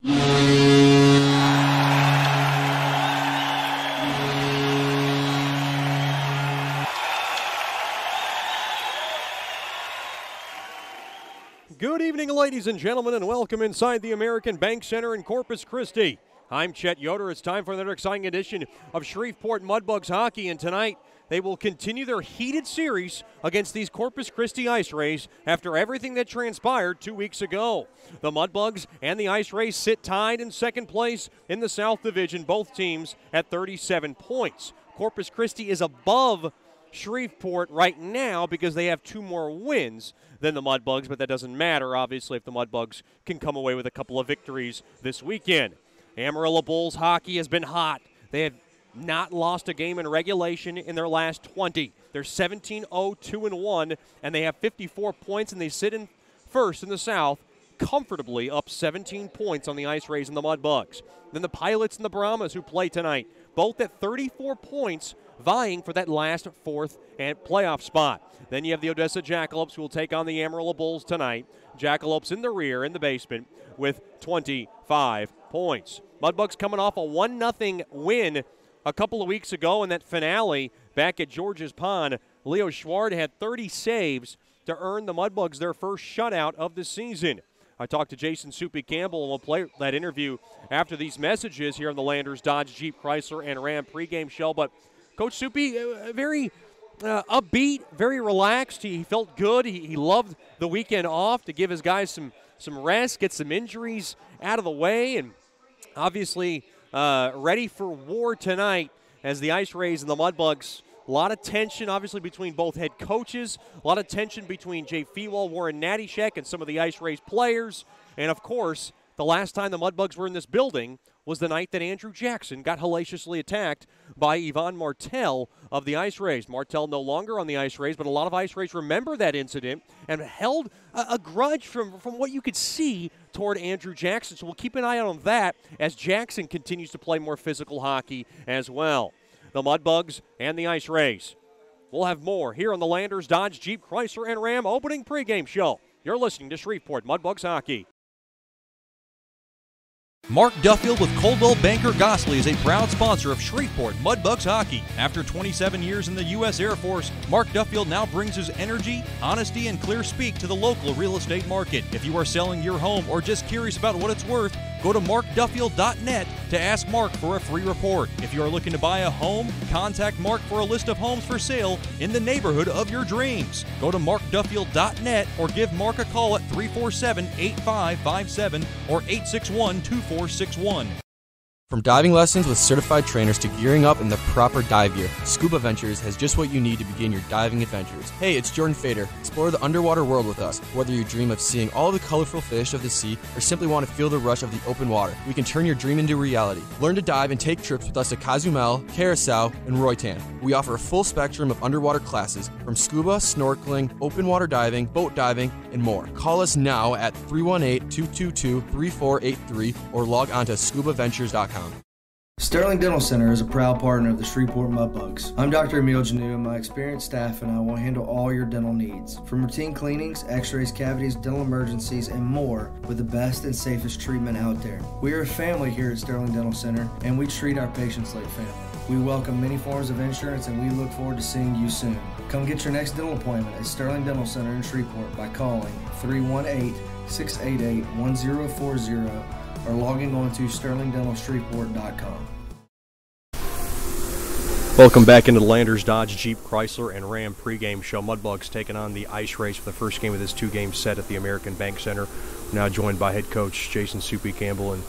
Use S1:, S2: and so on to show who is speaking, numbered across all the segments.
S1: Good evening, ladies and gentlemen, and welcome inside the American Bank Center in Corpus Christi. I'm Chet Yoder. It's time for another exciting edition of Shreveport Mudbugs hockey, and tonight they will continue their heated series against these Corpus Christi Ice Rays after everything that transpired 2 weeks ago. The Mudbugs and the Ice Rays sit tied in second place in the South Division, both teams at 37 points. Corpus Christi is above Shreveport right now because they have 2 more wins than the Mudbugs, but that doesn't matter, obviously, if the Mudbugs can come away with a couple of victories this weekend. Amarillo Bulls hockey has been hot. They have not lost a game in regulation in their last 20. They're 17-0-2-1, and they have 54 points, and they sit in first in the South, comfortably up 17 points on the Ice Rays and the Mudbugs. Then the Pilots and the Brahmas, who play tonight, both at 34 points, vying for that last 4th and playoff spot. Then you have the Odessa Jackalopes, who will take on the Amarillo Bulls tonight. Jackalopes in the rear, in the basement, with 25 points. Mudbugs coming off a 1-0 win a couple of weeks ago in that finale back at George's Pond. Leo Schward had 30 saves to earn the Mudbugs their first shutout of the season. I talked to Jason Soupy Campbell, and we'll play that interview after these messages here on the Landers Dodge Jeep Chrysler and Ram pregame show. But Coach Soupy, very upbeat, very relaxed. He felt good. He loved the weekend off to give his guys some rest, get some injuries out of the way, and obviously ready for war tonight as the Ice Rays and the Mudbugs. A lot of tension, obviously, between both head coaches. A lot of tension between Jay Fewell, Warren Nattyshek, and some of the Ice Rays players. And, of course, the last time the Mudbugs were in this building was the night that Andrew Jackson got hellaciously attacked by Yvonne Martell of the Ice Rays. Martell no longer on the Ice Rays, but a lot of Ice Rays remember that incident and held a grudge from what you could see toward Andrew Jackson. So we'll keep an eye on that as Jackson continues to play more physical hockey as well. The Mudbugs and the Ice Rays. We'll have more here on the Landers Dodge Jeep Chrysler and Ram opening pregame show. You're listening to Shreveport Mudbugs hockey.
S2: Mark Duffield with Coldwell Banker Gosley is a proud sponsor of Shreveport Mudbugs hockey. After 27 years in the U.S. Air Force, Mark Duffield now brings his energy, honesty, and clear speak to the local real estate market. If you are selling your home or just curious about what it's worth, go to markduffield.net to ask Mark for a free report. If you are looking to buy a home, contact Mark for a list of homes for sale in the neighborhood of your dreams. Go to markduffield.net or give Mark a call at 347-8557 or 861-2461.
S3: From diving lessons with certified trainers to gearing up in the proper dive gear, Scuba Ventures has just what you need to begin your diving adventures. Hey, it's Jordan Fader. Explore the underwater world with us. Whether you dream of seeing all the colorful fish of the sea or simply want to feel the rush of the open water, we can turn your dream into reality. Learn to dive and take trips with us to Cozumel, Curacao, and Roatan. We offer a full spectrum of underwater classes from scuba, snorkeling, open water diving, boat diving, and more. Call us now at 318-222-3483 or log on to scubaventures.com.
S4: Sterling Dental Center is a proud partner of the Shreveport Mudbugs. I'm Dr. Emil Janu, and my experienced staff and I will handle all your dental needs. From routine cleanings, x-rays, cavities, dental emergencies, and more with the best and safest treatment out there. We are a family here at Sterling Dental Center, and we treat our patients like family. We welcome many forms of insurance, and we look forward to seeing you soon. Come get your next dental appointment at Sterling Dental Center in Shreveport by calling 318-688-1040 or logging on to sterlingdentalshreveport.com.
S1: Welcome back into the Landers Dodge Jeep Chrysler and Ram pregame show. Mudbugs taking on the Ice Rays for the first game of this 2-game set at the American Bank Center. Now joined by head coach Jason Soupy Campbell. And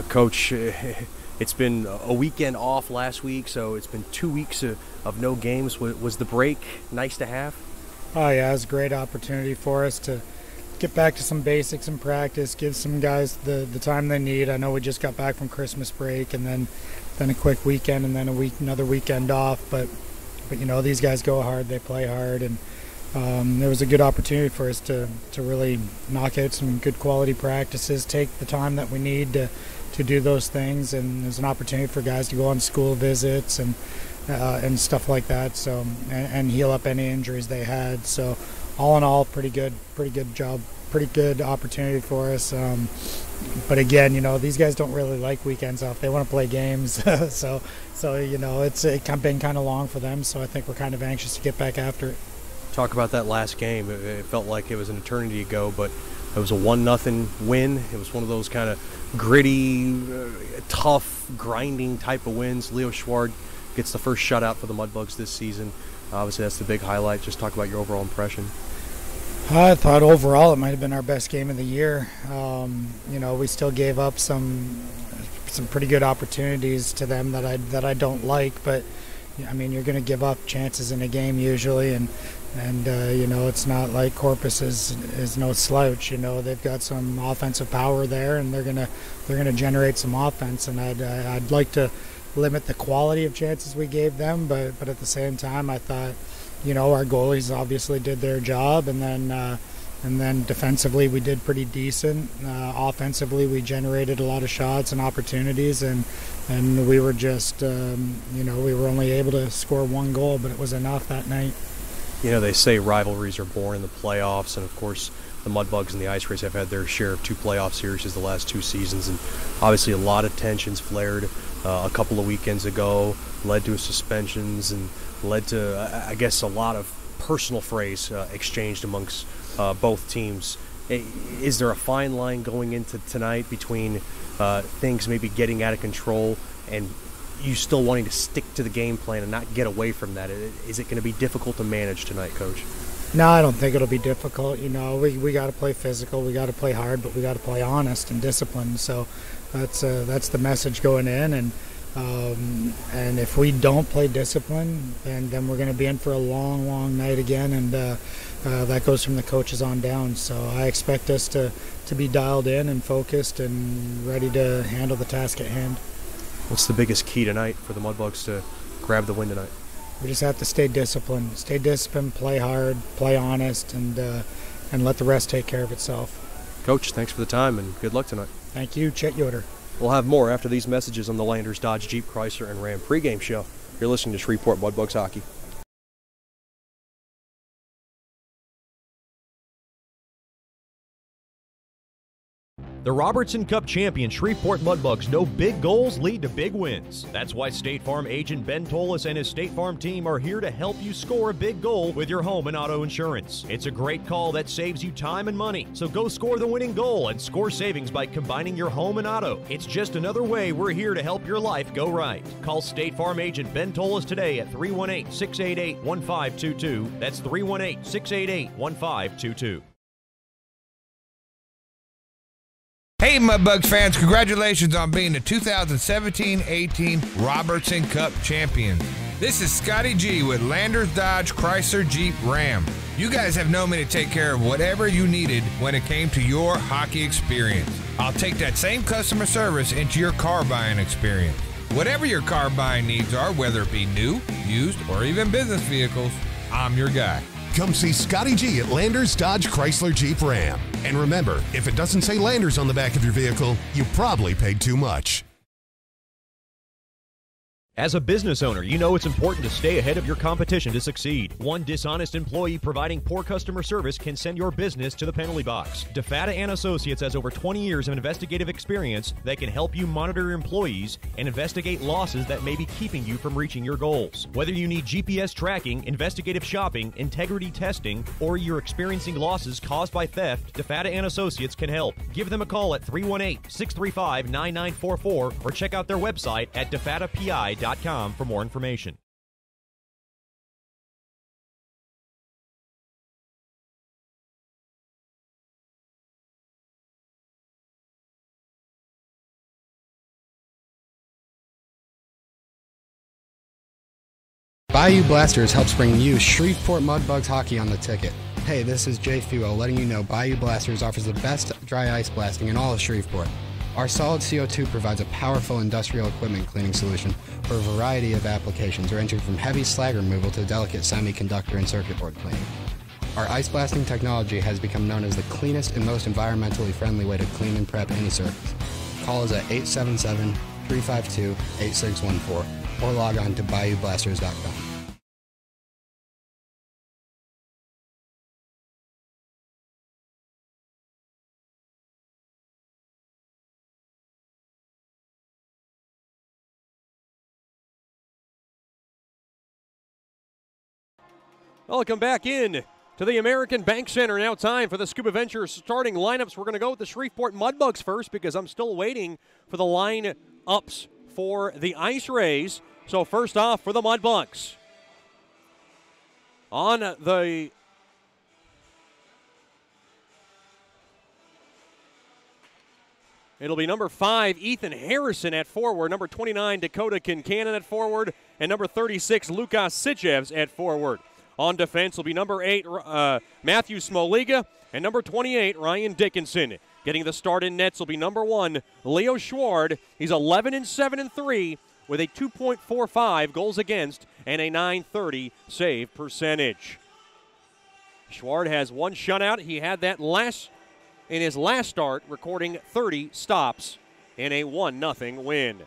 S1: Coach, it's been a weekend off last week, so it's been 2 weeks of no games. Was the break nice to have?
S5: Oh yeah, it was a great opportunity for us to get back to some basics in practice, give some guys the time they need. I know we just got back from Christmas break and then a quick weekend and then another weekend off, but you know, these guys go hard, they play hard, and there was a good opportunity for us to really knock out some good quality practices, take the time that we need to do those things, and there's an opportunity for guys to go on school visits and stuff like that, so and heal up any injuries they had. So all in all, pretty good job, pretty good opportunity for us. But again, these guys don't really like weekends off. They want to play games, so it's been kind of long for them. So I think we're kind of anxious to get back after it.
S1: Talk about that last game. It felt like it was an eternity ago, but it was a 1-0 win. It was one of those kind of gritty, tough, grinding type of wins. Leo Schward gets the first shutout for the Mudbugs this season. Obviously, that's the big highlight. Just talk about your overall impression.
S5: I thought overall it might have been our best game of the year. We still gave up some pretty good opportunities to them that I don't like, but I mean, you're going to give up chances in a game usually, and it's not like Corpus is no slouch. They've got some offensive power there, and they're gonna generate some offense. And I'd like to limit the quality of chances we gave them, but at the same time, I thought, our goalies obviously did their job, and then defensively we did pretty decent. Offensively, we generated a lot of shots and opportunities, and we were just we were only able to score one goal, but it was enough that night.
S1: They say rivalries are born in the playoffs, and of course the Mudbugs and the Ice Rays have had their share of 2 playoff series the last 2 seasons, and obviously a lot of tensions flared a couple of weekends ago, led to suspensions, and led to, I guess, a lot of personal phrase exchanged amongst both teams. Is there a fine line going into tonight between things maybe getting out of control and you still wanting to stick to the game plan and not get away from that? Is it going to be difficult to manage tonight, Coach?
S5: No, I don't think it'll be difficult. We got to play physical, we got to play hard, but we got to play honest and disciplined. So that's the message going in, and if we don't play discipline, then we're going to be in for a long night again, and that goes from the coaches on down. So I expect us to be dialed in and focused and ready to handle the task at hand.
S1: What's the biggest key tonight for the Mudbugs to grab the win tonight?
S5: We just have to stay disciplined, play hard, play honest, and let the rest take care of itself.
S1: Coach, thanks for the time and good luck tonight.
S5: Thank you, Chet Yoder.
S1: We'll have more after these messages on the Landers Dodge Jeep Chrysler and Ram pregame show. You're listening to Shreveport Mudbugs Hockey.
S2: The Robertson Cup champion Shreveport Mudbugs know big goals lead to big wins. That's why State Farm agent Ben Tolis and his State Farm team are here to help you score a big goal with your home and auto insurance. It's a great call that saves you time and money. So go score the winning goal and score savings by combining your home and auto. It's just another way we're here to help your life go right. Call State Farm agent Ben Tolis today at 318-688-1522. That's 318-688-1522.
S6: Hey, Mudbugs fans, congratulations on being the 2017-18 Robertson Cup champion. This is Scotty G with Landers Dodge Chrysler Jeep Ram. You guys have known me to take care of whatever you needed when it came to your hockey experience. I'll take that same customer service into your car buying experience. Whatever your car buying needs are, whether it be new, used, or even business vehicles, I'm your guy.
S7: Come see Scotty G at Landers Dodge Chrysler Jeep Ram. And remember, if it doesn't say Landers on the back of your vehicle, you probably paid too much.
S2: As a business owner, you know it's important to stay ahead of your competition to succeed. One dishonest employee providing poor customer service can send your business to the penalty box. DeFata & Associates has over 20 years of investigative experience that can help you monitor your employees and investigate losses that may be keeping you from reaching your goals. Whether you need GPS tracking, investigative shopping, integrity testing, or you're experiencing losses caused by theft, DeFata & Associates can help. Give them a call at 318-635-9944 or check out their website at defatapi.com for more information.
S8: Bayou Blasters helps bring you Shreveport Mudbugs hockey on the ticket. Hey, this is Jay Fuo letting you know Bayou Blasters offers the best dry ice blasting in all of Shreveport. Our solid CO2 provides a powerful industrial equipment cleaning solution for a variety of applications ranging from heavy slag removal to delicate semiconductor and circuit board cleaning. Our ice blasting technology has become known as the cleanest and most environmentally friendly way to clean and prep any surface. Call us at 877-352-8614 or log on to bayoublasters.com.
S1: Welcome back in to the American Bank Center. Now time for the Scuba Ventures starting lineups. We're going to go with the Shreveport Mudbugs first because I'm still waiting for the line-ups for the Ice Rays. So first off for the Mudbugs. On the it'll be number 5, Ethan Harrison at forward, number 29, Dakota Kincannon at forward, and number 36, Lukas Sitchevs at forward. On defense will be number 8, Matthew Smoliga, and number 28, Ryan Dickinson. Getting the start in nets will be number 1, Leo Schward. He's 11-7-3 with a 2.45 goals against and a .930 save percentage. Schward has 1 shutout. He had that in his last start, recording 30 stops in a 1-0 win.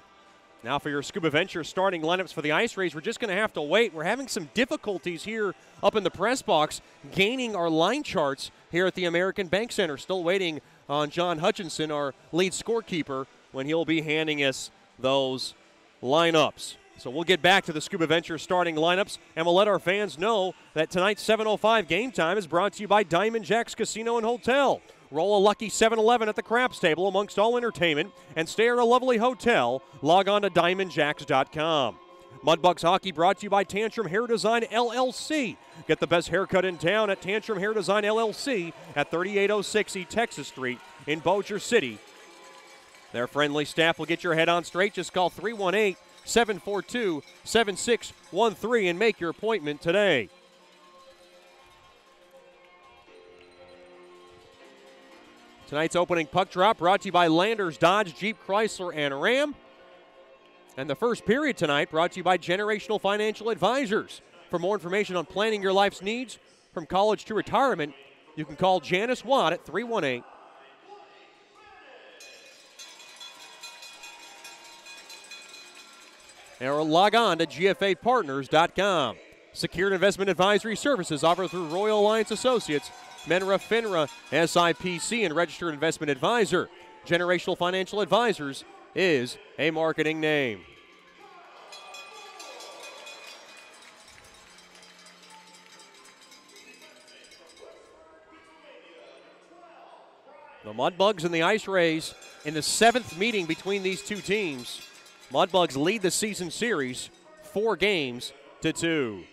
S1: Now for your Scuba Ventures starting lineups for the Ice Rays, we're just going to have to wait. We're having some difficulties here up in the press box gaining our line charts here at the American Bank Center. Still waiting on John Hutchinson, our lead scorekeeper, when he'll be handing us those lineups. So we'll get back to the Scuba Ventures starting lineups, and we'll let our fans know that tonight's 7:05 game time is brought to you by Diamond Jacks Casino and Hotel. Roll a lucky 7-Eleven at the craps table amongst all entertainment and stay at a lovely hotel. Log on to diamondjacks.com. Mudbugs Hockey brought to you by Tantrum Hair Design LLC. Get the best haircut in town at Tantrum Hair Design LLC at 3806 East Texas Street in Bossier City. Their friendly staff will get your head on straight. Just call 318-742-7613 and make your appointment today. Tonight's opening puck drop brought to you by Landers Dodge, Jeep, Chrysler, and Ram. And the first period tonight brought to you by Generational Financial Advisors. For more information on planning your life's needs from college to retirement, you can call Janice Watt at 318. Or log on to gfapartners.com. Secured investment advisory services offered through Royal Alliance Associates, Menra, FINRA, SIPC, and Registered Investment Advisor. Generational Financial Advisors is a marketing name. The Mudbugs and the Ice Rays in the 7th meeting between these two teams. Mudbugs lead the season series 4-2.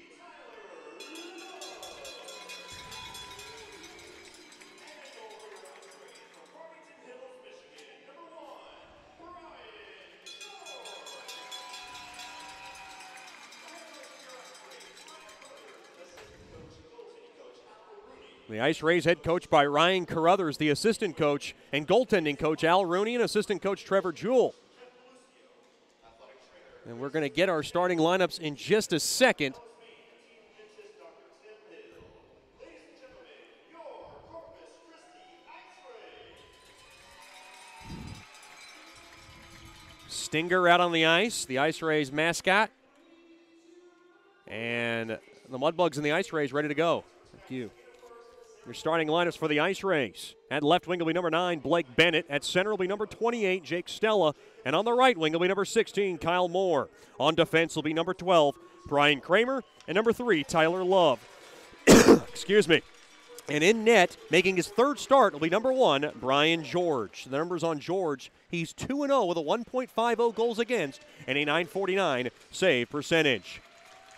S1: The Ice Rays head coach by Ryan Carruthers, the assistant coach, and goaltending coach Al Rooney and assistant coach Trevor Jewell. And we're going to get our starting lineups in just a second. Stinger out on the ice, the Ice Rays mascot. And the Mudbugs and the Ice Rays ready to go. Thank you. Your starting lineups for the Ice Rays. At left wing will be number 9, Blake Bennett. At center will be number 28, Jake Stella. And on the right wing will be number 16, Kyle Moore. On defense will be number 12, Brian Kramer. And number 3, Tyler Love. Excuse me. And in net, making his 3rd start, will be number 1, Brian George. The numbers on George, he's 2-0 with a 1.50 goals against and a .949 save percentage.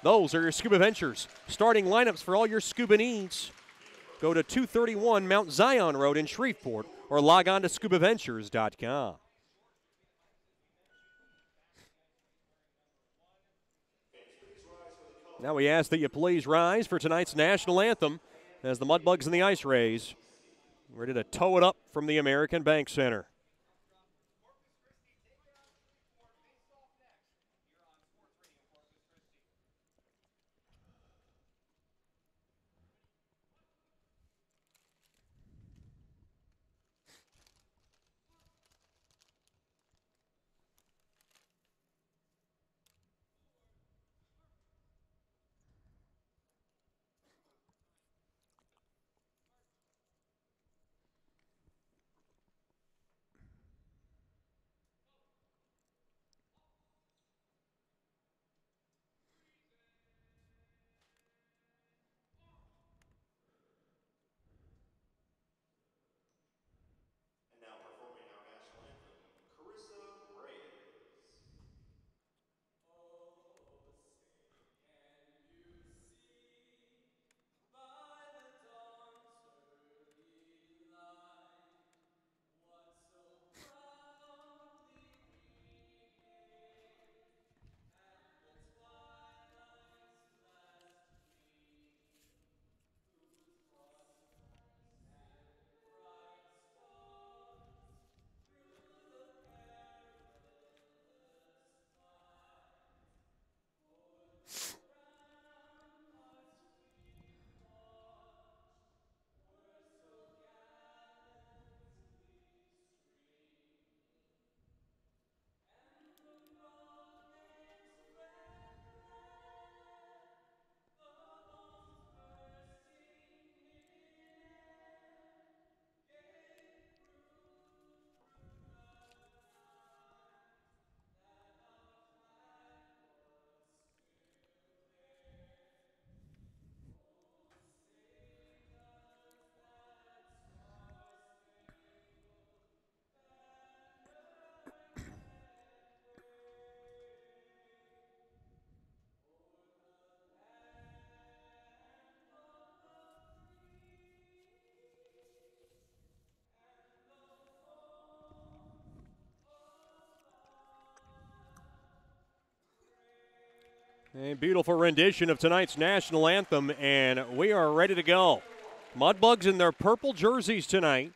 S1: Those are your Scuba Ventures starting lineups for all your scuba needs. Go to 231 Mount Zion Road in Shreveport or log on to scubaventures.com. Now we ask that you please rise for tonight's national anthem as the Mudbugs and the Ice Rays ready to tow it up from the American Bank Center. A beautiful rendition of tonight's national anthem, and we are ready to go. Mudbugs in their purple jerseys tonight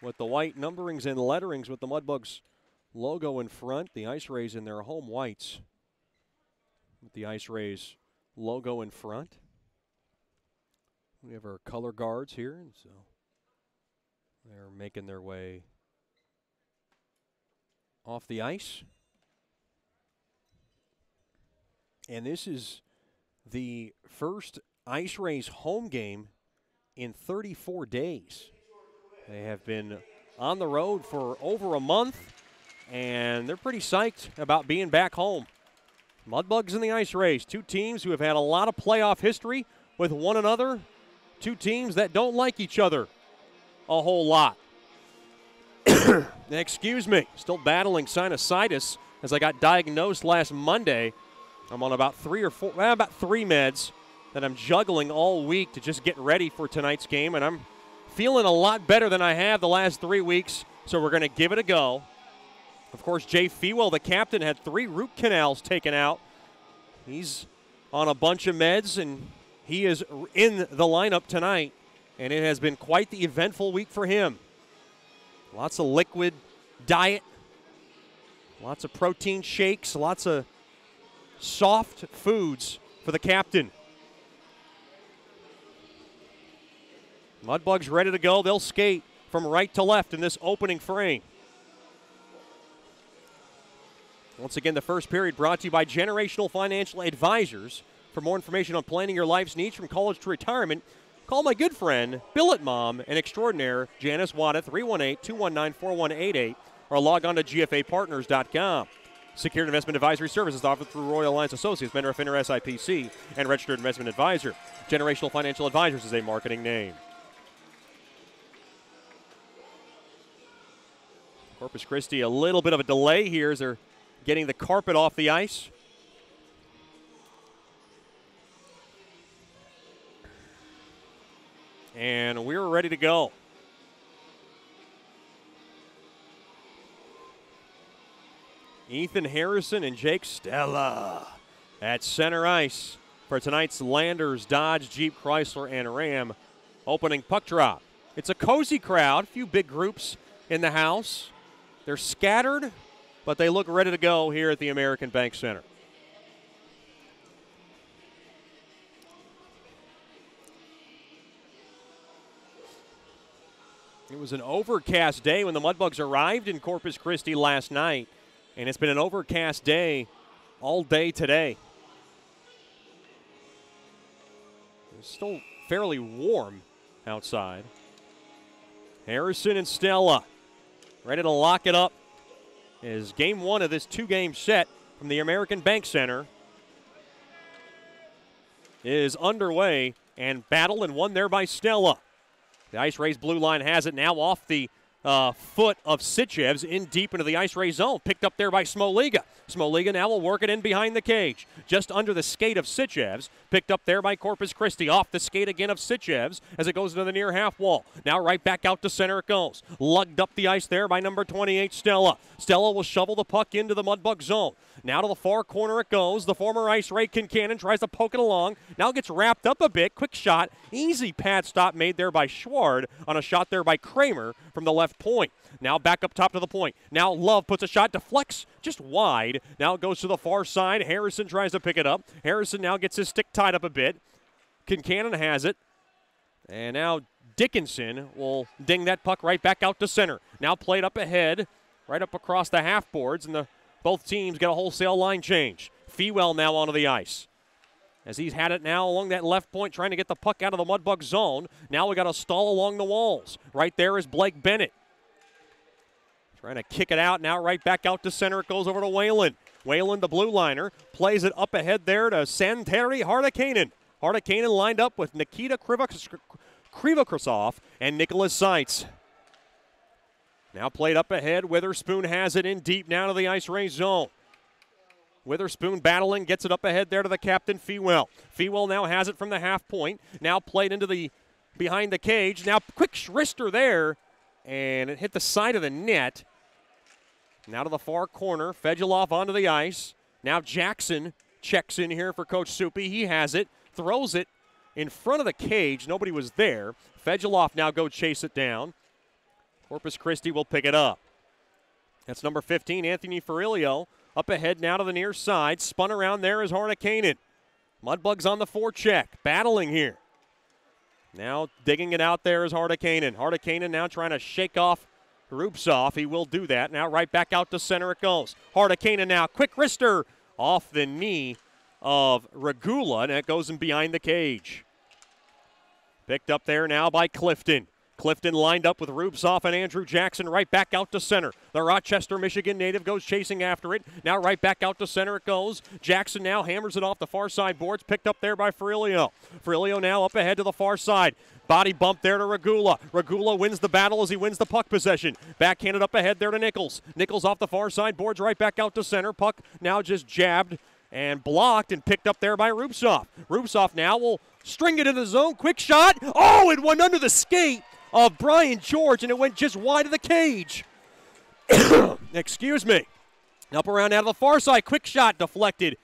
S1: with the white numberings and letterings with the Mudbugs logo in front. The Ice Rays in their home whites with the Ice Rays logo in front. We have our color guards here, and so they're making their way off the ice. And this is the first Ice Rays home game in 34 days. They have been on the road for over a month, and they're pretty psyched about being back home. Mudbugs and the Ice Rays, two teams who have had a lot of playoff history with one another, two teams that don't like each other a whole lot. Excuse me, still battling sinusitis as I got diagnosed last Monday. I'm on about three meds that I'm juggling all week to just get ready for tonight's game, and I'm feeling a lot better than I have the last 3 weeks, so we're going to give it a go. Of course, Jay Fewell, the captain, had 3 root canals taken out. He's on a bunch of meds, and he is in the lineup tonight, and it has been quite the eventful week for him. Lots of liquid diet, lots of protein shakes, lots of soft foods for the captain. Mudbugs ready to go. They'll skate from right to left in this opening frame. Once again, the first period brought to you by Generational Financial Advisors. For more information on planning your life's needs from college to retirement, call my good friend, billet mom and extraordinaire Janice Wada, 318-219-4188, or log on to gfapartners.com. Secured investment advisory services offered through Royal Alliance Associates, member FINRA SIPC, and registered investment advisor. Generational Financial Advisors is a marketing name. Corpus Christi, a little bit of a delay here as they're getting the carpet off the ice. And we're ready to go. Ethan Harrison and Jake Stella at center ice for tonight's Landers, Dodge, Jeep, Chrysler, and Ram opening puck drop. It's a cozy crowd, a few big groups in the house. They're scattered, but they look ready to go here at the American Bank Center. It was an overcast day when the Mudbugs arrived in Corpus Christi last night, and it's been an overcast day all day today. It's still fairly warm outside. Harrison and Stella ready to lock it up as game one of this 2-game set from the American Bank Center is underway, and battle and won there by Stella. The Ice Rays blue line has it now off the foot of Sitchevs in deep into the Ice Ray zone. Picked up there by Smoliga. Smoliga now will work it in behind the cage. Just under the skate of Sitchevs. Picked up there by Corpus Christi. Off the skate again of Sitchevs as it goes into the near half wall. Now right back out to center it goes. Lugged up the ice there by number 28, Stella. Stella will shovel the puck into the Mudbug zone. Now to the far corner it goes. The former Ice Ray Kincannon tries to poke it along. Now gets wrapped up a bit. Quick shot. Easy pad stop made there by Schward on a shot there by Kramer from the left point. Now back up top to the point. Now Love puts a shot, deflects just wide. Now it goes to the far side. Harrison tries to pick it up. Harrison now gets his stick tied up a bit. Kincannon has it. And now Dickinson will ding that puck right back out to center. Now played up ahead, right up across the half boards, and both teams get a wholesale line change. Fewell now onto the ice, as he's had it now along that left point, trying to get the puck out of the Mudbug zone. Now we got a stall along the walls. Right there is Blake Bennett. Trying to kick it out, now right back out to center. It goes over to Whalen. Whalen, the blue liner, plays it up ahead there to Santeri Hardakainen. Hardakainen lined up with Nikita Krivokrasov and Nicholas Seitz. Now played up ahead. Witherspoon has it in deep now to the Ice Ray zone. Witherspoon battling, gets it up ahead there to the captain, Fewell. Fewell now has it from the half point. Now played into the behind the cage. Now quick wrister there, and it hit the side of the net. Now to the far corner. Fedulov onto the ice. Now Jackson Checks in here for Coach Soupy. He has it, throws it in front of the cage. Nobody was there. Fegeloff now go chase it down. Corpus Christi will pick it up. That's number 15, Anthony Ferrilio. Up ahead now to the near side. Spun around there is Hardekanen. Mudbugs on the forecheck, battling here. Now digging it out there is Hardekanen. Hardekanen now trying to shake off Rupsoff. He will do that. Now right back out to center it goes. Hardekanen now, quick wrister off the knee of Regula, and that goes in behind the cage. Picked up there now by Clifton. Clifton lined up with Rupsoff and Andrew Jackson right back out to center. The Rochester, Michigan native goes chasing after it. Now right back out to center it goes. Jackson now hammers it off the far side boards. Picked up there by Ferrilio. Ferrilio now up ahead to the far side. Body bump there to Regula. Regula wins the battle as he wins the puck possession. Backhanded up ahead there to Nichols. Nichols off the far side boards right back out to center. Puck now just jabbed and blocked and picked up there by Rupsoff. Rupsoff now will string it in the zone. Quick shot. Oh, it went under the skate of Brian George, and it went just wide of the cage. Excuse me. Up around out of the far side. Quick shot deflected.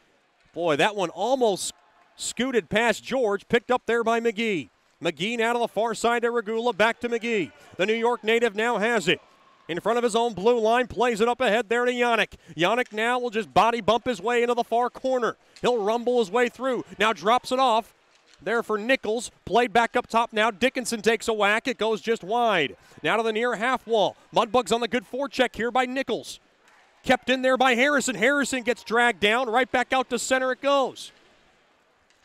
S1: Boy, that one almost scooted past George. Picked up there by McGee. McGee now to the far side to Regula. Back to McGee. The New York native now has it. In front of his own blue line. Plays it up ahead there to Yannick. Yannick now will just body bump his way into the far corner. He'll rumble his way through. Now drops it off. There for Nichols, played back up top now. Dickinson takes a whack. It goes just wide. Now to the near half wall. Mudbugs on the good forecheck here by Nichols. Kept in there by Harrison. Harrison gets dragged down. Right back out to center it goes.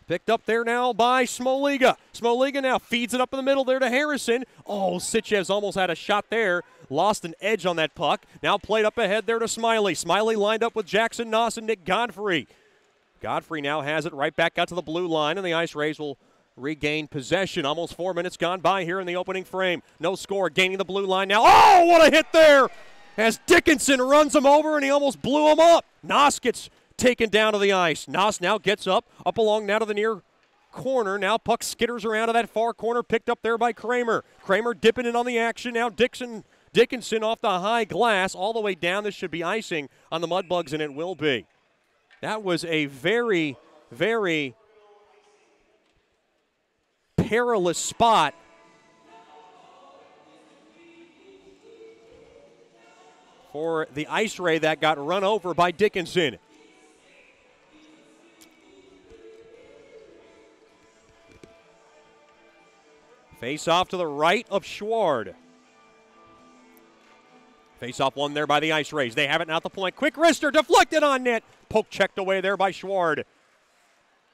S1: Picked up there now by Smoliga. Smoliga now feeds it up in the middle there to Harrison. Oh, Sitchev's almost had a shot there. Lost an edge on that puck. Now played up ahead there to Smiley. Smiley lined up with Jackson Noss and Nick Godfrey. Godfrey now has it right back out to the blue line, and the Ice Rays will regain possession. Almost 4 minutes gone by here in the opening frame. No score, gaining the blue line now. Oh, what a hit there! As Dickinson runs him over, and he almost blew him up. Noss gets taken down to the ice. Noss now gets up along now to the near corner. Now puck skitters around to that far corner, picked up there by Kramer. Kramer dipping in on the action. Now Dickinson off the high glass all the way down. This should be icing on the Mudbugs, and it will be. That was a very, very perilous spot for the Ice Ray that got run over by Dickinson. Face off to the right of Schward. Face off one there by the Ice Rays. They have it now at the point. Quick wrister deflected on net. Poke checked away there by Schward.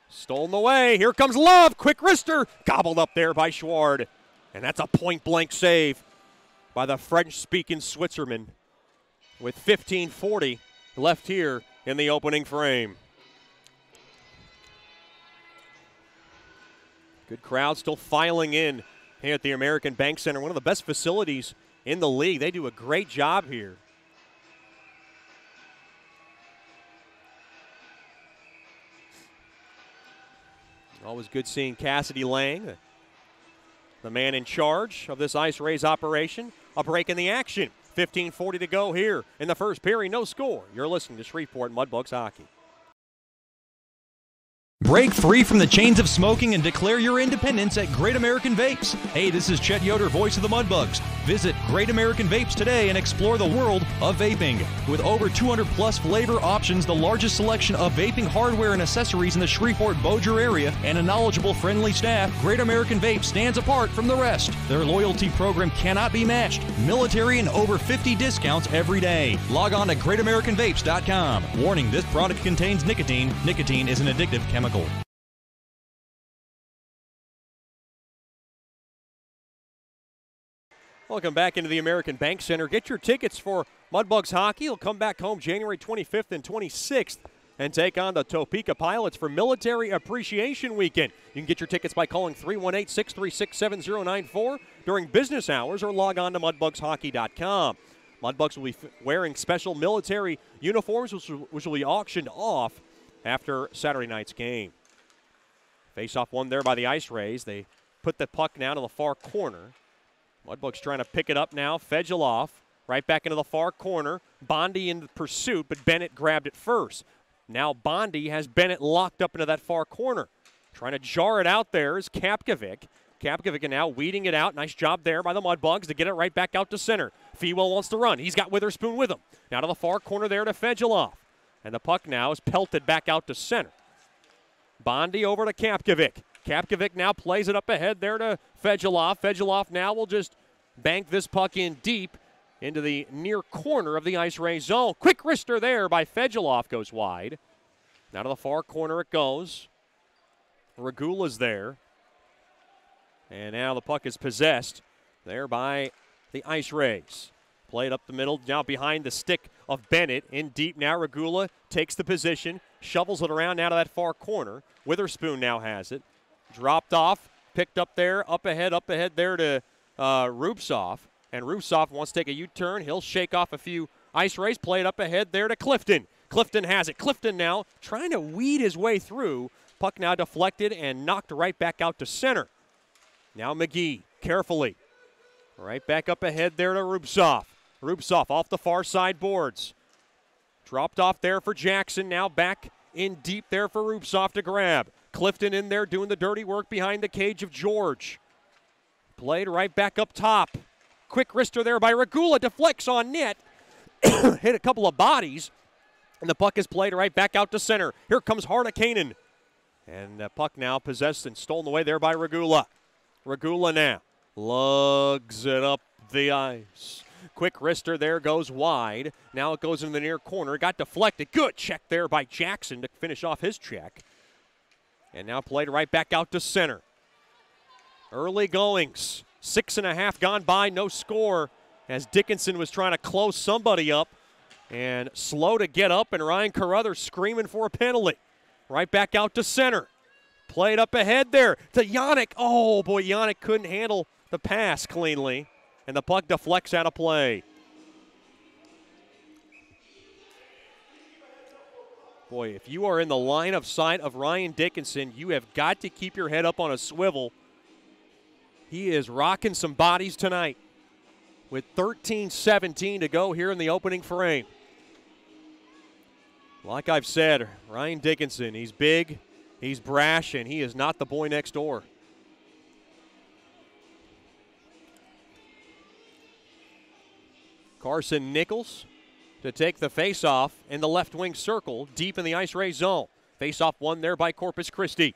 S1: Stolen away. Here comes Love. Quick wrister. Gobbled up there by Schward. And that's a point-blank save by the French-speaking Switzerman with 15:40 left here in the opening frame. Good crowd still filing in here at the American Bank Center. One of the best facilities in the league. They do a great job here. Always good seeing Cassidy Lang, the man in charge of this Ice Rays operation. A break in the action. 15:40 to go here in the first period. No score. You're listening to Shreveport Mudbugs Hockey.
S2: Break free from the chains of smoking and declare your independence at Great American Vapes. Hey, this is Chet Yoder, voice of the Mudbugs. Visit Great American Vapes today and explore the world of vaping. With over 200 plus flavor options, the largest selection of vaping hardware and accessories in the Shreveport-Bossier area, and a knowledgeable, friendly staff, Great American Vapes stands apart from the rest. Their loyalty program cannot be matched. Military and over 50 discounts every day. Log on to GreatAmericanVapes.com. Warning, this product contains nicotine. Nicotine is an addictive chemical.
S1: Welcome back into the American Bank Center. Get your tickets for Mudbugs Hockey. They'll come back home January 25th and 26th and take on the Topeka Pilots for Military Appreciation Weekend. You can get your tickets by calling 318-636-7094 during business hours or log on to mudbugshockey.com. Mudbugs will be wearing special military uniforms, which will be auctioned off after Saturday night's game. Face-off one there by the Ice Rays. They put the puck now to the far corner. Mudbugs trying to pick it up now. Fegeloff right back into the far corner. Bondi in pursuit, but Bennett grabbed it first. Now Bondi has Bennett locked up into that far corner. Trying to jar it out there is Kapkovic. Kapkovic now weeding it out. Nice job there by the Mudbugs to get it right back out to center. Fewell wants to run. He's got Witherspoon with him. Now to the far corner there to Fedulov. And the puck now is pelted back out to center. Bondi over to Kapkovic. Kapkovic now plays it up ahead there to Fedulov. Fedulov now will just bank this puck in deep into the near corner of the Ice Ray zone. Quick wrister there by Fedulov goes wide. Now to the far corner it goes. Regula's there. And now the puck is possessed there by the Ice Rays. Played up the middle, now behind the stick of Bennett. In deep now, Regula takes the position, shovels it around now to that far corner. Witherspoon now has it. Dropped off, picked up there, up ahead there to Rupsov. And Rupsov wants to take a U-turn. He'll shake off a few Ice Rays. Play it up ahead there to Clifton. Clifton has it. Clifton now trying to weed his way through. Puck now deflected and knocked right back out to center. Now McGee, carefully. Right back up ahead there to Rupsov. Rupsov off the far side boards. Dropped off there for Jackson. Now back in deep there for Rupsov to grab. Clifton in there doing the dirty work behind the cage of George. Played right back up top. Quick wrister there by Regula. Deflects on net. Hit a couple of bodies. And the puck is played right back out to center. Here comes Harnakainen. And the puck now possessed and stolen away there by Regula. Regula now lugs it up the ice. Quick wrister there goes wide. Now it goes in the near corner. Got deflected. Good check there by Jackson to finish off his check. And now played right back out to center. Early goings. 6.5 gone by, no score, as Dickinson was trying to close somebody up and slow to get up, and Ryan Carruthers screaming for a penalty. Right back out to center. Played up ahead there to Yannick. Oh, boy, Yannick couldn't handle the pass cleanly, and the puck deflects out of play. Boy, if you are in the line of sight of Ryan Dickinson, you have got to keep your head up on a swivel. He is rocking some bodies tonight with 13:17 to go here in the opening frame. Like I've said, Ryan Dickinson, he's big, he's brash, and he is not the boy next door. Carson Nichols to take the faceoff in the left wing circle, deep in the Ice Ray zone. Faceoff won there by Corpus Christi.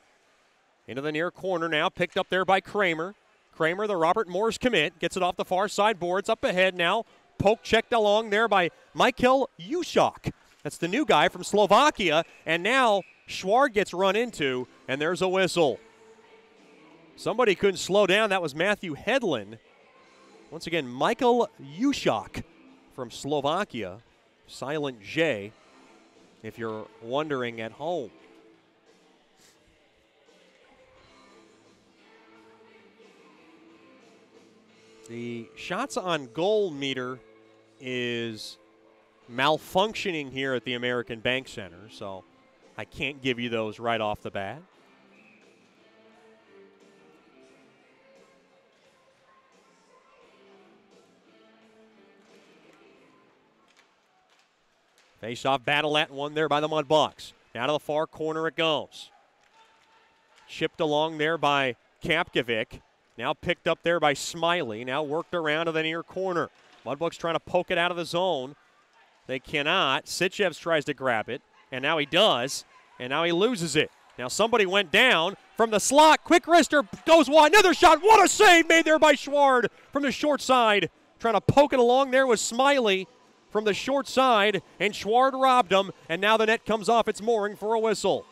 S1: Into the near corner now, picked up there by Kramer. Kramer, the Robert Morris commit, gets it off the far side boards. Up ahead now, poke checked along there by Michael Ushak. That's the new guy from Slovakia. And now Schward gets run into, and there's a whistle. Somebody couldn't slow down. That was Matthew Hedlund. Once again, Michael Ushak from Slovakia. Silent J, if you're wondering at home. The shots on goal meter is malfunctioning here at the American Bank Center, so I can't give you those right off the bat. Face-off battle at one there by the Mudbugs. Now to the far corner it goes. Chipped along there by Kapkovic. Now picked up there by Smiley. Now worked around to the near corner. Mudbugs trying to poke it out of the zone. They cannot. Sitchevs tries to grab it, and now he does, and now he loses it. Now somebody went down from the slot. Quick wrister goes wide. Another shot. What a save made there by Schward from the short side. Trying to poke it along there with Smiley from the short side, and Schward robbed him, and now the net comes off its mooring for a whistle.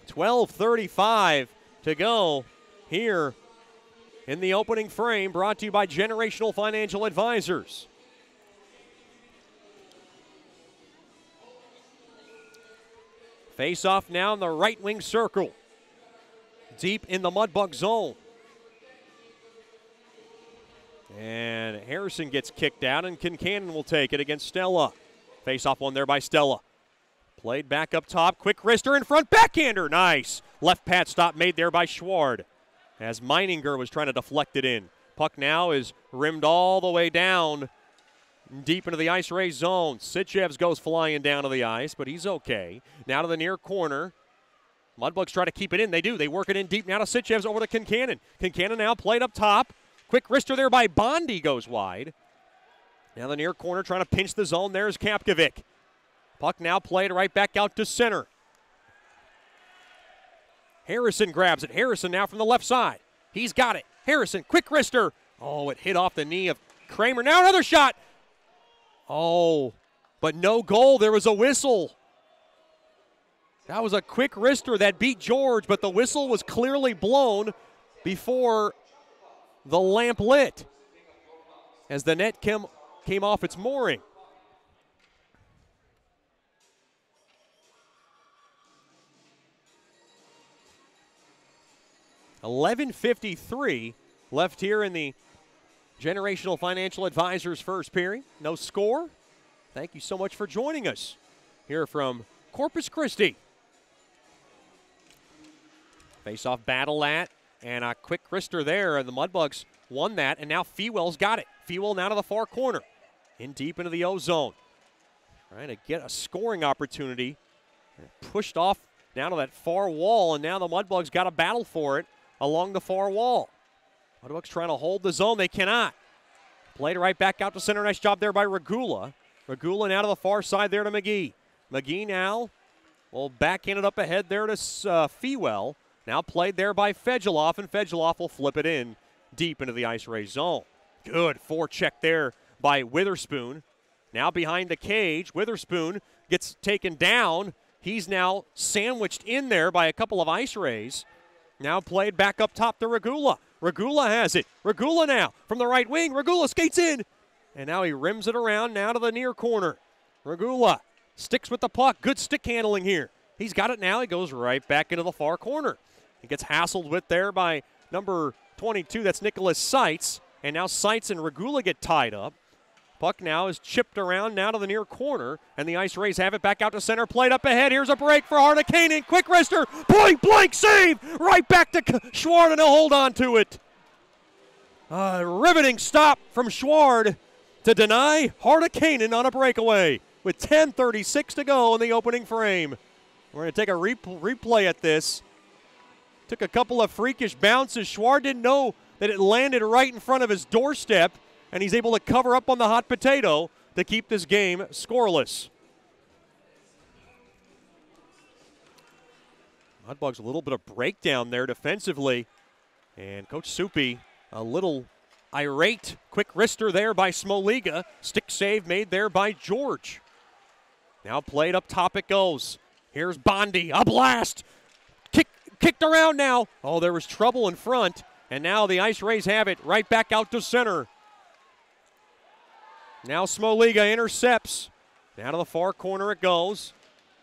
S1: .12:35 to go here in the opening frame, brought to you by Generational Financial Advisors. Face-off now in the right wing circle, deep in the Mudbug zone. And Harrison gets kicked out, and Kincannon will take it against Stella. Face-off one there by Stella. Played back up top, quick wrister in front, backhander, nice. Left pad stop made there by Schward as Meininger was trying to deflect it in. Puck now is rimmed all the way down deep into the Ice Rays zone. Sitchevs goes flying down to the ice, but he's okay. Now to the near corner. Mudbugs try to keep it in. They do. They work it in deep now to Sitchevs over to Kincannon. Kincannon now played up top. Quick wrister there by Bondi goes wide. Now the near corner trying to pinch the zone. There's Kapkovic. Puck now played right back out to center. Harrison grabs it. Harrison now from the left side. He's got it. Harrison, quick wrister. Oh, it hit off the knee of Kramer. Now another shot. Oh, but no goal. There was a whistle. That was a quick wrister that beat George, but the whistle was clearly blown before the lamp lit as the net came off its mooring. $11:53 left here in the Generational Financial Advisors first period. No score. Thank you so much for joining us here from Corpus Christi. Face-off battle and a quick wrister there, and the Mudbugs won that, and now Fewell's got it. Fewell now to the far corner, in deep into the O-zone. Trying to get a scoring opportunity. Pushed off down to that far wall, and now the Mudbugs got a battle for it along the far wall. Mudbugs trying to hold the zone. They cannot. Played right back out to center. Nice job there by Regula. Regula now to the far side there to McGee. McGee now will backhand it up ahead there to Fewell. Now played there by Fegeloff, and Fegeloff will flip it in deep into the Ice Rays zone. Good forecheck there by Witherspoon. Now behind the cage, Witherspoon gets taken down. He's now sandwiched in there by a couple of Ice Rays. Now played back up top to Regula. Regula has it. Regula now from the right wing. Regula skates in. And now he rims it around now to the near corner. Regula sticks with the puck. Good stick handling here. He's got it now. He goes right back into the far corner. He gets hassled with there by number 22. That's Nicholas Seitz. And now Seitz and Regula get tied up. Puck now is chipped around now to the near corner. And the Ice Rays have it back out to center. Played up ahead. Here's a break for Harnikainen. Quick wrister. Point blank save. Right back to Schward, and he'll hold on to it. A riveting stop from Schward to deny Harnikainen on a breakaway with 10:36 to go in the opening frame. We're going to take a replay at this. Took a couple of freakish bounces. Schward didn't know that it landed right in front of his doorstep, and he's able to cover up on the hot potato to keep this game scoreless. Mudbugs a little bit of breakdown there defensively, and Coach Soupy a little irate. Quick wrister there by Smoliga. Stick save made there by George. Now played up top it goes. Here's Bondi, a blast. Kicked around now. Oh, there was trouble in front, and now the Ice Rays have it right back out to center. Now Smoliga intercepts. Now to the far corner it goes.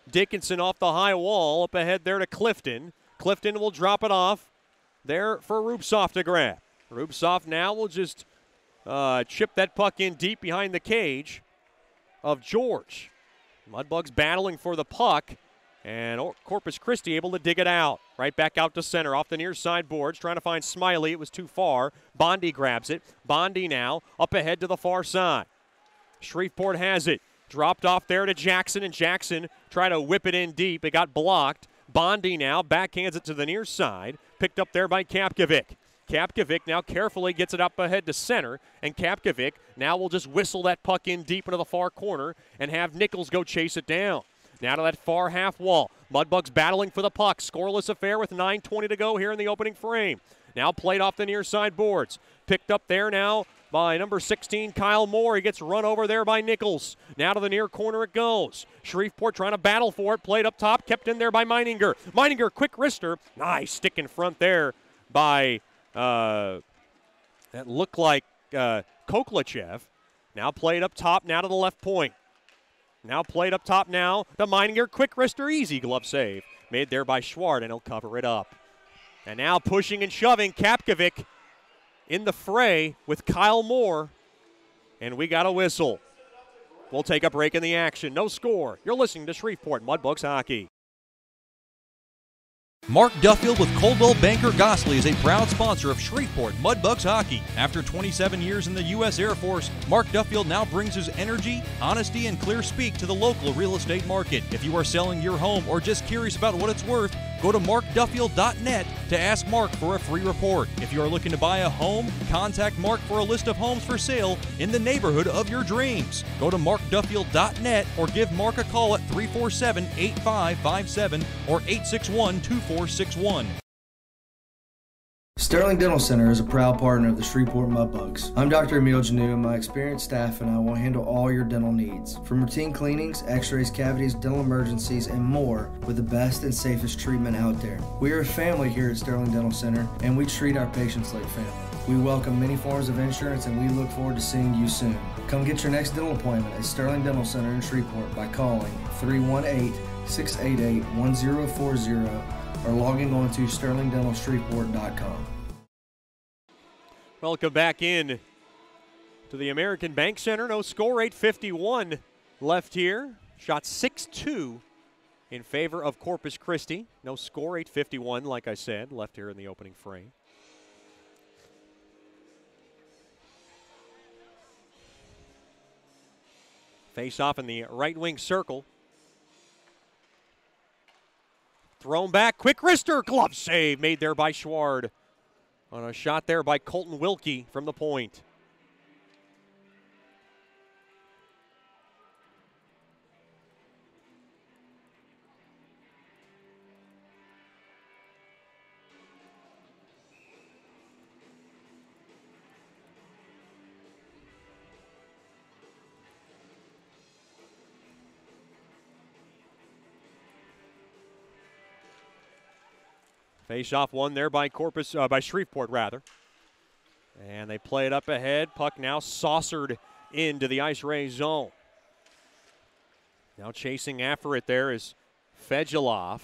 S1: Dickinson off the high wall, up ahead there to Clifton. Clifton will drop it off there for Rubtsov to grab. Rubtsov now will just chip that puck in deep behind the cage of George. Mudbugs battling for the puck, and Corpus Christi able to dig it out. Right back out to center off the near side boards, trying to find Smiley. It was too far. Bondi grabs it. Bondi now up ahead to the far side. Shreveport has it. Dropped off there to Jackson, and Jackson tried to whip it in deep. It got blocked. Bondi now backhands it to the near side. Picked up there by Kapkovic. Kapkovic now carefully gets it up ahead to center, and Kapkovic now will just whistle that puck in deep into the far corner and have Nichols go chase it down. Now to that far half wall. Mudbugs battling for the puck. Scoreless affair with 9:20 to go here in the opening frame. Now played off the near side boards. Picked up there now by number 16, Kyle Moore. He gets run over there by Nichols. Now to the near corner it goes. Shreveport trying to battle for it. Played up top. Kept in there by Meininger. Meininger, quick wrister. Nice stick in front there by, that looked like Koklachev. Now played up top, now to the left point. Now played up top now. The Meininger, quick wrister, easy glove save. Made there by Schward, and he'll cover it up. And now pushing and shoving, Kapkovic in the fray with Kyle Moore. And we got a whistle. We'll take a break in the action. No score. You're listening to Shreveport Mudbugs Hockey.
S2: Mark Duffield with Coldwell Banker Gosley is a proud sponsor of Shreveport Mudbugs hockey. After 27 years in the U.S. Air Force, Mark Duffield now brings his energy, honesty, and clear speak to the local real estate market. If you are selling your home or just curious about what it's worth, go to markduffield.net to ask Mark for a free report. If you are looking to buy a home, contact Mark for a list of homes for sale in the neighborhood of your dreams. Go to markduffield.net or give Mark a call at 347-8557 or 861-2461.
S4: Sterling Dental Center is a proud partner of the Shreveport Mudbugs. I'm Dr. Emil Janu, and my experienced staff and I will handle all your dental needs. From routine cleanings, x-rays, cavities, dental emergencies, and more with the best and safest treatment out there. We are a family here at Sterling Dental Center, and we treat our patients like family. We welcome many forms of insurance, and we look forward to seeing you soon. Come get your next dental appointment at Sterling Dental Center in Shreveport by calling 318-688-1040 or logging on to sterlingdentalshreveport.com.
S1: Welcome back in to the American Bank Center. No score, 8:51 left here. Shot 6-2 in favor of Corpus Christi. No score, 8:51, like I said, left here in the opening frame. Face off in the right wing circle. Thrown back, quick wrister, glove save made there by Schward on a shot there by Colton Wilkie from the point. Face-off won there by by Shreveport, rather. And they play it up ahead. Puck now saucered into the Ice Ray zone. Now chasing after it there is Fedulov.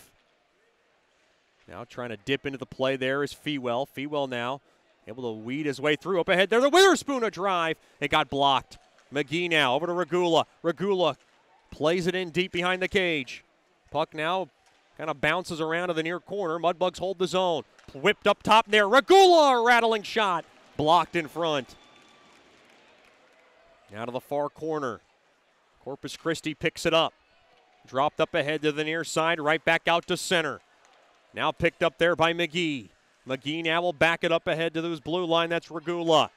S1: Now trying to dip into the play there is Fewell. Fewell now able to weed his way through. Up ahead there, the Witherspoon a drive. It got blocked. McGee now over to Regula. Regula plays it in deep behind the cage. Puck now kind of bounces around to the near corner. Mudbugs hold the zone. Whipped up top there. Regula, a rattling shot. Blocked in front. Now to the far corner. Corpus Christi picks it up. Dropped up ahead to the near side. Right back out to center. Now picked up there by McGee. McGee now will back it up ahead to this blue line. That's Regula.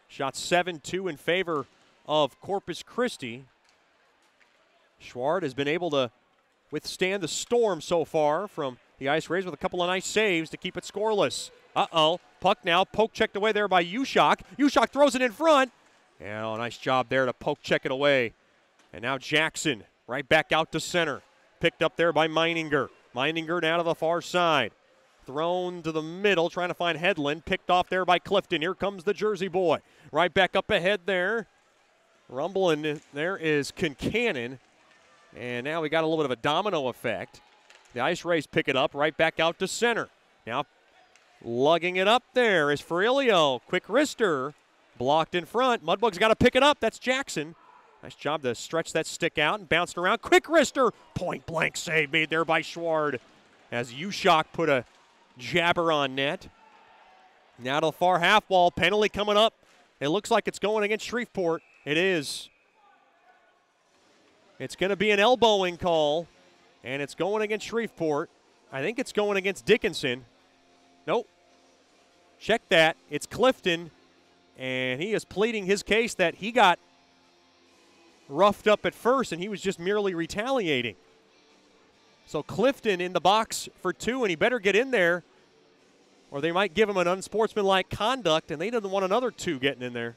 S1: Shot 7-2 in favor of Corpus Christi. Schward has been able to withstand the storm so far from the Ice Rays with a couple of nice saves to keep it scoreless. Uh-oh. Puck now poke checked away there by Ushak. Ushak throws it in front. And a nice job there to poke check it away. And now Jackson right back out to center. Picked up there by Meininger. Meininger down to the far side. Thrown to the middle, trying to find Hedlund. Picked off there by Clifton. Here comes the Jersey boy. Right back up ahead there. Rumbling there is Kincannon. And now we got a little bit of a domino effect. The Ice Rays pick it up right back out to center. Now lugging it up there is Ferrilio. Quick wrister. Blocked in front. Mudbugs got to pick it up. That's Jackson. Nice job to stretch that stick out and bounce it around. Quick wrister. Point blank save made there by Schward as Ushak put a jabber on net. Now to the far half wall. Penalty coming up. It looks like it's going against Shreveport. It is. It's going to be an elbowing call, and it's going against Shreveport. I think it's going against Dickinson. Nope. Check that. It's Clifton, and he is pleading his case that he got roughed up at first, and he was just merely retaliating. So Clifton in the box for two, and he better get in there, or they might give him an unsportsmanlike conduct, and they didn't want another two getting in there,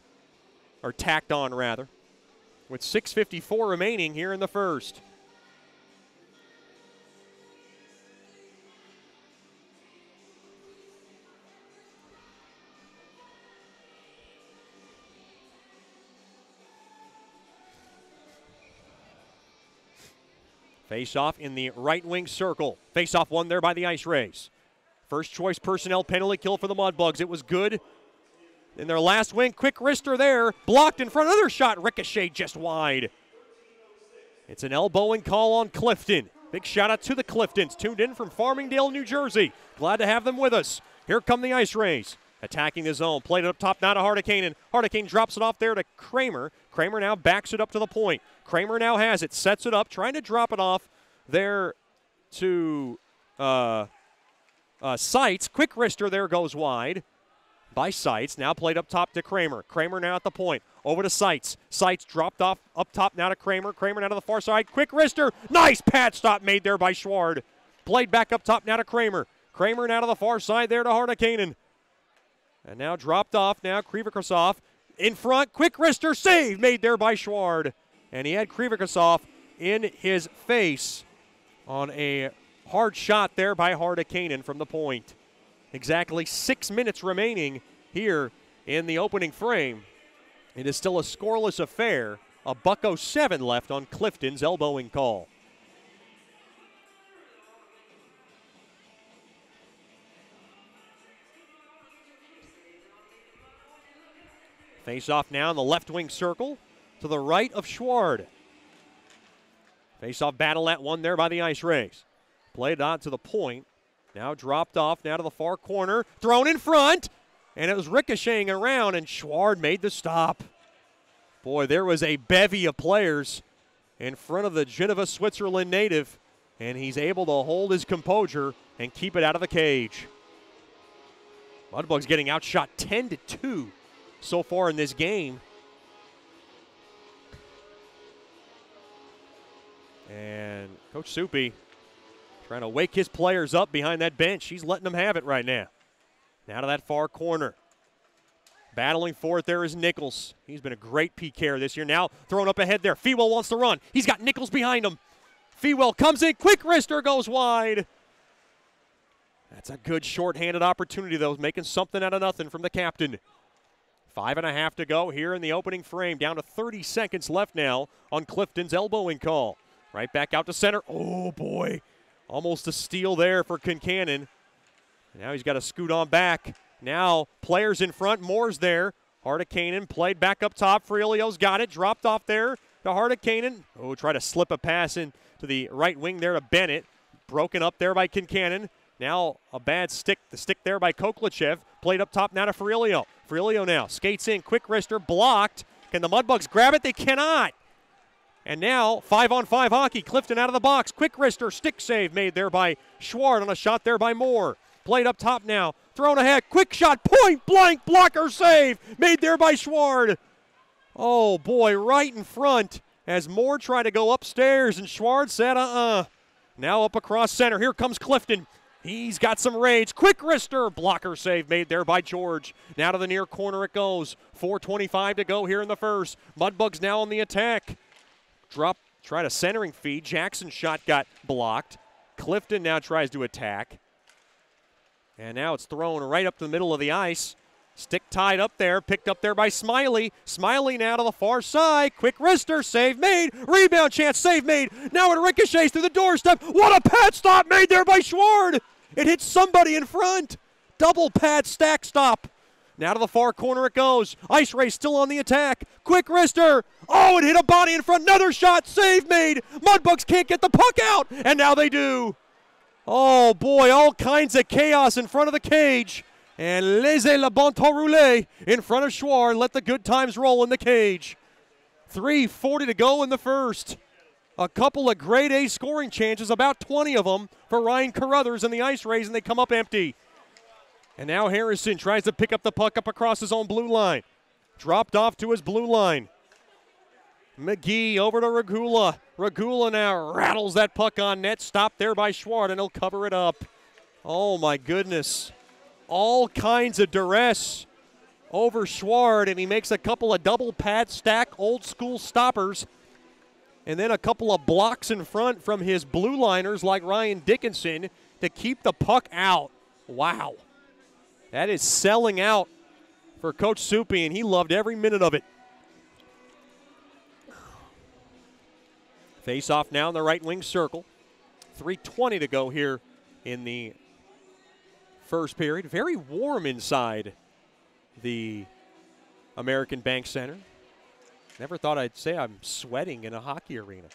S1: or tacked on, rather. With 6:54 remaining here in the first. Face-off in the right wing circle. Face-off won there by the Ice Rays. First choice personnel penalty kill for the Mudbugs. It was good. In their last wing, quick wrister there. Blocked in front. Another shot. Ricochet just wide. It's an elbowing call on Clifton. Big shout out to the Cliftons, tuned in from Farmingdale, New Jersey. Glad to have them with us. Here come the Ice Rays. Attacking the zone, played it up top now to Hardicane, and Hardicane drops it off there to Kramer. Kramer now backs it up to the point. Kramer now has it, sets it up, trying to drop it off there to Seitz. Quick wrister there goes wide by Seitz. Now played up top to Kramer. Kramer now at the point. Over to Seitz. Seitz dropped off up top now to Kramer. Kramer now to the far side. Quick wrister. Nice pad stop made there by Schward. Played back up top now to Kramer. Kramer now to the far side there to Hardikainen. And now dropped off now Krivikosov in front. Quick wrister save made there by Schward. And he had Krivikosov in his face on a hard shot there by Hardikainen from the point. Exactly 6 minutes remaining here in the opening frame. It is still a scoreless affair. $1.07 left on Clifton's elbowing call. Face off now in the left wing circle to the right of Schward. Face off battle at one there by the Ice Rays. Played on to the point. Now dropped off now to the far corner. Thrown in front. And it was ricocheting around, and Schward made the stop. Boy, there was a bevy of players in front of the Geneva, Switzerland native, and he's able to hold his composure and keep it out of the cage. Mudbugs getting outshot 10-2 so far in this game. And Coach Soupy trying to wake his players up behind that bench. He's letting them have it right now. Now to that far corner. Battling for it there is Nichols. He's been a great PKer this year. Now thrown up ahead there. Fewell wants to run. He's got Nichols behind him. Fewell comes in. Quick wrister goes wide. That's a good shorthanded opportunity, though, making something out of nothing from the captain. 5.5 to go here in the opening frame. Down to 30 seconds left now on Clifton's elbowing call. Right back out to center. Oh, boy. Almost a steal there for Kincannon. Now he's got to scoot on back. Now players in front. Moore's there. Hardikainen played back up top. Frielio's got it. Dropped off there to Hardikainen. Oh, try to slip a pass in to the right wing there to Bennett. Broken up there by Kincannon. Now a bad stick. The stick there by Koklachev. Played up top now to Frielio. Frielio now skates in. Quick wrister blocked. Can the Mudbugs grab it? They cannot. And now 5-on-5 hockey. Clifton out of the box. Quick wrister stick save made there by Schward on a shot there by Moore. Played up top now. Thrown ahead. Quick shot. Point blank blocker save made there by Schward. Oh, boy, right in front as Moore tried to go upstairs, and Schward said, Now up across center. Here comes Clifton. He's got some rage. Quick wrister. Blocker save made there by George. Now to the near corner it goes. 4:25 to go here in the first. Mudbugs now on the attack. Tried a centering feed. Jackson's shot got blocked. Clifton now tries to attack. And now it's thrown right up the middle of the ice. Stick tied up there, picked up there by Smiley. Smiley now to the far side. Quick wrister, save made. Rebound chance, save made. Now it ricochets through the doorstep. What a pad stop made there by Schward. It hits somebody in front. Double pad stack stop. Now to the far corner it goes. Ice Ray still on the attack. Quick wrister. Oh, it hit a body in front. Another shot, save made. Mudbugs can't get the puck out, and now they do. Oh, boy, all kinds of chaos in front of the cage. And laissez le bon temps rouler in front of Schwar. Let the good times roll in the cage. 3:40 to go in the first. A couple of grade A scoring chances, about 20 of them for Ryan Carruthers and the Ice Rays, and they come up empty. And now Harrison tries to pick up the puck up across his own blue line. Dropped off to his blue line. McGee over to Regula. Regula now rattles that puck on net. Stopped there by Schwart, and he'll cover it up. Oh, my goodness. All kinds of duress over Schwart, and he makes a couple of double pad stack old school stoppers. And then a couple of blocks in front from his blue liners like Ryan Dickinson to keep the puck out. Wow. That is selling out for Coach Soupy, and he loved every minute of it. Face off now in the right wing circle. 3:20 to go here in the first period. Very warm inside the American Bank Center. Never thought I'd say I'm sweating in a hockey arena.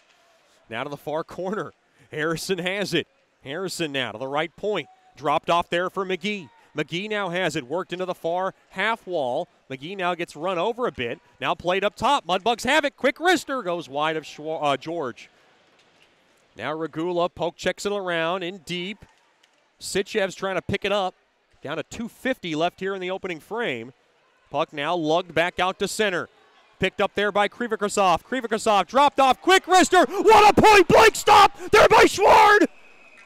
S1: Now to the far corner. Harrison has it. Harrison now to the right point. Dropped off there for McGee. McGee now has it, worked into the far half wall. McGee now gets run over a bit. Now played up top. Mudbugs have it. Quick wrister goes wide of George. Now Regula poke checks it around in deep. Sitchev's trying to pick it up. Down to 2:50 left here in the opening frame. Puck now lugged back out to center. Picked up there by Krivikrasov. Krivikrasov dropped off. Quick wrister. What a point blank stop there by Schward.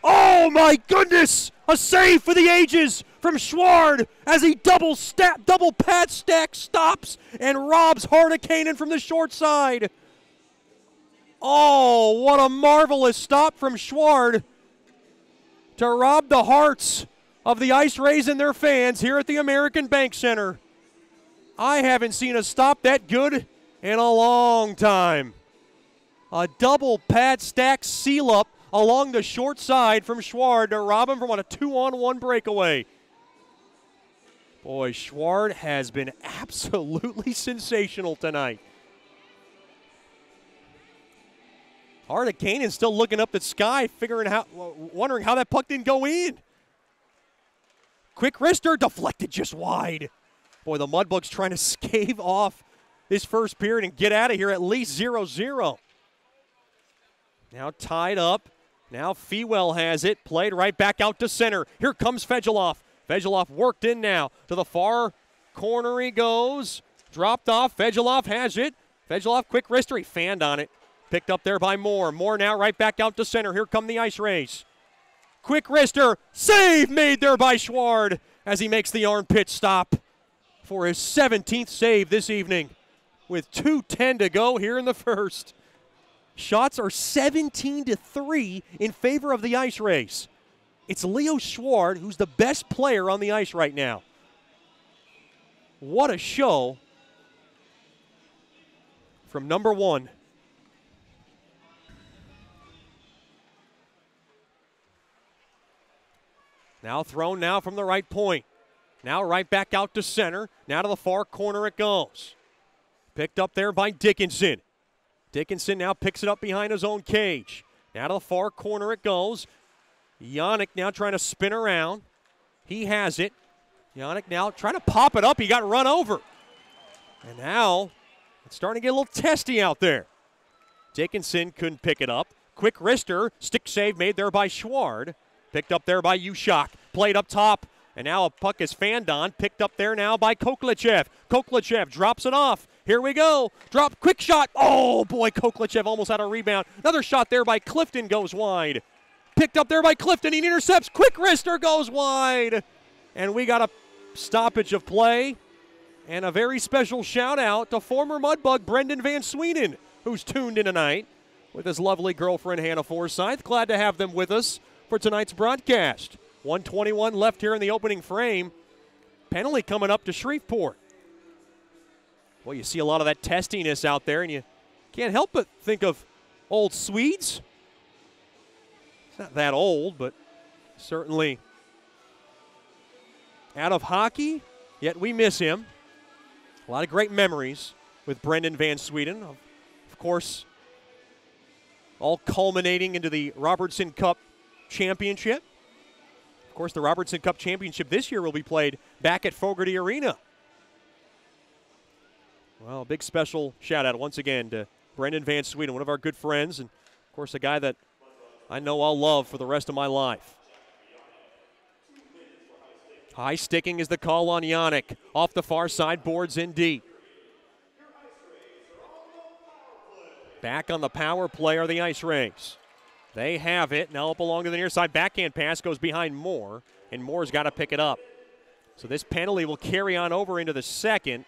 S1: Oh my goodness. A save for the ages from Schward as he double pad stack stops and robs Hardekainen from the short side. Oh, what a marvelous stop from Schward to rob the hearts of the Ice Rays and their fans here at the American Bank Center. I haven't seen a stop that good in a long time. A double pad stack seal up along the short side from Schward to rob him from on a 2-on-1 breakaway. Boy, Schward has been absolutely sensational tonight. Hardekainen still looking up the sky, wondering how that puck didn't go in. Quick wrister deflected just wide. Boy, the Mudbugs trying to scave off this first period and get out of here at least 0-0. Now tied up. Now Fewell has it. Played right back out to center. Here comes Fedulov. Fedulov worked in now. To the far corner he goes. Dropped off. Fedulov has it. Fedulov, quick wrister. He fanned on it. Picked up there by Moore. Moore now right back out to center. Here come the Ice Rays. Quick wrister. Save made there by Schward as he makes the armpit stop for his 17th save this evening with 2:10 to go here in the first. Shots are 17-3 in favor of the Ice Rays. It's Leo Schward who's the best player on the ice right now. What a show from number one. Now thrown now from the right point. Now right back out to center. Now to the far corner it goes. Picked up there by Dickinson. Dickinson now picks it up behind his own cage. Now to the far corner it goes. Yannick now trying to spin around. He has it. Yannick now trying to pop it up. He got run over. And now it's starting to get a little testy out there. Dickinson couldn't pick it up. Quick wrister. Stick save made there by Schward. Picked up there by Ushak. Played up top. And now a puck is fanned on. Picked up there now by Koklichev. Koklichev drops it off. Here we go. Drop, quick shot. Oh, boy, Koklichev almost had a rebound. Another shot there by Clifton goes wide. Picked up there by Clifton. He intercepts. Quick wrister goes wide. And we got a stoppage of play. And a very special shout out to former Mudbug Brendan Van Sweden, who's tuned in tonight with his lovely girlfriend Hannah Forsyth. Glad to have them with us for tonight's broadcast. 1:21 left here in the opening frame. Penalty coming up to Shreveport. Well, you see a lot of that testiness out there, and you can't help but think of old Swedes. He's not that old, but certainly out of hockey, yet we miss him. A lot of great memories with Brendan Van Sweden. Of course, all culminating into the Robertson Cup Championship. Of course, the Robertson Cup Championship this year will be played back at Fogarty Arena. Well, a big special shout-out once again to Brendan Van Sweden, one of our good friends, and, of course, a guy that I know I'll love for the rest of my life. High sticking is the call on Yannick. Off the far side, boards in deep. Back on the power play are the Ice Rays. They have it. Now up along to the near side. Backhand pass goes behind Moore, and Moore's got to pick it up. So this penalty will carry on over into the second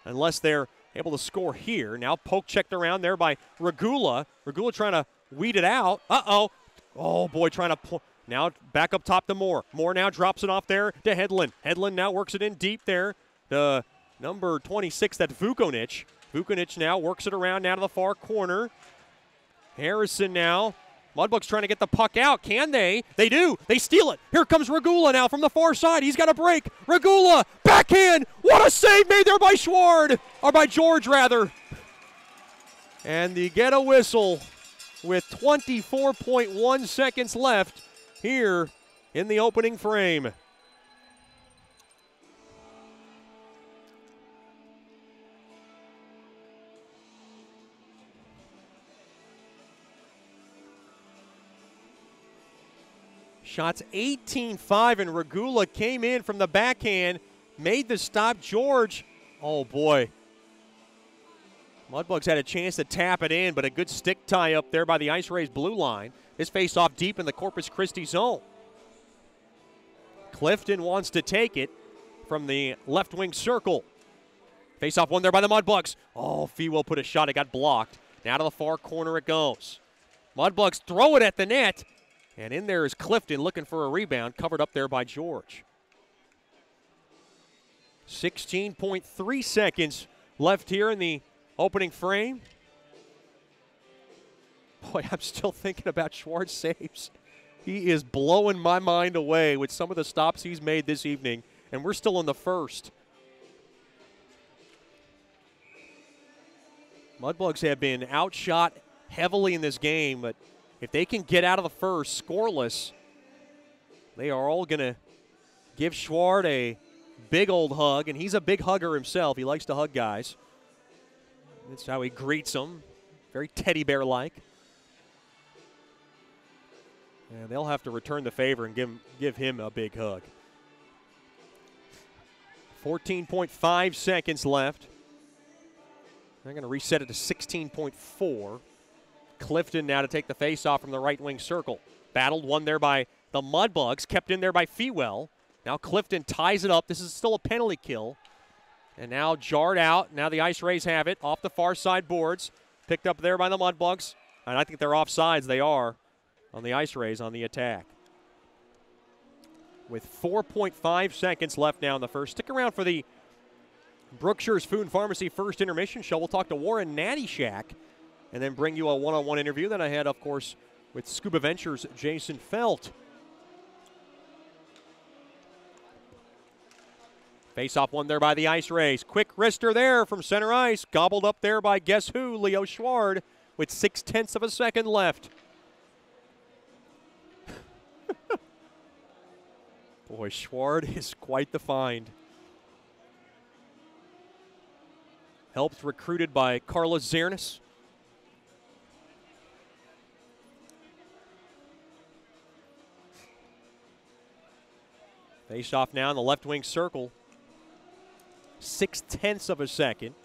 S1: unless they're able to score here. Now poke checked around there by Regula. Regula trying to weed it out. Uh-oh. Oh, boy, trying to now back up top to Moore. Moore now drops it off there to Hedlund. Hedlund now works it in deep there to number 26, that's Vukonich. Vukonich now works it around now to the far corner. Harrison now. Mudbugs trying to get the puck out. Can they? They do. They steal it. Here comes Regula now from the far side. He's got a break. Regula, backhand. What a save made there by Schward. Or by George, rather. And they get a whistle with 24.1 seconds left here in the opening frame. Shots 18-5, and Regula came in from the backhand, made the stop. George, oh boy. Mudbugs had a chance to tap it in, but a good stick tie up there by the Ice Rays blue line. This faced off deep in the Corpus Christi zone. Clifton wants to take it from the left wing circle. Face off one there by the Mudbugs. Oh, Fewell put a shot. It got blocked. Now to the far corner it goes. Mudbugs throw it at the net. And in there is Clifton looking for a rebound, covered up there by George. 16.3 seconds left here in the opening frame. Boy, I'm still thinking about Schwartz saves. He is blowing my mind away with some of the stops he's made this evening, and we're still in the first. Mudbugs have been outshot heavily in this game, but if they can get out of the first scoreless, they are all going to give Schwartz a big old hug, and he's a big hugger himself. He likes to hug guys. That's how he greets them, very teddy bear-like. And they'll have to return the favor and give him a big hug. 14.5 seconds left. They're going to reset it to 16.4. Clifton now to take the face-off from the right wing circle. Battled, won there by the Mudbugs, kept in there by Fewell. Now Clifton ties it up. This is still a penalty kill. And now jarred out. Now the Ice Rays have it off the far side boards. Picked up there by the Mudbugs. And I think they're offsides. They are on the Ice Rays on the attack. With 4.5 seconds left now in the first. Stick around for the Brookshire's Food and Pharmacy first intermission show. We'll talk to Warren Nattyshak and then bring you a one-on-one interview that I had, of course, with Scuba Ventures' Jason Felt. Face-off one there by the Ice Rays. Quick wrister there from center ice. Gobbled up there by guess who? Leo Schwartz with 0.6 of a second left. Boy, Schwartz is quite the find. Helped recruited by Carlos Zernis. Face off now in the left wing circle. 0.6 of a second.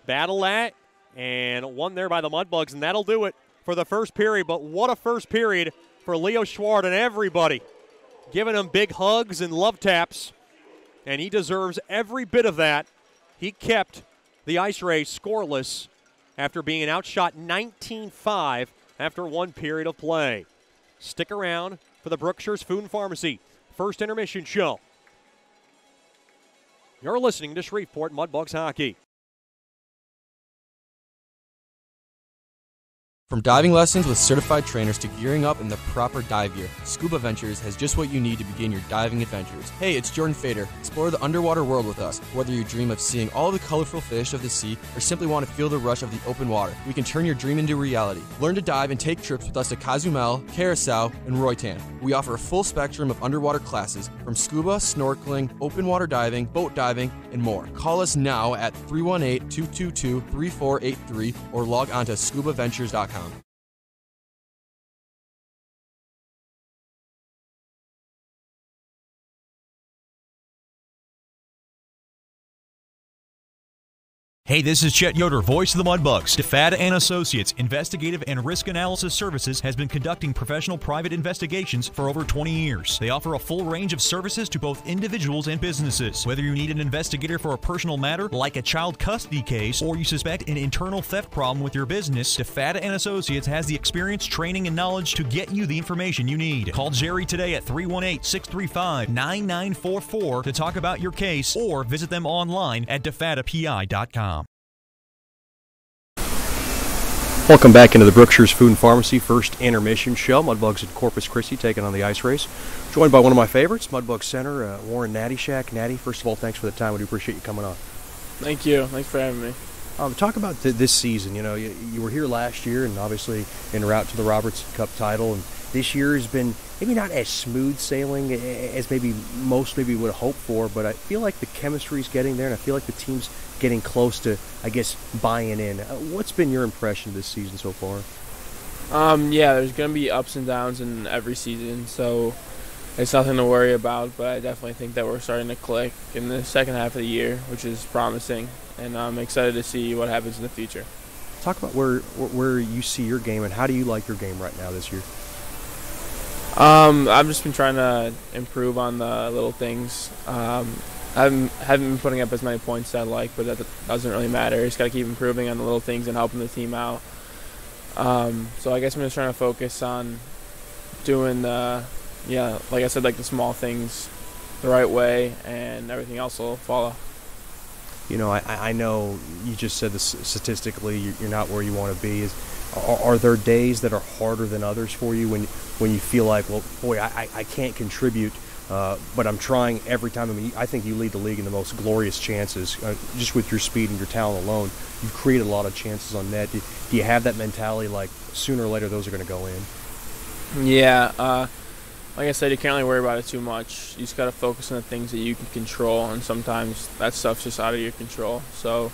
S1: Battle that, and one there by the Mudbugs, and that'll do it for the first period. But what a first period for Leo Schwartz and everybody. Giving him big hugs and love taps, and he deserves every bit of that. He kept the Ice Rays scoreless after being outshot 19-5 after one period of play. Stick around for the Brookshire's Food and Pharmacy first intermission show. You're listening to Shreveport Mudbugs Hockey.
S3: From diving lessons with certified trainers to gearing up in the proper dive gear, Scuba Ventures has just what you need to begin your diving adventures. Hey, it's Jordan Fader. Explore the underwater world with us. Whether you dream of seeing all the colorful fish of the sea or simply want to feel the rush of the open water, we can turn your dream into reality. Learn to dive and take trips with us to Cozumel, Curacao, and Roatan. We offer a full spectrum of underwater classes from scuba, snorkeling, open water diving, boat diving, and more. Call us now at 318-222-3483 or log on to scubaventures.com.
S2: Hey, this is Chet Yoder, voice of the Mudbugs. DeFada & Associates Investigative and Risk Analysis Services has been conducting professional private investigations for over 20 years. They offer a full range of services to both individuals and businesses. Whether you need an investigator for a personal matter like a child custody case or you suspect an internal theft problem with your business, DeFada & Associates has the experience, training, and knowledge to get you the information you need. Call Jerry today at 318-635-9944 to talk about your case or visit them online at defadapi.com.
S1: Welcome back into the Brookshire's Food and Pharmacy first intermission show. Mudbugs at Corpus Christi taking on the Ice Rays. Joined by one of my favorites, Mudbugs center, Warren Nattyshak. Natty, first of all, thanks for the time. We do appreciate you coming on.
S9: Thank you. Thanks for having me.
S1: Talk about this season. You know, you were here last year and obviously en route to the Robertson Cup title, and this year has been maybe not as smooth sailing as maybe most would hope for, but I feel like the chemistry's getting there, and I feel like the team's getting close to, I guess, buying in. What's been your impression of this season so far?
S9: Yeah, there's going to be ups and downs in every season, so it's nothing to worry about, but I definitely think that we're starting to click in the second half of the year, which is promising, and I'm excited to see what happens in the future.
S1: Talk about where you see your game, and how do you like your game right now this year?
S9: I've just been trying to improve on the little things. I haven't been putting up as many points as I'd like, but that doesn't really matter. Just got to keep improving on the little things and helping the team out. So I guess I'm just trying to focus on doing like I said, like the small things the right way, and everything else will follow.
S1: You know, I know you just said this statistically you're not where you want to be. Are there days that are harder than others for you when you feel like, well, boy, I can't contribute, but I'm trying every time? I mean, I think you lead the league in the most glorious chances. Just with your speed and your talent alone, you've created a lot of chances on net. Do you have that mentality, like sooner or later those are going to go in?
S9: Yeah, like I said, you can't really worry about it too much. You just got to focus on the things that you can control, and sometimes that stuff's just out of your control. So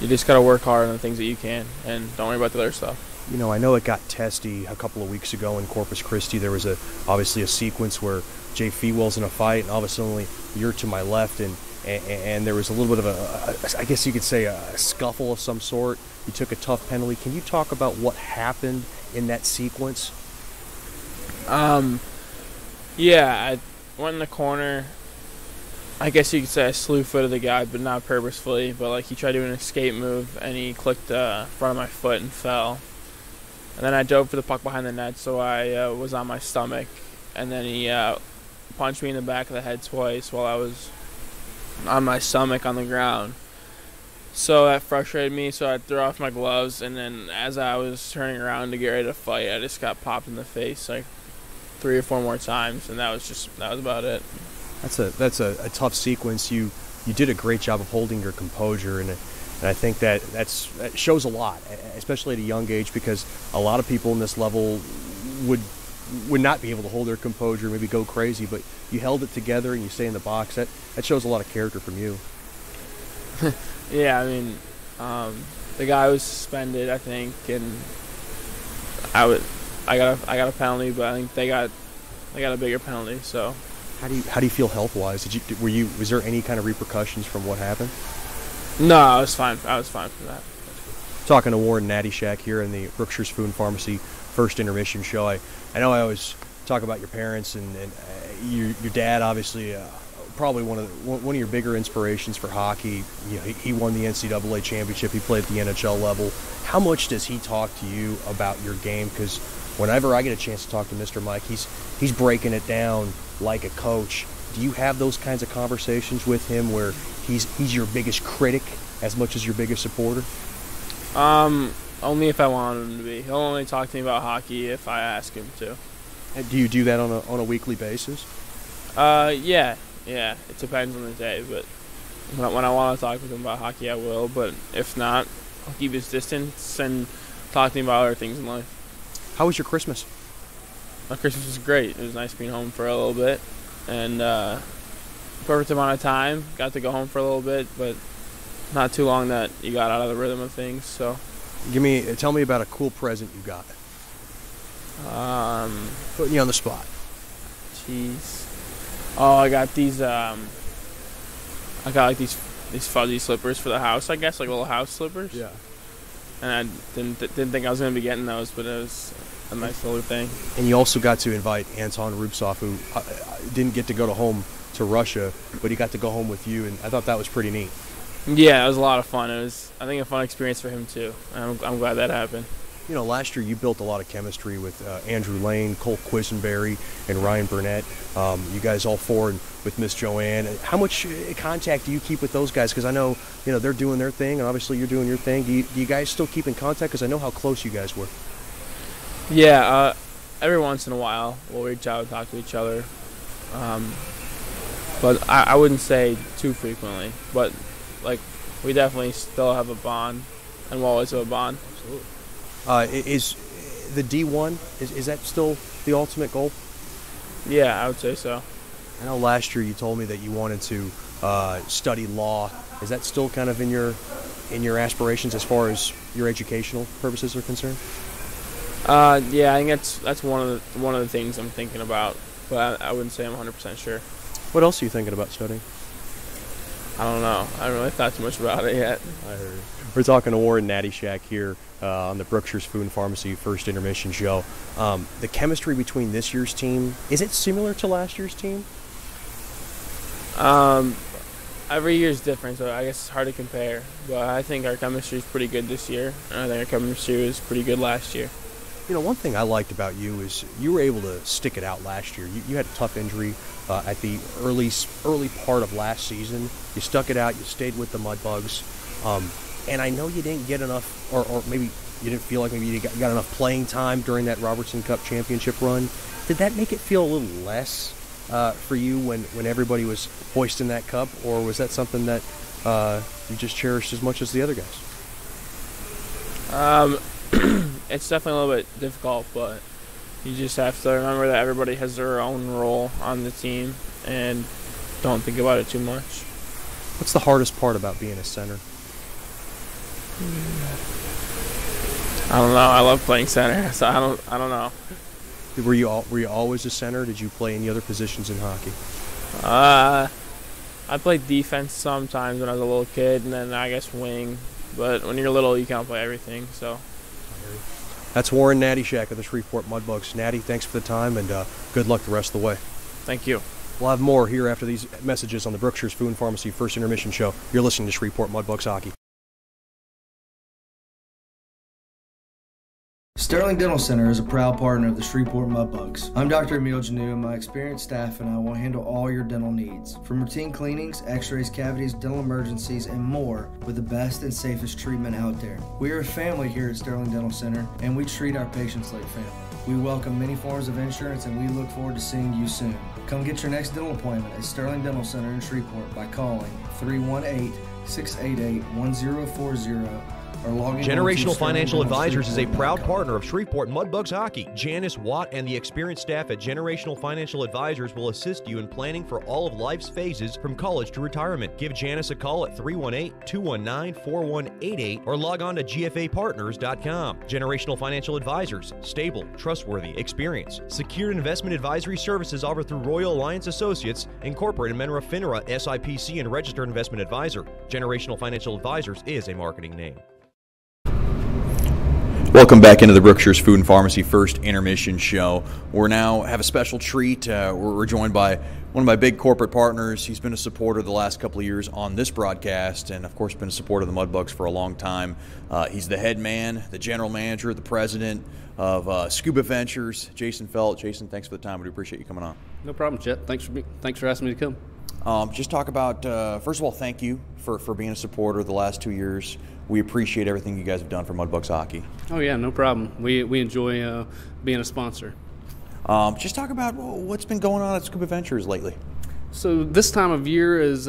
S9: you just got to work hard on the things that you can, and don't worry about the other stuff.
S1: You know, I know it got testy a couple of weeks ago in Corpus Christi. There was obviously a sequence where Jay Fewell's in a fight, and all of a sudden you're to my left, and there was a little bit of I guess you could say a scuffle of some sort. You took a tough penalty. Can you talk about what happened in that sequence?
S9: Yeah, I went in the corner. I guess you could say I slew-footed the guy, but not purposefully. But like he tried doing an escape move, and he clicked front of my foot and fell. And then I dove for the puck behind the net, so I was on my stomach. And then he punched me in the back of the head twice while I was on my stomach on the ground. So that frustrated me, so I threw off my gloves. And then as I was turning around to get ready to fight, I just got popped in the face like 3 or 4 more times, and that was about it.
S1: That's a tough sequence. You did a great job of holding your composure, and I think that shows a lot, especially at a young age, because a lot of people in this level would not be able to hold their composure, maybe go crazy, but you held it together and you stay in the box. That shows a lot of character from you.
S9: Yeah, I mean, the guy was suspended, I think, and I got a penalty, but I think they got a bigger penalty. So
S1: how do you feel health-wise? Was there any kind of repercussions from what happened?
S9: No, I was fine. I was fine for that.
S1: Talking to Warren Natty Shack here in the Brookshire's Food and Pharmacy First Intermission Show. I know I always talk about your parents and your dad, obviously. Probably one of your bigger inspirations for hockey. You know, he won the NCAA championship. He played at the NHL level. How much does he talk to you about your game? Because whenever I get a chance to talk to Mr. Mike, he's breaking it down like a coach. Do you have those kinds of conversations with him where he's your biggest critic as much as your biggest supporter?
S9: Only if I want him to be. He'll only talk to me about hockey if I ask him to.
S1: And do you do that on a weekly basis?
S9: Yeah, it depends on the day, but when I want to talk with him about hockey, I will, but if not, I'll keep his distance and talk to him about other things in life.
S1: How was your Christmas?
S9: My Christmas was great. It was nice being home for a little bit, and perfect amount of time. Got to go home for a little bit, but not too long that you got out of the rhythm of things, so.
S1: Tell me about a cool present you got. Putting you on the spot.
S9: Jeez. Oh, I got these. I got like these fuzzy slippers for the house. I guess like little house slippers.
S1: Yeah.
S9: And I didn't think I was gonna be getting those, but it was a nice little thing.
S1: And you also got to invite Anton Rubtsov, who didn't get to go home to Russia, but he got to go home with you, and I thought that was pretty neat.
S9: Yeah, it was a lot of fun. It was, I think, a fun experience for him too. I'm glad that happened.
S1: You know, last year you built a lot of chemistry with Andrew Lane, Cole Quisenberry, and Ryan Burnett. You guys all four, and with Miss Joanne. How much contact do you keep with those guys? Because I know, they're doing their thing, and obviously you're doing your thing. Do you guys still keep in contact? Because I know how close you guys were.
S9: Yeah, every once in a while we'll reach out and talk to each other. But I wouldn't say too frequently. But like we definitely still have a bond, and we'll always have a bond.
S10: Absolutely. Is the D1, is that still the ultimate goal?
S9: Yeah, I would say so.
S10: I know last year you told me that you wanted to study law. Is that still kind of in your aspirations as far as your educational purposes are concerned?
S9: Yeah, I think that's one of the things I'm thinking about, but I wouldn't say I'm 100% sure.
S10: What else are you thinking about studying?
S9: I don't know. I haven't really thought too much about it yet.
S10: I heard. We're talking to Warren Nattyshak here on the Brookshire's Food and Pharmacy First Intermission Show. The chemistry between this year's team, is it similar to last year's team?
S9: Every year is different, so I guess it's hard to compare. But I think our chemistry is pretty good this year, and I think our chemistry was pretty good last year.
S10: You know, one thing I liked about you is you were able to stick it out last year. You had a tough injury at the early part of last season. You stuck it out. You stayed with the Mudbugs. And I know you didn't get enough, or maybe you didn't feel like maybe you got enough playing time during that Robertson Cup championship run. Did that make it feel a little less for you when everybody was hoisting that cup, or was that something that you just cherished as much as the other guys?
S9: It's definitely a little bit difficult, but you just have to remember that everybody has their own role on the team and don't think about it too much.
S10: What's the hardest part about being a center?
S9: I don't know. I love playing center, so I don't know.
S10: Were you always a center? Did you play any other positions in hockey?
S9: I played defense sometimes when I was a little kid, and then I guess wing. But when you're little, you can't play everything. So.
S10: That's Warren Nattyshak of the Shreveport Mudbugs. Natty, thanks for the time, and good luck the rest of the way.
S9: Thank you.
S10: We'll have more here after these messages on the Brookshire's Food and Pharmacy First Intermission Show. You're listening to Shreveport Mudbugs Hockey.
S4: Sterling Dental Center is a proud partner of the Shreveport Mudbugs. I'm Dr. Emil Janu, and my experienced staff and I will handle all your dental needs. From routine cleanings, x-rays, cavities, dental emergencies, and more with the best and safest treatment out there. We are a family here at Sterling Dental Center, and we treat our patients like family. We welcome many forms of insurance, and we look forward to seeing you soon. Come get your next dental appointment at Sterling Dental Center in Shreveport by calling 318-688-1040.
S2: Generational Financial Advisors is a proud partner of Shreveport Mudbugs Hockey. Janice Watt and the experienced staff at Generational Financial Advisors will assist you in planning for all of life's phases from college to retirement. Give Janice a call at 318-219-4188 or log on to gfapartners.com. Generational Financial Advisors, stable, trustworthy, experienced. Secured investment advisory services offered through Royal Alliance Associates, Incorporated, member of FINRA, SIPC, and registered investment advisor. Generational Financial Advisors is a marketing name.
S11: Welcome back into the Brookshire's Food and Pharmacy First Intermission Show. We're now have a special treat. We're joined by one of my big corporate partners. He's been a supporter the last couple of years on this broadcast, and of course been a supporter of the Mudbugs for a long time. He's the head man, the general manager, the president of Scuba Ventures, Jason Felt. Jason, thanks for the time. We appreciate you coming on.
S12: No problem, Chet. Thanks for asking me to come.
S11: Just talk about, first of all, thank you for being a supporter the last 2 years. We appreciate everything you guys have done for Mudbugs Hockey.
S12: Oh, yeah, no problem. We enjoy being a sponsor.
S11: Just talk about what's been going on at Scuba Ventures lately.
S12: So this time of year is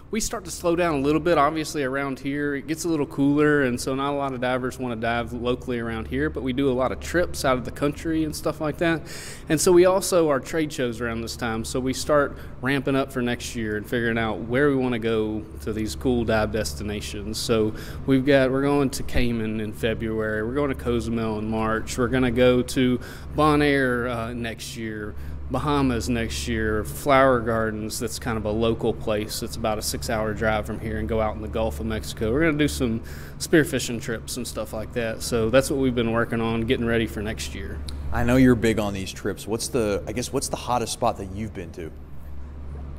S12: we start to slow down a little bit. Obviously around here it gets a little cooler, and so not a lot of divers want to dive locally around here, but we do a lot of trips out of the country and stuff like that. And so we also are trade shows around this time, so we start ramping up for next year and figuring out where we want to go to these cool dive destinations. So we're going to Cayman in February, we're going to Cozumel in March, we're going to go to Bonaire next year, Bahamas next year, Flower Gardens, that's kind of a local place. It's about a 6-hour drive from here, and go out in the Gulf of Mexico. We're going to do some spearfishing trips and stuff like that. So that's what we've been working on, getting ready for next year.
S11: I know you're big on these trips. What's the hottest spot that you've been to?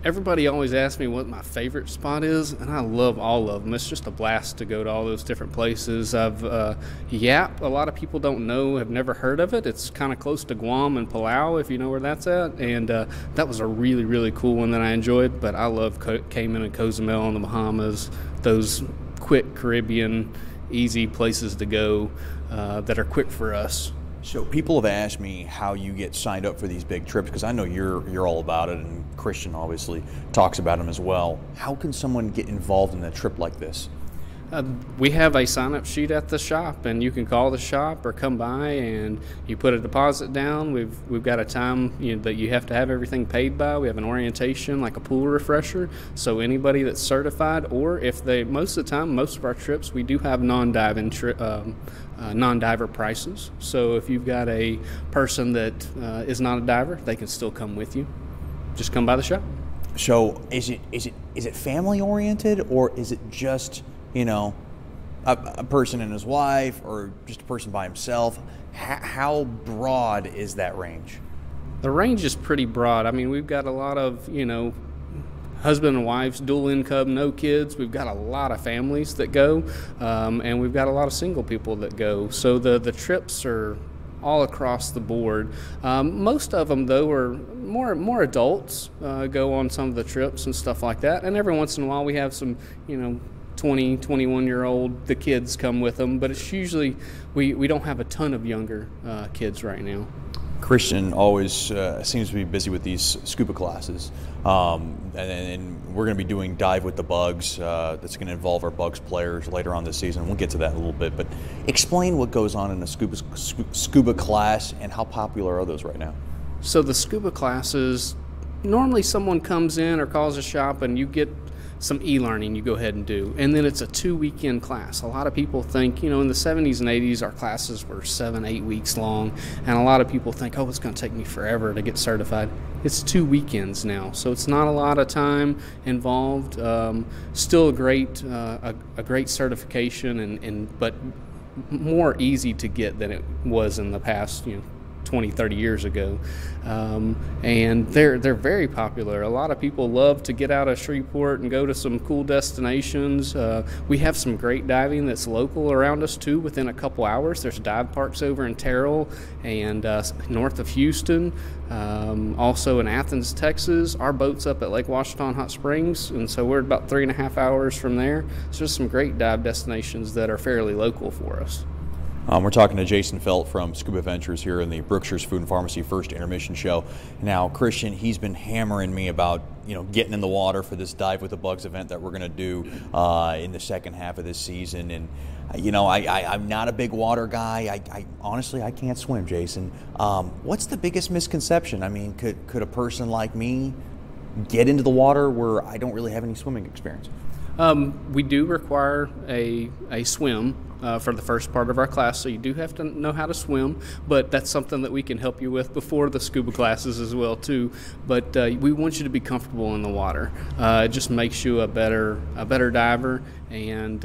S12: Everybody always asks me what my favorite spot is, and I love all of them. It's just a blast to go to all those different places. Yap, a lot of people don't know, have never heard of it. It's kind of close to Guam and Palau, if you know where that's at. And that was a really, really cool one that I enjoyed. But I love Cayman and Cozumel and the Bahamas, those quick Caribbean, easy places to go that are quick for us.
S11: So people have asked me how you get signed up for these big trips, because I know you're all about it, and Christian obviously talks about them as well. How can someone get involved in a trip like this?
S12: We have a sign-up sheet at the shop, and you can call the shop or come by and you put a deposit down. We've got a time that you have to have everything paid by. We have an orientation, like a pool refresher, so anybody that's certified, or if they, most of the time, most of our trips, we do have non-diver prices. So if you've got a person that is not a diver, they can still come with you. Just come by the shop.
S11: So is it family oriented, or is it just a person and his wife, or just a person by himself? How broad is that range?
S12: The range is pretty broad. I mean, we've got a lot of, husband and wives, dual income, no kids. We've got a lot of families that go, and we've got a lot of single people that go. So the trips are all across the board. Most of them, though, are more adults go on some of the trips and stuff like that. And every once in a while we have some, 20, 21-year-old, the kids come with them, but it's usually, we don't have a ton of younger kids right now.
S11: Christian always seems to be busy with these scuba classes, and we're going to be doing Dive with the Bugs. That's going to involve our Bugs players later on this season. We'll get to that in a little bit, but explain what goes on in a scuba class and how popular are those right now?
S12: So the scuba classes, normally someone comes in or calls a shop and you get some e-learning you go ahead and do, and then it's a 2-weekend class. A lot of people think, in the 70s and 80s our classes were 7-8 weeks long, and a lot of people think, oh, it's going to take me forever to get certified. It's 2 weekends now, so it's not a lot of time involved. Still a great certification, but more easy to get than it was in the past 20, 30 years ago. And they're very popular. A lot of people love to get out of Shreveport and go to some cool destinations. We have some great diving that's local around us too, within a couple hours. There's dive parks over in Terrell and north of Houston. Also in Athens, Texas. Our boat's up at Lake Washington Hot Springs, and so we're about 3.5 hours from there. So there's some great dive destinations that are fairly local for us.
S11: We're talking to Jason Felt from Scuba Ventures here in the Brookshire's Food and Pharmacy First Intermission Show. Now, Christian, he's been hammering me about getting in the water for this Dive with the Bugs event that we're going to do in the second half of this season. And I'm not a big water guy. I honestly, I can't swim, Jason. What's the biggest misconception? I mean, could a person like me get into the water where I don't really have any swimming experience?
S12: We do require a swim for the first part of our class, so you do have to know how to swim, but that's something that we can help you with before the scuba classes as well too. But we want you to be comfortable in the water. It just makes you a better diver, and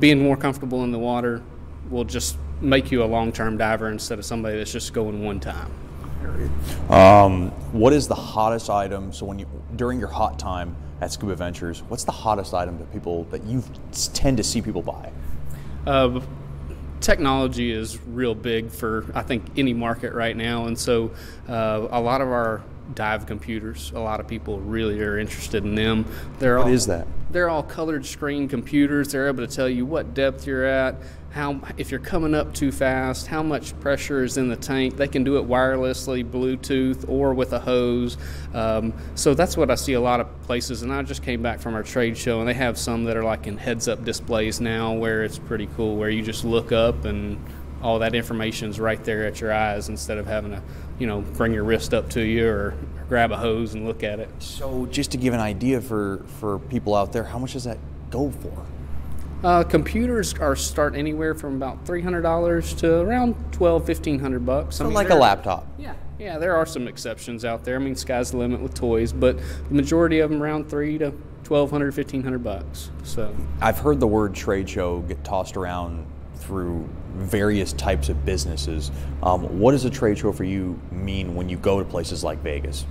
S12: being more comfortable in the water will just make you a long-term diver instead of somebody that's just going one time.
S11: What is the hottest item? So during your hot time at Scuba Ventures, what's the hottest item that you tend to see people buy?
S12: Technology is real big for, I think, any market right now, and so a lot of our dive computers, a lot of people really are interested in them.
S11: What is that?
S12: They're all colored screen computers. They're able to tell you what depth you're at, if you're coming up too fast, how much pressure is in the tank. They can do it wirelessly, Bluetooth, or with a hose. So that's what I see a lot of places. And I just came back from our trade show, and they have some that are like in heads-up displays now, where it's pretty cool, where you just look up and all that information's right there at your eyes instead of having to, bring your wrist up to you or grab a hose and look at it.
S11: So just to give an idea for people out there, how much does that go for?
S12: Computers start anywhere from about $300 to around $1,200-1,500.
S11: So like a laptop.
S12: Yeah, there are some exceptions out there. I mean, sky's the limit with toys, but the majority of them around $300 to $1,200, $1,500. So
S11: I've heard the word trade show get tossed around through various types of businesses. What does a trade show for you mean when you go to places like Vegas?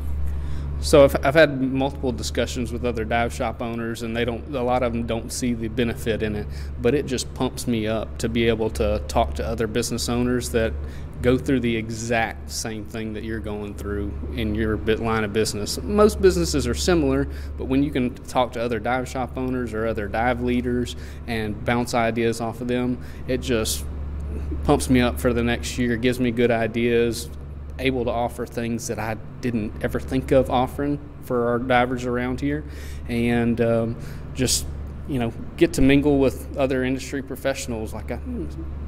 S12: So I've had multiple discussions with other dive shop owners, and a lot of them don't see the benefit in it, but it just pumps me up to be able to talk to other business owners that go through the exact same thing that you're going through in your line of business. Most businesses are similar, but when you can talk to other dive shop owners or other dive leaders and bounce ideas off of them, it just pumps me up for the next year, gives me good ideas, able to offer things that I didn't ever think of offering for our divers around here, and just get to mingle with other industry professionals. Like I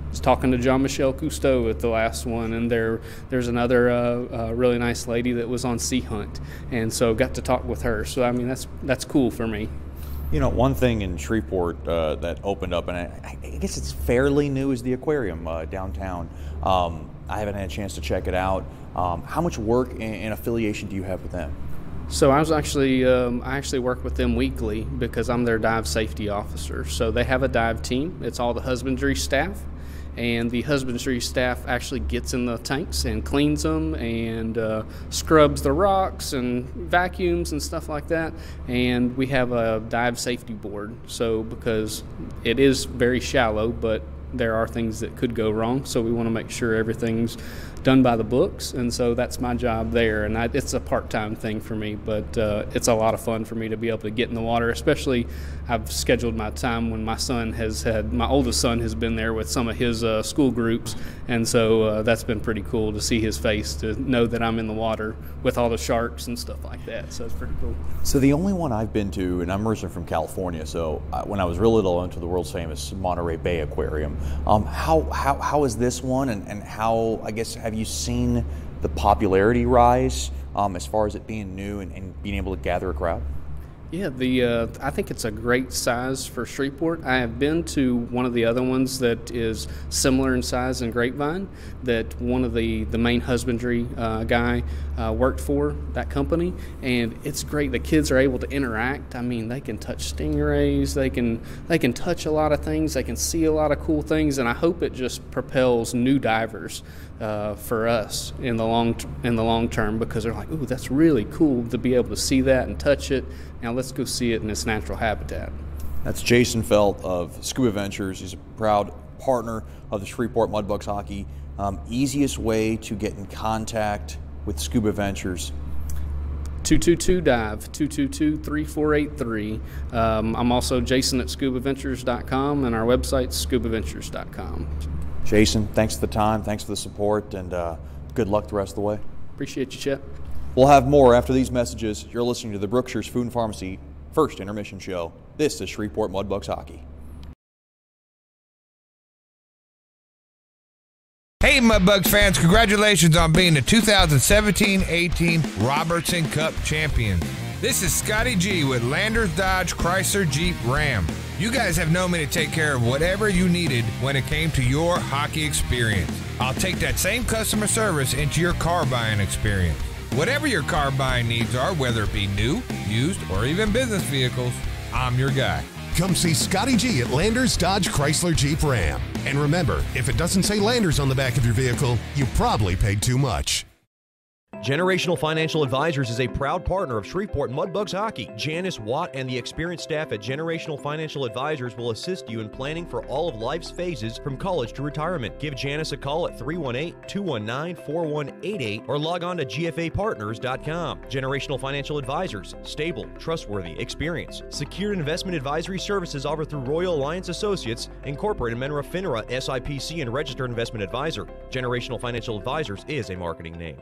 S12: was talking to Jean-Michel Cousteau at the last one, and there's another really nice lady that was on Sea Hunt, and so got to talk with her. So I mean, that's cool for me.
S11: One thing in Shreveport that opened up, and I guess it's fairly new, is the aquarium downtown. I haven't had a chance to check it out. How much work and affiliation do you have with them?
S12: So I actually work with them weekly because I'm their dive safety officer. So they have a dive team. It's all the husbandry staff, and the husbandry staff actually gets in the tanks and cleans them and scrubs the rocks and vacuums and stuff like that. And we have a dive safety board. So because it is very shallow, but there are things that could go wrong, so we want to make sure everything's done by the books, and so that's my job there. And it's a part-time thing for me, but it's a lot of fun for me to be able to get in the water. Especially, I've scheduled my time when my oldest son has been there with some of his school groups, and so that's been pretty cool to see his face, to know that I'm in the water with all the sharks and stuff like that. So it's pretty cool.
S11: So the only one I've been to, and I'm originally from California, so when I was real little, I went to the world's famous Monterey Bay Aquarium. How is this one, and how, I guess, have you seen the popularity rise as far as it being new and being able to gather a crowd?
S12: Yeah, I think it's a great size for Shreveport. I have been to one of the other ones that is similar in size in Grapevine, that one of the main husbandry guy worked for that company, and it's great. The kids are able to interact. I mean, they can touch stingrays, they can touch a lot of things, they can see a lot of cool things, and I hope it just propels new divers for us in the long term, because they're like, ooh, that's really cool to be able to see that and touch it. Now let's go see it in its natural habitat.
S11: That's Jason Felt of Scuba Ventures. He's a proud partner of the Shreveport Mudbugs hockey. Easiest way to get in contact with Scuba Ventures?
S12: 222-DIVE, 222-3483. I'm also Jason at scubaventures.com, and our website's scubaventures.com.
S11: Jason, thanks for the time, thanks for the support, and good luck the rest of the way.
S12: Appreciate you, Chet.
S11: We'll have more after these messages. You're listening to the Brookshire's Food and Pharmacy First Intermission Show. This is Shreveport Mudbugs hockey.
S6: Hey, Mudbugs fans, congratulations on being the 2017-18 Robertson Cup champion. This is Scotty G with Landers Dodge Chrysler Jeep Ram. You guys have known me to take care of whatever you needed when it came to your hockey experience. I'll take that same customer service into your car buying experience. Whatever your car buying needs are, whether it be new, used, or even business vehicles, I'm your guy.
S7: Come see Scotty G at Landers Dodge Chrysler Jeep Ram. And remember, if it doesn't say Landers on the back of your vehicle, you probably paid too much.
S1: Generational Financial Advisors is a proud partner of Shreveport Mudbugs hockey. Janice Watt and the experienced staff at Generational Financial Advisors will assist you in planning for all of life's phases from college to retirement. Give Janice a call at 318-219-4188 or log on to gfapartners.com. Generational Financial Advisors, stable, trustworthy, experienced. Secured investment advisory services offered through Royal Alliance Associates, Incorporated, Menra FINRA, SIPC, and Registered Investment Advisor. Generational Financial Advisors is a marketing name.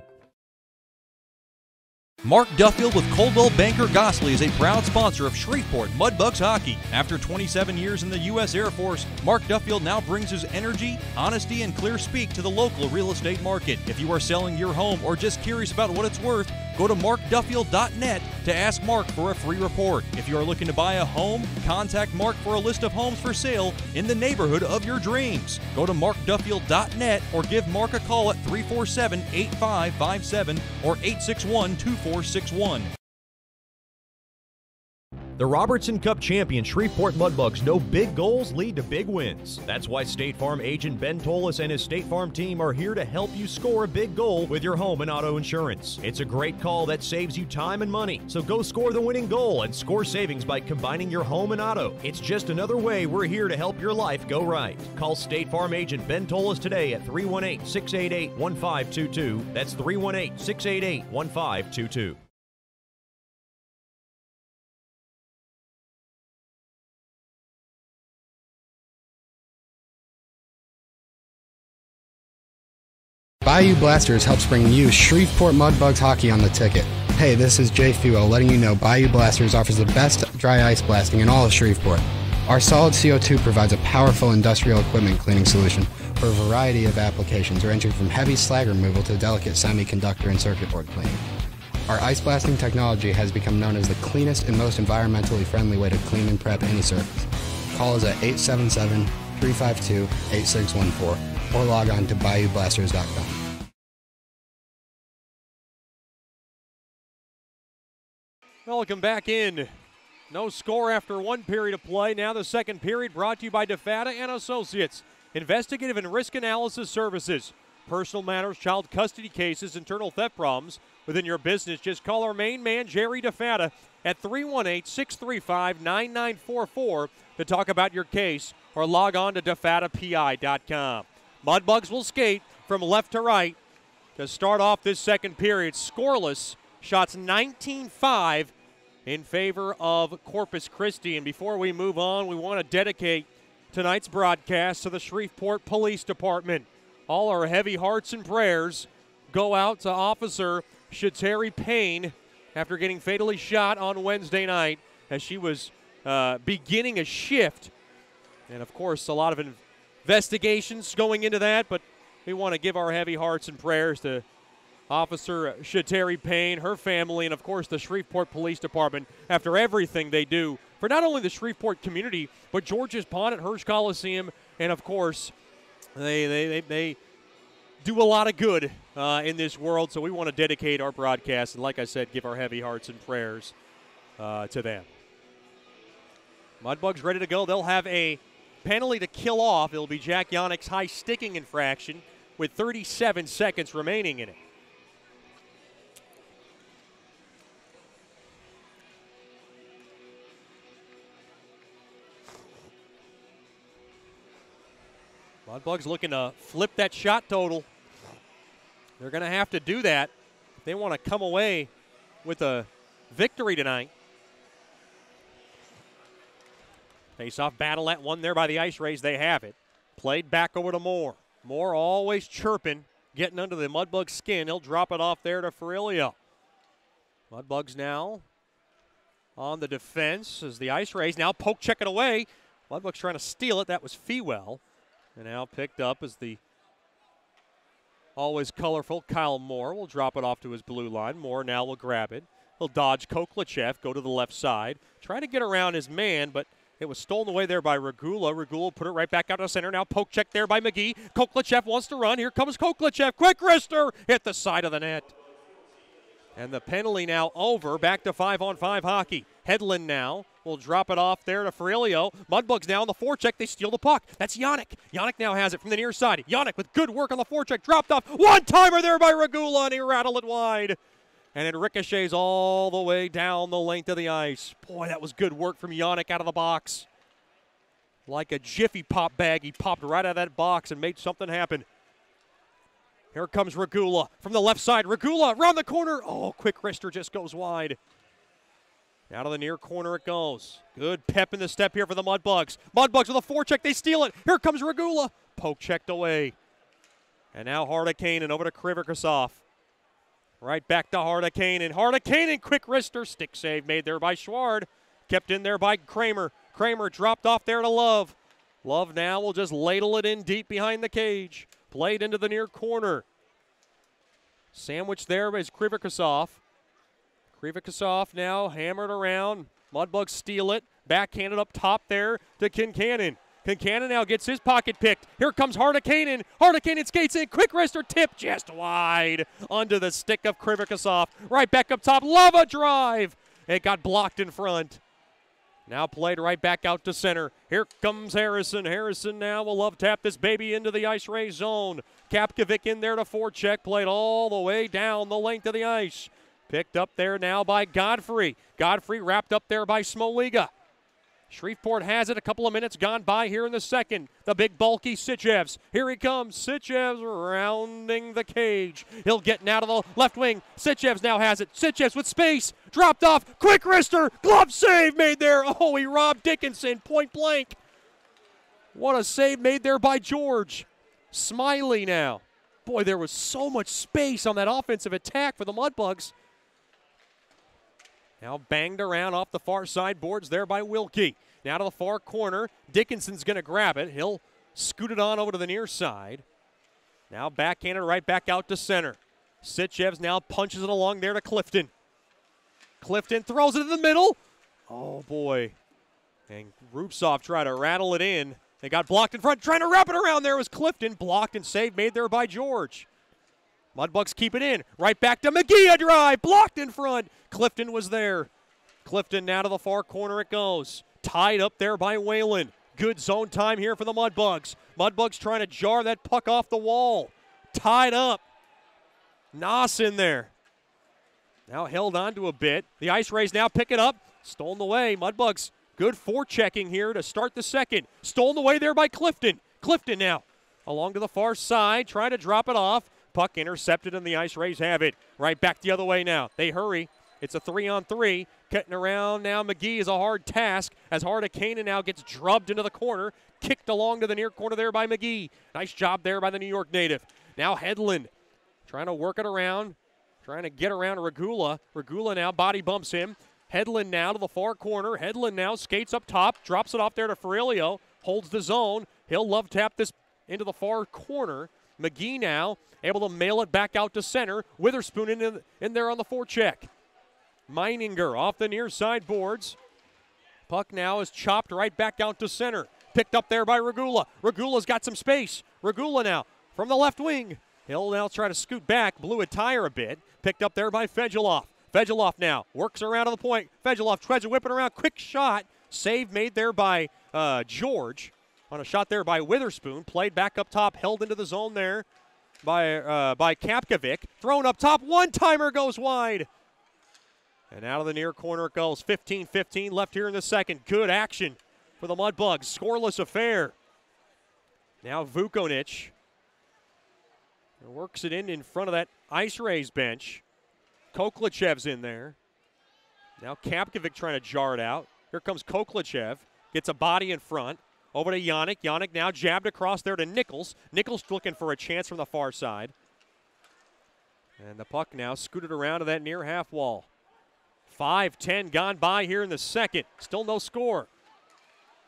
S2: Mark Duffield with Coldwell Banker Gosley is a proud sponsor of Shreveport Mudbugs hockey. After 27 years in the U.S. Air Force, Mark Duffield now brings his energy, honesty, and clear speak to the local real estate market. If you are selling your home or just curious about what it's worth, go to markduffield.net to ask Mark for a free report. If you are looking to buy a home, contact Mark for a list of homes for sale in the neighborhood of your dreams. Go to markduffield.net or give Mark a call at 347-8557 or 861-2461. The Robertson Cup champion Shreveport Mudbugs know big goals lead to big wins. That's why State Farm agent Ben Tolis and his State Farm team are here to help you score a big goal with your home and auto insurance. It's a great call that saves you time and money. So go score the winning goal and score savings by combining your home and auto. It's just another way we're here to help your life go right. Call State Farm agent Ben Tolis today at 318-688-1522. That's 318-688-1522.
S8: Bayou Blasters helps bring you Shreveport Mudbugs hockey on the ticket. Hey, this is Jay Fuel letting you know Bayou Blasters offers the best dry ice blasting in all of Shreveport. Our solid CO2 provides a powerful industrial equipment cleaning solution for a variety of applications ranging from heavy slag removal to delicate semiconductor and circuit board cleaning. Our ice blasting technology has become known as the cleanest and most environmentally friendly way to clean and prep any surface. Call us at 877-352-8614 or log on to bayoublasters.com.
S1: Welcome back in. No score after one period of play. Now the second period brought to you by DeFata and Associates. Investigative and risk analysis services. Personal matters, child custody cases, internal theft problems within your business. Just call our main man, Jerry DeFata, at 318-635-9944 to talk about your case or log on to defatapi.com. Mudbugs will skate from left to right to start off this second period. Scoreless, shots 19-5 in favor of Corpus Christi. And before we move on, we want to dedicate tonight's broadcast to the Shreveport Police Department. All our heavy hearts and prayers go out to Officer Shateri Payne after getting fatally shot on Wednesday night as she was beginning a shift. And, of course, a lot of investigations going into that, but we want to give our heavy hearts and prayers to Officer Shateri Payne, her family, and, of course, the Shreveport Police Department after everything they do for not only the Shreveport community, but George's Pond at Hirsch Coliseum, and, of course, they do a lot of good in this world, so we want to dedicate our broadcast and, like I said, give our heavy hearts and prayers to them. Mudbugs ready to go. They'll have a penalty to kill off. It'll be Jack Yannick's high sticking infraction with 37 seconds remaining in it. Mudbugs looking to flip that shot total. They're going to have to do that if they want to come away with a victory tonight. Face-off battle at one there by the Ice Rays. They have it. Played back over to Moore. Moore always chirping, getting under the Mudbug's skin. He'll drop it off there to Ferrilio. Mudbugs now on the defense as the Ice Rays now poke check it away. Mudbugs trying to steal it. That was Fewell. And now picked up as the always colorful Kyle Moore will drop it off to his blue line. Moore now will grab it. He'll dodge Koklachev, go to the left side. Try to get around his man, but it was stolen away there by Regula. Regula put it right back out to center. Now poke check there by McGee. Koklachev wants to run. Here comes Koklachev. Quick wrister. Hit the side of the net. And the penalty now over. Back to 5-on-5 hockey. Headland now will drop it off there to Ferrilio. Mudbugs now on the forecheck. They steal the puck. That's Yannick. Yannick now has it from the near side. Yannick with good work on the forecheck. Dropped off. One-timer there by Regula, and he rattled it wide. And it ricochets all the way down the length of the ice. Boy, that was good work from Yannick out of the box. Like a Jiffy Pop bag, he popped right out of that box and made something happen. Here comes Regula from the left side. Regula around the corner. Oh, quick wrister just goes wide. Out of the near corner it goes. Good pep in the step here for the Mudbugs. Mudbugs with a forecheck. They steal it. Here comes Regula. Poke checked away. And now Hardakainen over to Krivikosov. Right back to Hardakainen. Hardakainen, quick wrister. Stick save made there by Schward. Kept in there by Kramer. Kramer dropped off there to Love. Love now will just ladle it in deep behind the cage. Played into the near corner. Sandwich there is Krivikosov. Krivikosov now hammered around. Mudbugs steal it. Backhanded up top there to Kincannon. Kincannon now gets his pocket picked. Here comes Hardakainen. Hardakainen skates in. Quick wrister tip just wide under the stick of Krivikosov. Right back up top. Lava drive. It got blocked in front. Now played right back out to center. Here comes Harrison. Harrison now will love tap this baby into the Ice Ray zone. Kapkovic in there to forecheck. Played all the way down the length of the ice. Picked up there now by Godfrey. Godfrey wrapped up there by Smoliga. Shreveport has it. A couple of minutes gone by here in the second. The big bulky Sitchevs. Here he comes. Sitchevs rounding the cage. He'll get now to the left wing. Sitchevs now has it. Sitchevs with space. Dropped off. Quick wrister. Glove save made there. Oh, he robbed Dickinson point blank. What a save made there by George. Smiley now Boy, there was so much space on that offensive attack for the Mudbugs. Now banged around off the far side boards there by Wilkie. Now to the far corner. Dickinson's going to grab it. He'll scoot it on over to the near side. Now backhanded right back out to center. Sitchevs now punches it along there to Clifton. Clifton throws it in the middle. Oh, boy. And Rupsoff tried to rattle it in. They got blocked in front. Trying to wrap it around there was Clifton. Blocked and saved, made there by George. Mudbugs keep it in. Right back to McGee, a drive. Blocked in front. Clifton was there. Clifton now to the far corner it goes. Tied up there by Whalen. Good zone time here for the Mudbugs. Mudbugs trying to jar that puck off the wall. Tied up. Noss in there. Now held on to a bit. The Ice Rays now pick it up. Stolen away. Mudbugs good forechecking here to start the second. Stolen away there by Clifton. Clifton now along to the far side. Trying to drop it off. Puck intercepted and the Ice Rays have it. Right back the other way now. They hurry. It's a 3-on-3. Cutting around now. McGee is a hard task as Hardekanen now gets drubbed into the corner. Kicked along to the near corner there by McGee. Nice job there by the New York native. Now Hedlund trying to work it around. Trying to get around Regula. Regula now body bumps him. Hedlund now to the far corner. Hedlund now skates up top. Drops it off there to Ferrilio. Holds the zone. He'll love tap this into the far corner. McGee now able to mail it back out to center. Witherspoon in there on the forecheck. Meininger off the near side boards. Puck now is chopped right back out to center. Picked up there by Regula. Regula's got some space. Regula now from the left wing. He'll now try to scoot back. Blew a tire a bit. Picked up there by Fedulov. Fedulov now works around to the point. Fedulov tries to whip it around. Quick shot. Save made there by George. On a shot there by Witherspoon. Played back up top. Held into the zone there by Kapkovic. Thrown up top. One-timer goes wide. And out of the near corner it goes. 15-15 left here in the second. Good action for the Mudbugs. Scoreless affair. Now Vukonich works it in front of that Ice Rays bench. Koklachev's in there. Now Kapkovic trying to jar it out. Here comes Koklachev. Gets a body in front. Over to Yannick. Yannick now jabbed across there to Nichols. Nichols looking for a chance from the far side. And the puck now scooted around to that near half wall. 5:10 gone by here in the second. Still no score.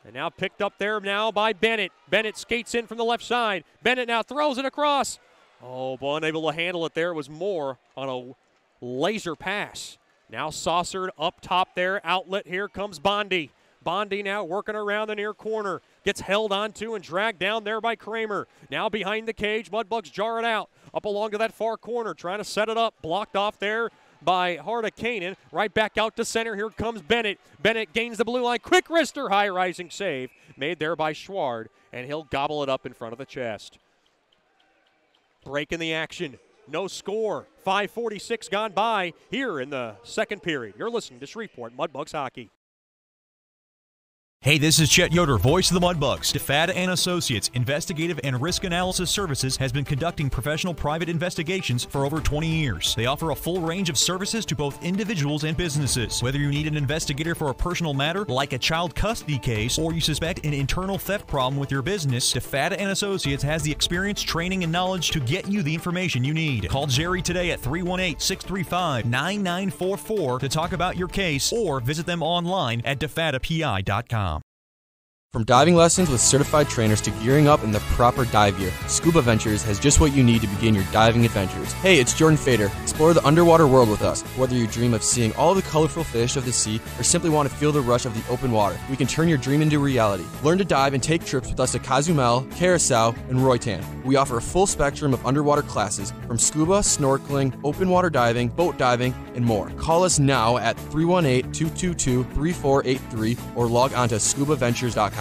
S1: And now picked up there now by Bennett. Bennett skates in from the left side. Bennett now throws it across. Oh, boy, unable to handle it there. It was Moore on a laser pass. Now saucered up top there. Outlet. Here comes Bondi. Bondi now working around the near corner. Gets held onto and dragged down there by Kramer. Now behind the cage. Mudbugs jar it out. Up along to that far corner. Trying to set it up. Blocked off there by Hardekanen. Right back out to center. Here comes Bennett. Bennett gains the blue line. Quick wrister. High rising save. Made there by Schward. And he'll gobble it up in front of the chest. Break in the action. No score. 5:46 gone by here in the second period. You're listening to Shreveport Mudbugs Hockey.
S2: Hey, this is Chet Yoder, voice of the Mudbugs. DeFada and Associates Investigative and Risk Analysis Services has been conducting professional private investigations for over 20 years. They offer a full range of services to both individuals and businesses. Whether you need an investigator for a personal matter like a child custody case or you suspect an internal theft problem with your business, DeFada and Associates has the experience, training, and knowledge to get you the information you need. Call Jerry today at 318-635-9944 to talk about your case or visit them online at defadapi.com.
S3: From diving lessons with certified trainers to gearing up in the proper dive gear, Scuba Ventures has just what you need to begin your diving adventures. Hey, it's Jordan Fader. Explore the underwater world with us. Whether you dream of seeing all the colorful fish of the sea or simply want to feel the rush of the open water, we can turn your dream into reality. Learn to dive and take trips with us to Cozumel, Curacao, and Roatan. We offer a full spectrum of underwater classes from scuba, snorkeling, open water diving, boat diving, and more. Call us now at 318-222-3483 or log on to scubaventures.com.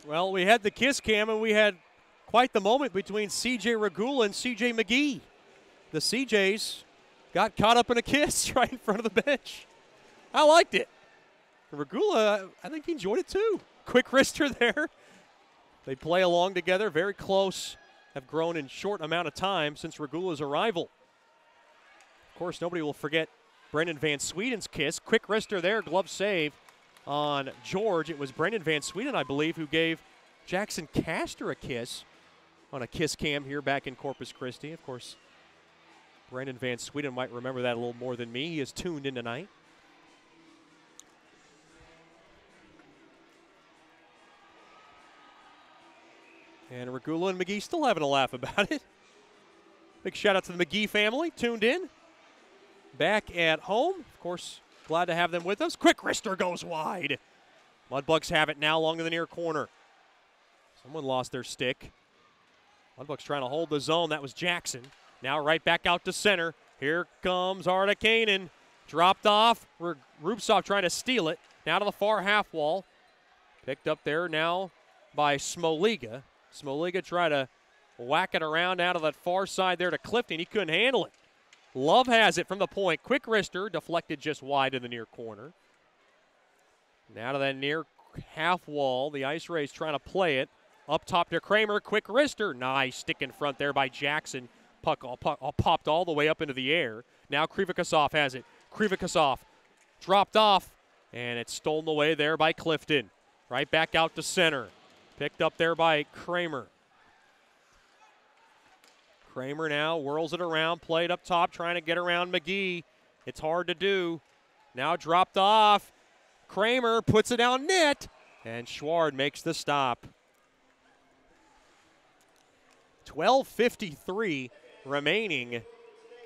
S1: Well, we had the kiss cam, and we had quite the moment between C.J. Regula and C.J. McGee. The C.J.'s got caught up in a kiss right in front of the bench. I liked it. Regula, I think he enjoyed it too. Quick wrister there. They play along together, very close. Have grown in short amount of time since Regula's arrival. Of course, nobody will forget Brendan Van Sweeten's kiss. Quick wrister there, glove save on George. It was Brendan Van Sweeten, I believe, who gave Jackson Castor a kiss on a kiss cam here back in Corpus Christi. Of course, Brendan Van Sweden might remember that a little more than me. He is tuned in tonight. And Regula and McGee still having a laugh about it. Big shout out to the McGee family tuned in. Back at home. Of course, glad to have them with us. Quick wrister goes wide. Mudbugs have it now along in the near corner. Someone lost their stick. Mudbugs trying to hold the zone. That was Jackson. Now right back out to center. Here comes Artikainen. Dropped off. Rupsov trying to steal it. Now to the far half wall. Picked up there now by Smoliga. Smoliga tried to whack it around out of that far side there to Clifton. He couldn't handle it. Love has it from the point. Quick wrister deflected just wide in the near corner. Now to that near half wall. The Ice Rays trying to play it. Up top to Kramer. Quick wrister. Nice stick in front there by Jackson. Puck all popped all the way up into the air. Now Krivikasov has it. Krivikasov dropped off, and it's stolen away there by Clifton. Right back out to center. Picked up there by Kramer. Kramer now whirls it around, played up top, trying to get around McGee. It's hard to do. Now dropped off. Kramer puts it down net, and Schward makes the stop. 12:53 remaining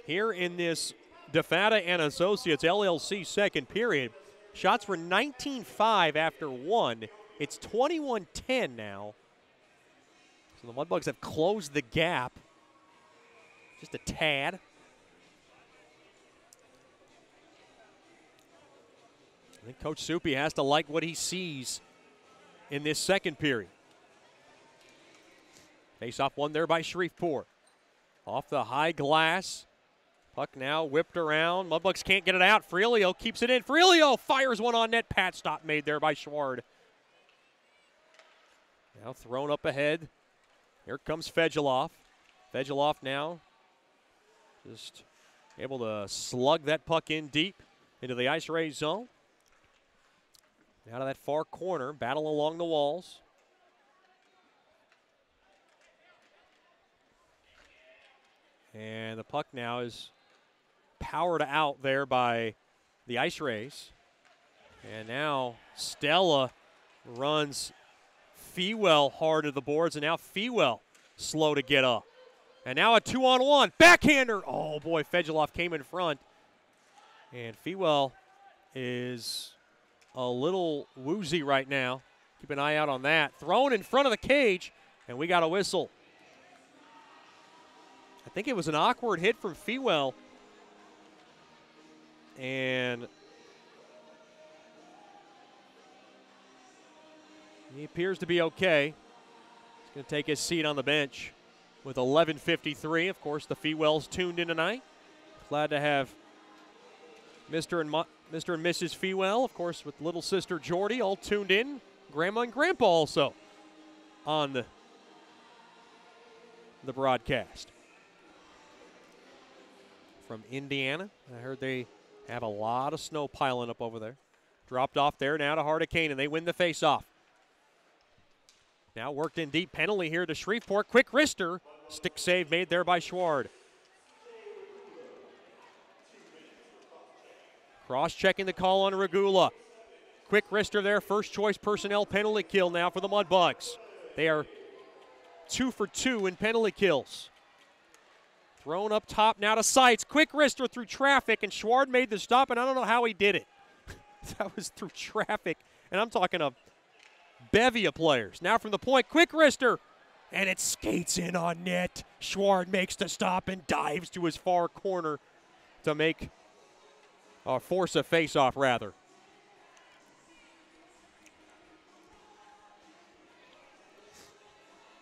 S1: here in this DeFata and Associates LLC second period. Shots were 19-5 after one. It's 21-10 now. So the Mudbugs have closed the gap just a tad. I think Coach Soupy has to like what he sees in this second period. Face-off won there by Shreveport. Off the high glass. Puck now whipped around. Mudbugs can't get it out. Frielio keeps it in. Frielio fires one on net. Pat stop made there by Schward. Now thrown up ahead. Here comes Fedulov. Fedulov now just able to slug that puck in deep into the Ice Rays zone. Out of that far corner, battle along the walls. And the puck now is powered out there by the Ice Rays. And now Stella runs Fewell hard to the boards, and now Fewell slow to get up. And now a 2-on-1. Backhander. Oh, boy, Fedulov came in front. And Fewell is a little woozy right now. Keep an eye out on that. Thrown in front of the cage, and we got a whistle. I think it was an awkward hit from Fewell. And he appears to be okay. He's going to take his seat on the bench with 11:53. Of course, the Fewells tuned in tonight. Glad to have Mr. and Mrs. Fewell, of course, with little sister Jordy, all tuned in. Grandma and Grandpa also on the broadcast. From Indiana, I heard they have a lot of snow piling up over there. Dropped off there now to Hardicane, and they win the faceoff. Now worked in deep, penalty here to Shreveport. Quick wrister, stick save made there by Schward. Cross-checking the call on Regula. Quick wrister there, first choice personnel penalty kill now for the Mudbugs. They are 2 for 2 in penalty kills. Thrown up top now to Seitz. Quick wrister through traffic, and Schward made the stop, and I don't know how he did it. That was through traffic, and I'm talking a bevy of players. Now from the point, quick wrister, and it skates in on net. Schward makes the stop and dives to his far corner to make, or force a face-off rather.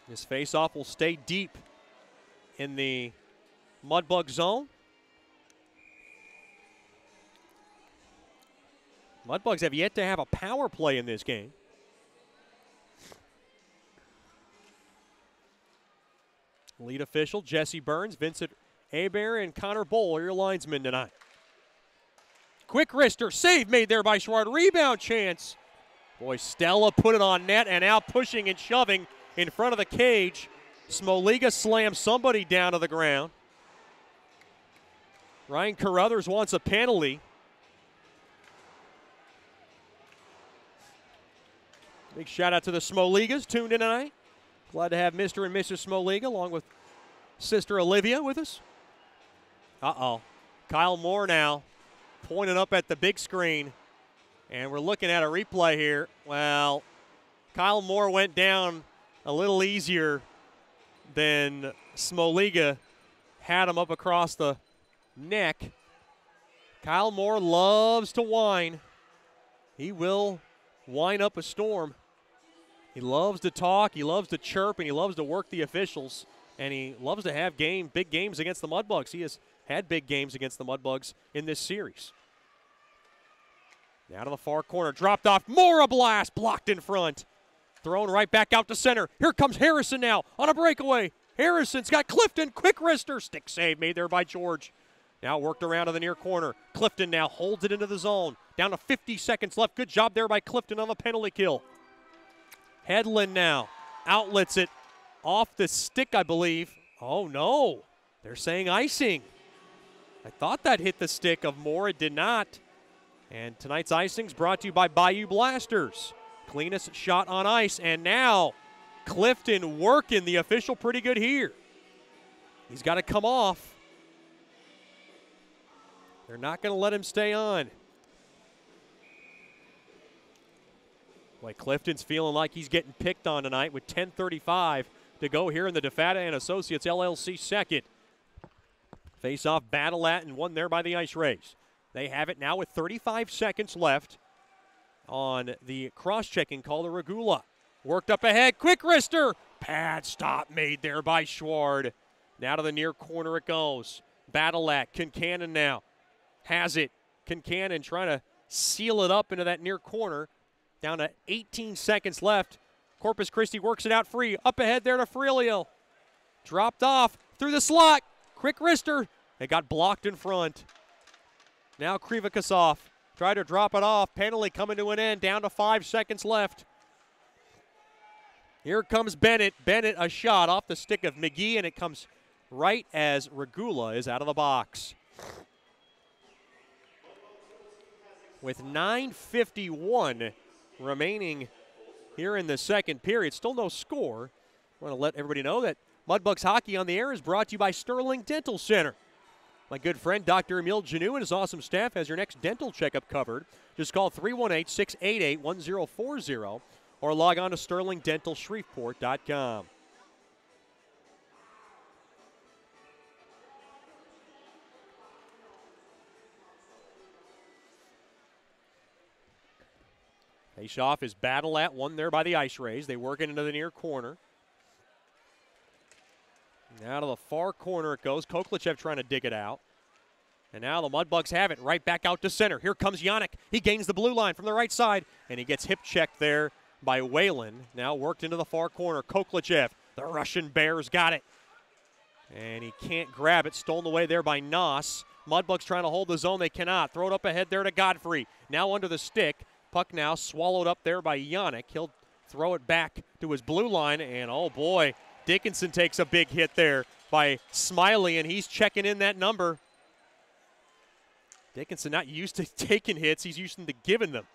S1: This face-off will stay deep in the Mudbug zone. Mudbugs have yet to have a power play in this game. Lead official Jesse Burns, Vincent Hebert, and Connor Bowl are your linesmen tonight. Quick wrister, save made there by Schward. Rebound chance. Boy, Stella put it on net, and now pushing and shoving in front of the cage Smoliga slams somebody down to the ground. Ryan Carruthers wants a penalty. Big shout out to the Smoligas tuned in tonight. Glad to have Mr. and Mrs. Smoliga along with Sister Olivia with us. Uh-oh. Kyle Moore now pointing up at the big screen. And we're looking at a replay here. Well, Kyle Moore went down a little easier than Smoliga had him up across the neck. Kyle Moore loves to whine. He will whine up a storm. He loves to talk, he loves to chirp, and he loves to work the officials. And he loves to have big games against the Mudbugs. He has had big games against the Mudbugs in this series. Now to the far corner, dropped off. Moore a blast, blocked in front. Thrown right back out to center. Here comes Harrison now on a breakaway. Harrison's got Clifton, quick wrister. Stick save made there by George. Now worked around to the near corner. Clifton now holds it into the zone. Down to 50 seconds left. Good job there by Clifton on the penalty kill. Hedlund now outlets it off the stick, I believe. Oh, no. They're saying icing. I thought that hit the stick of Moore. It did not. And tonight's icing's brought to you by Bayou Blasters. Cleanest shot on ice. And now Clifton working the official pretty good here. He's got to come off. They're not going to let him stay on. Boy, Clifton's feeling like he's getting picked on tonight with 10:35 to go here in the DeFata and Associates LLC second. Face-off battle at and won there by the Ice Rays. They have it now with 35 seconds left on the cross-checking call to Regula. Worked up ahead, quick wrister. Pad stop made there by Schward. Now to the near corner it goes. Battle at Kincannon now. Has it. Kincannon trying to seal it up into that near corner. Down to 18 seconds left. Corpus Christi works it out free. Up ahead there to Frilio. Dropped off through the slot. Quick wrister. It got blocked in front. Now Krivakasov tried to drop it off. Penalty coming to an end. Down to 5 seconds left. Here comes Bennett. Bennett a shot off the stick of McGee, and it comes right as Regula is out of the box. With 9:51 remaining here in the second period. Still no score. I want to let everybody know that Mudbugs Hockey on the Air is brought to you by Sterling Dental Center. My good friend Dr. Emil Janu and his awesome staff has your next dental checkup covered. Just call 318-688-1040 or log on to sterlingdentalshreveport.com. Face-off is battle at one there by the Ice Rays. They work it into the near corner. Now to the far corner it goes. Koklichev trying to dig it out. And now the Mudbugs have it right back out to center. Here comes Yannick. He gains the blue line from the right side, and he gets hip checked there by Whalen. Now worked into the far corner. Koklichev, the Russian Bears got it. And he can't grab it. Stolen away there by Noss. Mudbugs trying to hold the zone. They cannot. Throw it up ahead there to Godfrey. Now under the stick. Puck now swallowed up there by Yannick. He'll throw it back to his blue line, and oh boy, Dickinson takes a big hit there by Smiley, and he's checking in that number. Dickinson not used to taking hits, he's used to giving them.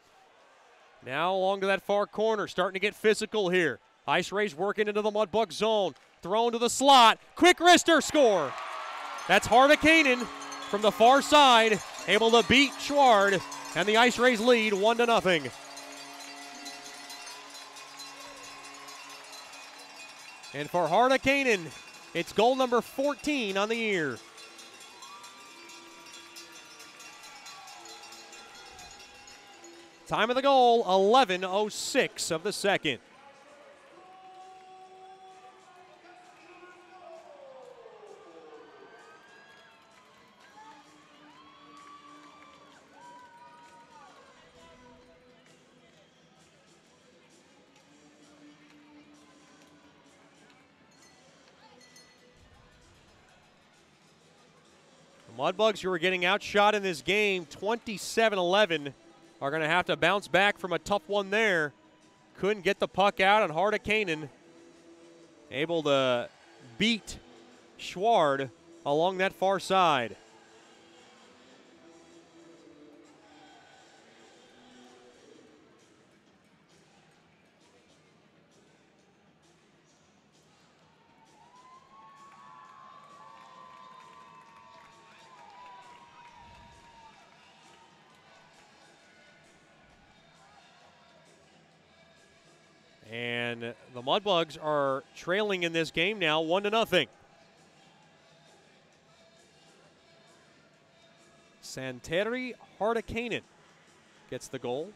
S1: Now along to that far corner, starting to get physical here. Ice Rays working into the Mudbug zone. Thrown to the slot. Quick wrister, score. That's Hardakainen from the far side, able to beat Schward, and the Ice Rays lead 1-0. And for Hardakainen, it's goal number 14 on the year. Time of the goal, 11:06 of the second. The Mudbugs, who are getting outshot in this game, 27-11, are going to have to bounce back from a tough one there. Couldn't get the puck out, and Hardakainen able to beat Schward along that far side. And the Mudbugs are trailing in this game now 1-0. Santeri Hardakainen gets the goal.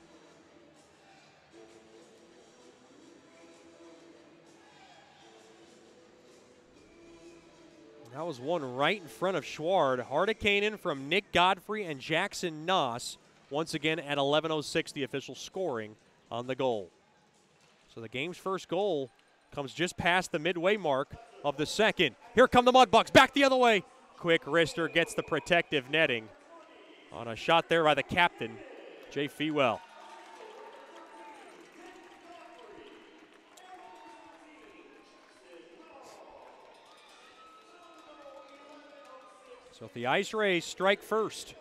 S1: That was one right in front of Schward. Hardakainen from Nick Godfrey and Jackson Noss. Once again at 11:06, the official scoring on the goal. So the game's first goal comes just past the midway mark of the second. Here come the Mudbugs, back the other way. Quick wrister gets the protective netting on a shot there by the captain, Jay Fewell. So if the Ice Rays strike first.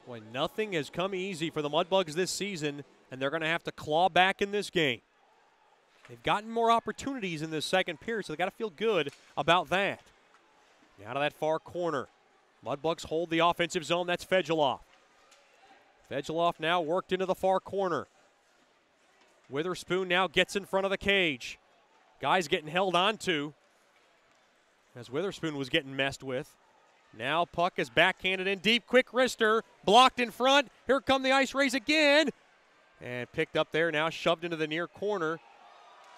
S1: Boy, nothing has come easy for the Mudbugs this season, and they're going to have to claw back in this game. They've gotten more opportunities in this second period, so they've got to feel good about that. Out of that far corner. Mudbugs hold the offensive zone. That's Fedulov. Fedulov now worked into the far corner. Witherspoon now gets in front of the cage. Guys getting held onto as Witherspoon was getting messed with. Now puck is backhanded in deep. Quick wrister, blocked in front. Here come the Ice Rays again. And picked up there, now shoved into the near corner.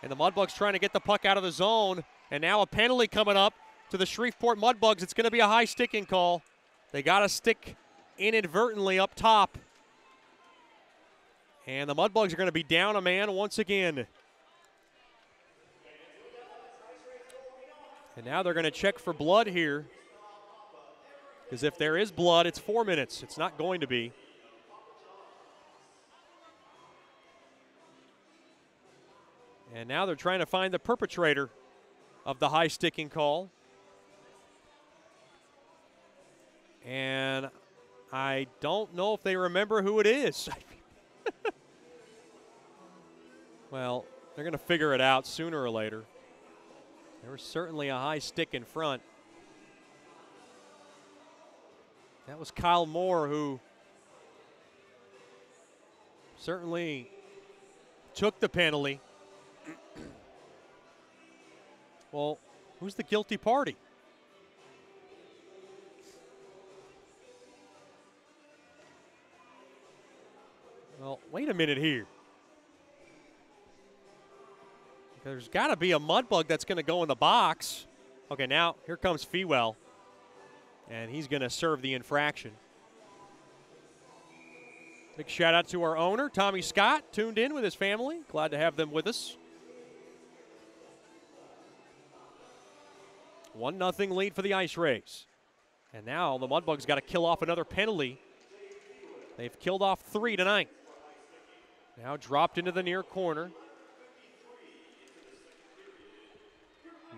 S1: And the Mudbugs trying to get the puck out of the zone. And now a penalty coming up to the Shreveport Mudbugs. It's going to be a high sticking call. They got a stick inadvertently up top. And the Mudbugs are going to be down a man once again. And now they're going to check for blood here. Because if there is blood, it's 4 minutes. It's not going to be. And now they're trying to find the perpetrator of the high sticking call. And I don't know if they remember who it is. Well, they're going to figure it out sooner or later. There was certainly a high stick in front. That was Kyle Moore, who certainly took the penalty. Well, who's the guilty party? Well, wait a minute here. There's got to be a Mudbug that's going to go in the box. Okay, now here comes Fewell. And he's going to serve the infraction. Big shout out to our owner, Tommy Scott, tuned in with his family. Glad to have them with us. 1-0 lead for the Ice Rays. And now the Mudbugs got to kill off another penalty. They've killed off 3 tonight. Now dropped into the near corner.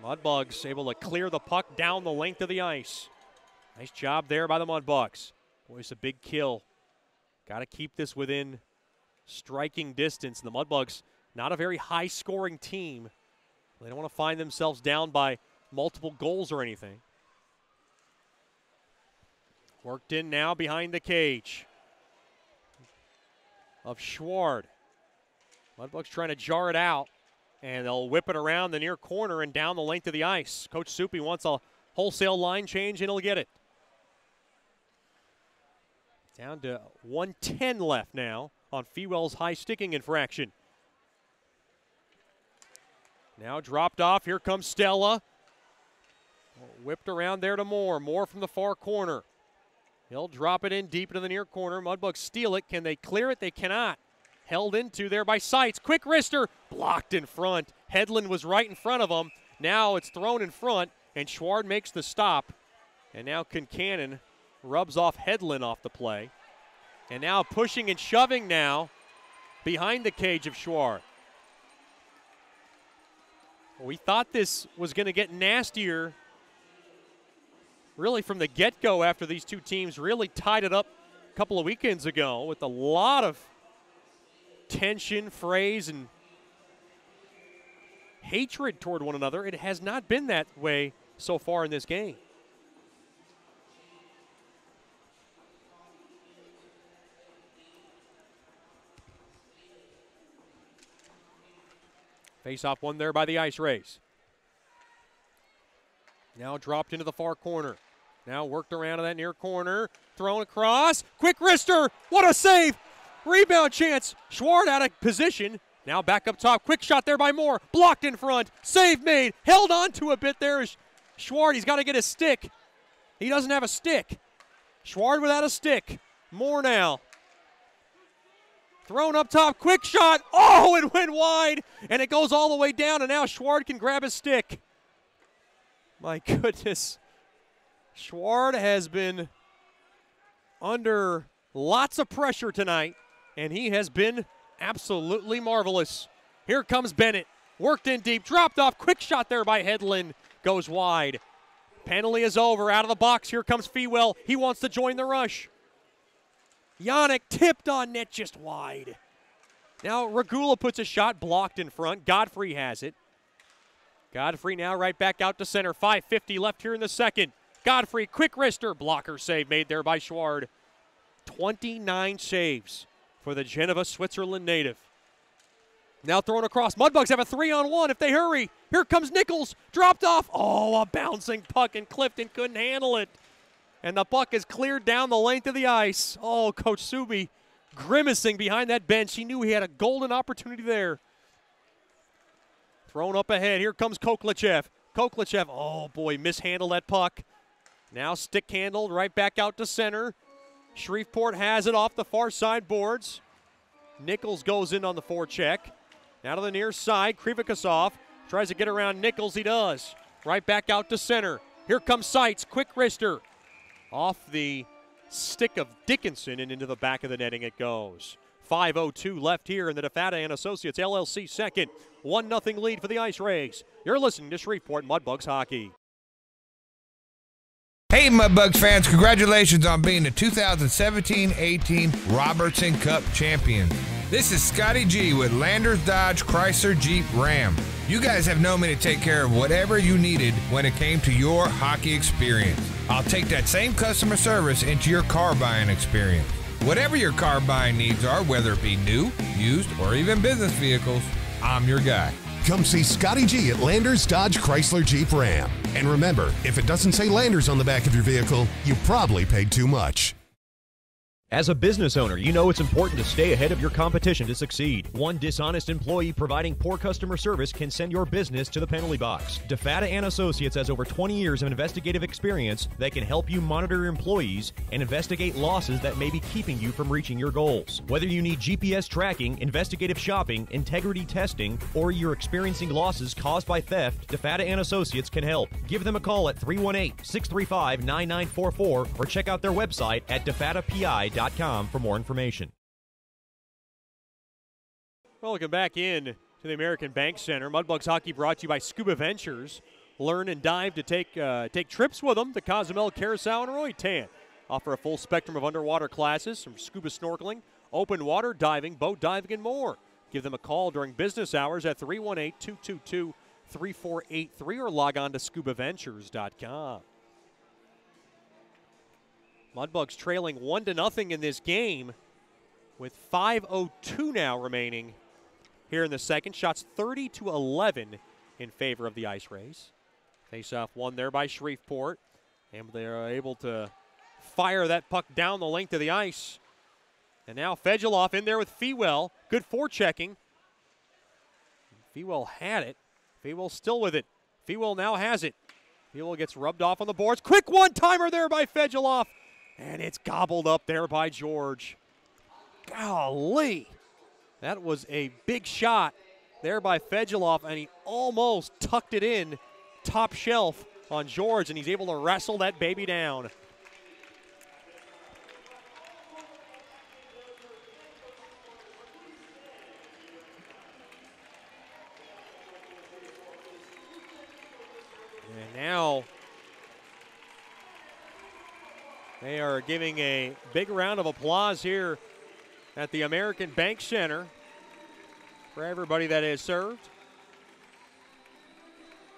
S1: Mudbugs able to clear the puck down the length of the ice. Nice job there by the Mudbugs. Boy, it's a big kill. Got to keep this within striking distance. And the Mudbugs, not a very high-scoring team. They don't want to find themselves down by multiple goals or anything. Worked in now behind the cage of Schward. Mudbugs trying to jar it out, and they'll whip it around the near corner and down the length of the ice. Coach Soupy wants a wholesale line change, and he'll get it. Down to 1:10 left now on Fewell's high sticking infraction. Now dropped off. Here comes Stella. Whipped around there to Moore. Moore from the far corner. He'll drop it in deep into the near corner. Mudbugs steal it. Can they clear it? They cannot. Held into there by Seitz. Quick wrister. Blocked in front. Hedlund was right in front of him. Now it's thrown in front, and Schward makes the stop. And now Kincannon rubs off Hedlund off the play. And now pushing and shoving now behind the cage of Schwar. We thought this was going to get nastier really from the get-go after these two teams really tied it up a couple of weekends ago with a lot of tension, phrase, and hatred toward one another. It has not been that way so far in this game. Face-off won there by the Ice Rays. Now dropped into the far corner. Now worked around to that near corner. Thrown across. Quick wrister. What a save. Rebound chance. Schwart out of position. Now back up top. Quick shot there by Moore. Blocked in front. Save made. Held on to a bit there is Schwart. He's got to get a stick. He doesn't have a stick. Schwart without a stick. Moore now. Thrown up top, quick shot. Oh, it went wide, and it goes all the way down, and now Schwart can grab his stick. My goodness. Schwart has been under lots of pressure tonight, and he has been absolutely marvelous. Here comes Bennett. Worked in deep, dropped off. Quick shot there by Hedlund. Goes wide. Penalty is over. Out of the box, here comes Fewell. He wants to join the rush. Yannick tipped on net just wide. Now Regula puts a shot blocked in front. Godfrey has it. Godfrey now right back out to center. 5:50 left here in the second. Godfrey, quick wrister. Blocker save made there by Schward. 29 saves for the Geneva, Switzerland native. Now thrown across. Mudbugs have a 3-on-1 if they hurry. Here comes Nichols. Dropped off. Oh, a bouncing puck, and Clifton couldn't handle it. And the puck is cleared down the length of the ice. Oh, Coach Subi grimacing behind that bench. He knew he had a golden opportunity there. Thrown up ahead. Here comes Koklichev. Koklichev, oh boy, mishandled that puck. Now stick handled right back out to center. Shreveport has it off the far side boards. Nichols goes in on the forecheck. Now to the near side. Krivikasov tries to get around Nichols. He does. Right back out to center. Here comes Seitz. Quick wrister. Off the stick of Dickinson and into the back of the netting it goes. 5:02 left here in the DeFata and Associates LLC second. 1-0 lead for the Ice Rays. You're listening to Shreveport Mudbugs Hockey.
S6: Hey Mudbugs fans, congratulations on being the 2017-18 Robertson Cup champion. This is Scotty G with Landers Dodge Chrysler Jeep Ram. You guys have known me to take care of whatever you needed when it came to your hockey experience. I'll take that same customer service into your car buying experience. Whatever your car buying needs are, whether it be new, used, or even business vehicles, I'm your guy.
S7: Come see Scotty G at Landers Dodge Chrysler Jeep Ram. And remember, if it doesn't say Landers on the back of your vehicle, you probably paid too much.
S13: As a business owner, you know it's important to stay ahead of your competition to succeed. One dishonest employee providing poor customer service can send your business to the penalty box. DeFata and Associates has over 20 years of investigative experience that can help you monitor your employees and investigate losses that may be keeping you from reaching your goals. Whether you need GPS tracking, investigative shopping, integrity testing, or you're experiencing losses caused by theft, DeFata and Associates can help. Give them a call at 318-635-9944 or check out their website at defatapi.com for more information.
S1: Welcome back in to the American Bank Center. Mudbugs Hockey brought to you by Scuba Ventures. Learn and dive to take trips with them to Cozumel, Curacao, and Roatan. Offer a full spectrum of underwater classes from scuba snorkeling, open water diving, boat diving, and more. Give them a call during business hours at 318-222-3483 or log on to scubaventures.com. Mudbugs trailing 1-0 in this game with 5:02 now remaining here in the second. Shots 30-11 in favor of the Ice Rays. Face-off won there by Shreveport, and they're able to fire that puck down the length of the ice. And now Fedulov in there with Fewell. Good forechecking. Fewell had it. Fewell still with it. Fewell now has it. Fewell gets rubbed off on the boards. Quick one-timer there by Fedulov. And it's gobbled up there by George. Golly. That was a big shot there by Fedulov, and he almost tucked it in top shelf on George, and he's able to wrestle that baby down. They are giving a big round of applause here at the American Bank Center for everybody that has served.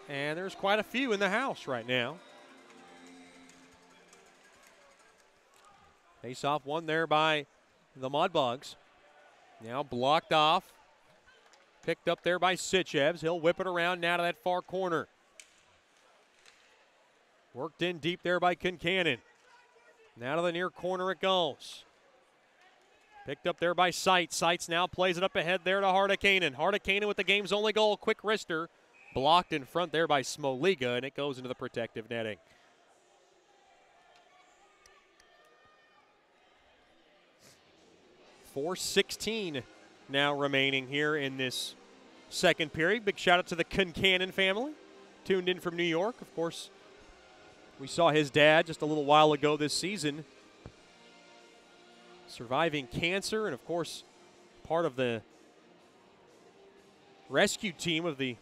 S1: And there's quite a few in the house right now. Face-off won there by the Mudbugs. Now blocked off. Picked up there by Sitchevs. He'll whip it around now to that far corner. Worked in deep there by Kincannon. Now to the near corner it goes. Picked up there by Seitz. Seitz now plays it up ahead there to Hardekanen. Hardekanen with the game's only goal. Quick wrister. Blocked in front there by Smoliga, and it goes into the protective netting. .416 now remaining here in this second period. Big shout out to the Kincannon family. Tuned in from New York. Of course, we saw his dad just a little while ago this season surviving cancer, and of course, part of the rescue team of the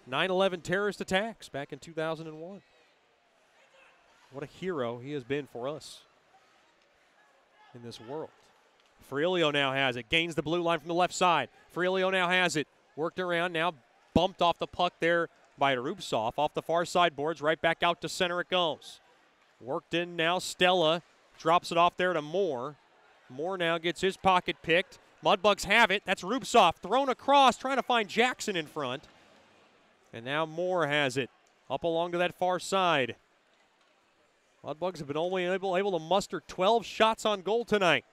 S1: 9/11 terrorist attacks back in 2001. What a hero he has been for us in this world. Friulio now has it. Gains the blue line from the left side. Friulio now has it. Worked around, now bumped off the puck there by Rubtsov. Off the far side boards, right back out to center it goes. Worked in now, Stella drops it off there to Moore. Moore now gets his pocket picked. Mudbugs have it. That's Rubtsov thrown across, trying to find Jackson in front. And now Moore has it up along to that far side. Mudbugs have been only able to muster 12 shots on goal tonight.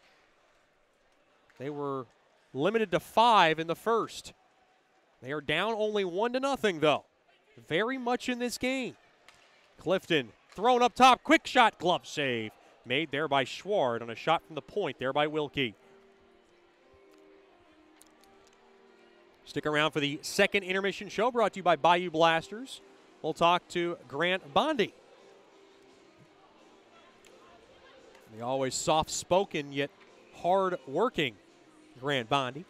S1: They were limited to 5 in the first. They are down only 1-0 though. Very much in this game. Clifton thrown up top, quick shot, glove save. Made there by Schward on a shot from the point there by Wilkie. Stick around for the second intermission show brought to you by Bayou Blasters. We'll talk to Grant Bondi. The always soft-spoken yet hard-working Grant Bondi.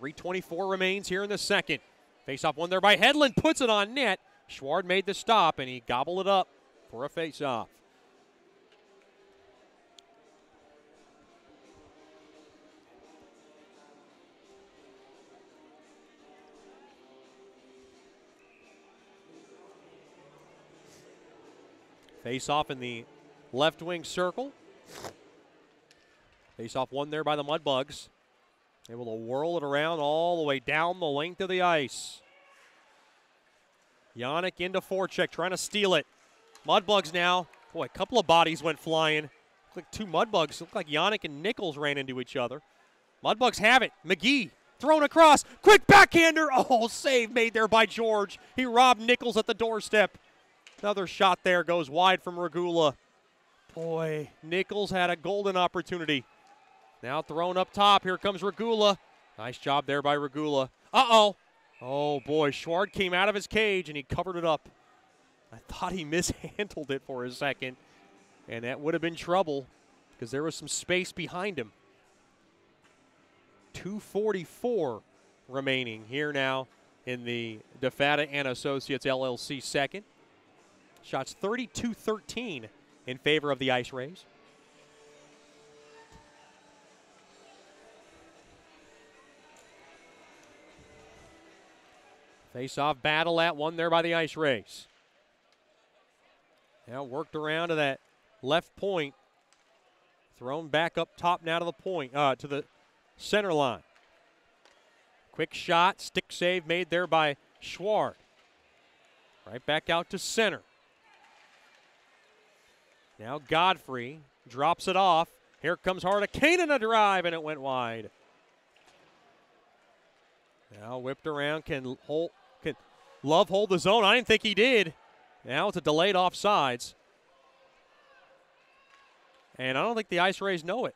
S1: .324 remains here in the second. Face-off won there by Hedlund, puts it on net. Schward made the stop, and he gobbled it up for a face-off. Face-off in the left wing circle. Face-off won there by the Mudbugs. Able to whirl it around all the way down the length of the ice. Yannick into forecheck, trying to steal it. Mudbugs now. Boy, a couple of bodies went flying. Looked like two Mudbugs. Looked like Yannick and Nichols ran into each other. Mudbugs have it. McGee thrown across. Quick backhander. Oh, save made there by George. He robbed Nichols at the doorstep. Another shot there goes wide from Regula. Boy, Nichols had a golden opportunity. Now thrown up top. Here comes Regula. Nice job there by Regula. Uh-oh. Oh, boy. Schward came out of his cage, and he covered it up. I thought he mishandled it for a second, and that would have been trouble because there was some space behind him. 2:44 remaining here now in the DeFata and Associates LLC second. Shots 32-13 in favor of the Ice Rays. Face-off battle at one there by the Ice Rays. Now worked around to that left point. Thrown back up top now to the point, to the center line. Quick shot, stick save made there by Schward. Right back out to center. Now Godfrey drops it off. Here comes Hardekanen a drive, and it went wide. Now whipped around. Can Love hold the zone? I didn't think he did. Now it's a delayed offsides. And I don't think the Ice Rays know it.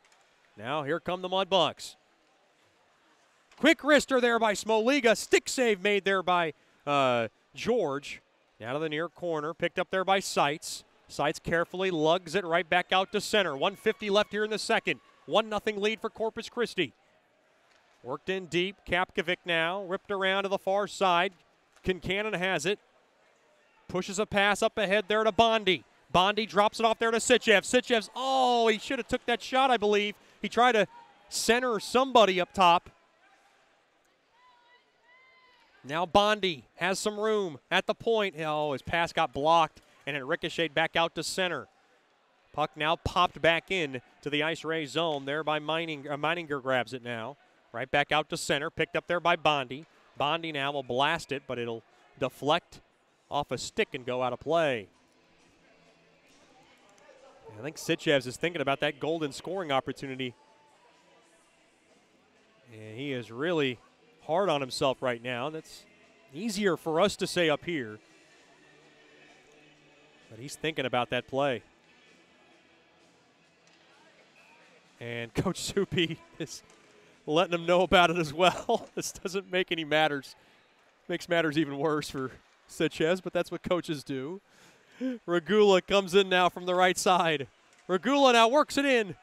S1: Now here come the Mudbugs. Quick wrister there by Smoliga. Stick save made there by George. Now to the near corner. Picked up there by Seitz. Seitz carefully lugs it right back out to center. 1:50 left here in the second. 1-0 lead for Corpus Christi. Worked in deep. Kapkovic now. Ripped around to the far side. Kincannon has it. pushes a pass up ahead there to Bondi. Bondi drops it off there to Sitchev. Sitchev's, oh, he should have took that shot, I believe. He tried to center somebody up top. Now Bondi has some room at the point. Oh, his pass got blocked, and it ricocheted back out to center. Puck now popped back in to the Ice Ray zone there by Meininger grabs it now. Right back out to center, picked up there by Bondi. Bondi now will blast it, but it'll deflect off a stick and go out of play. I think Sitchevs is thinking about that golden scoring opportunity. And he is really hard on himself right now. That's easier for us to say up here. But he's thinking about that play. And Coach Soupy is letting him know about it as well. This doesn't make any matters. Makes matters even worse for Sitchevs, but that's what coaches do. Regula comes in now from the right side. Regula now works it in.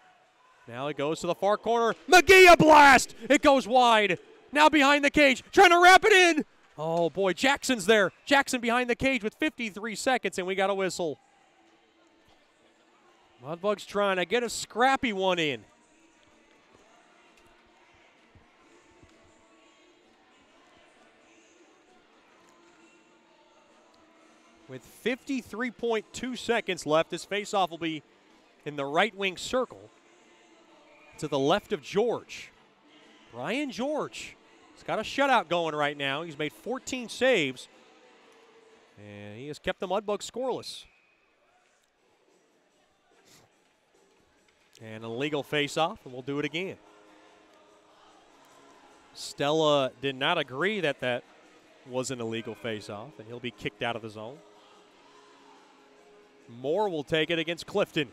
S1: Now it goes to the far corner. McGee, a blast! It goes wide. Now behind the cage, trying to wrap it in. Oh, boy, Jackson's there. Jackson behind the cage with 53 seconds, and we got a whistle. Mudbugs trying to get a scrappy one in. With 53.2 seconds left, this faceoff will be in the right wing circle to the left of George. Brian George. He's got a shutout going right now. He's made 14 saves, and he has kept the Mudbugs scoreless. And an illegal faceoff, and we'll do it again. Stella did not agree that that was an illegal faceoff, and he'll be kicked out of the zone. Moore will take it against Clifton.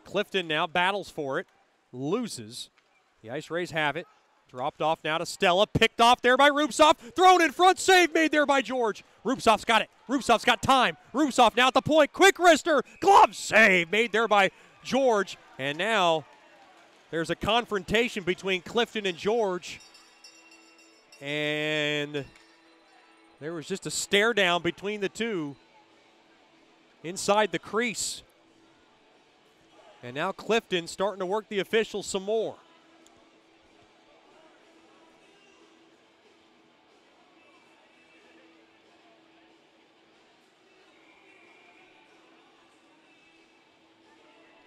S1: Clifton now battles for it, loses. The Ice Rays have it. Dropped off now to Stella, picked off there by Rupsoff, thrown in front, save made there by George. Rupsoff's got it. Rupsoff's got time. Rupsoff now at the point, quick wrister, glove save made there by George. And now there's a confrontation between Clifton and George. And there was just a stare down between the two inside the crease. And now Clifton starting to work the officials some more.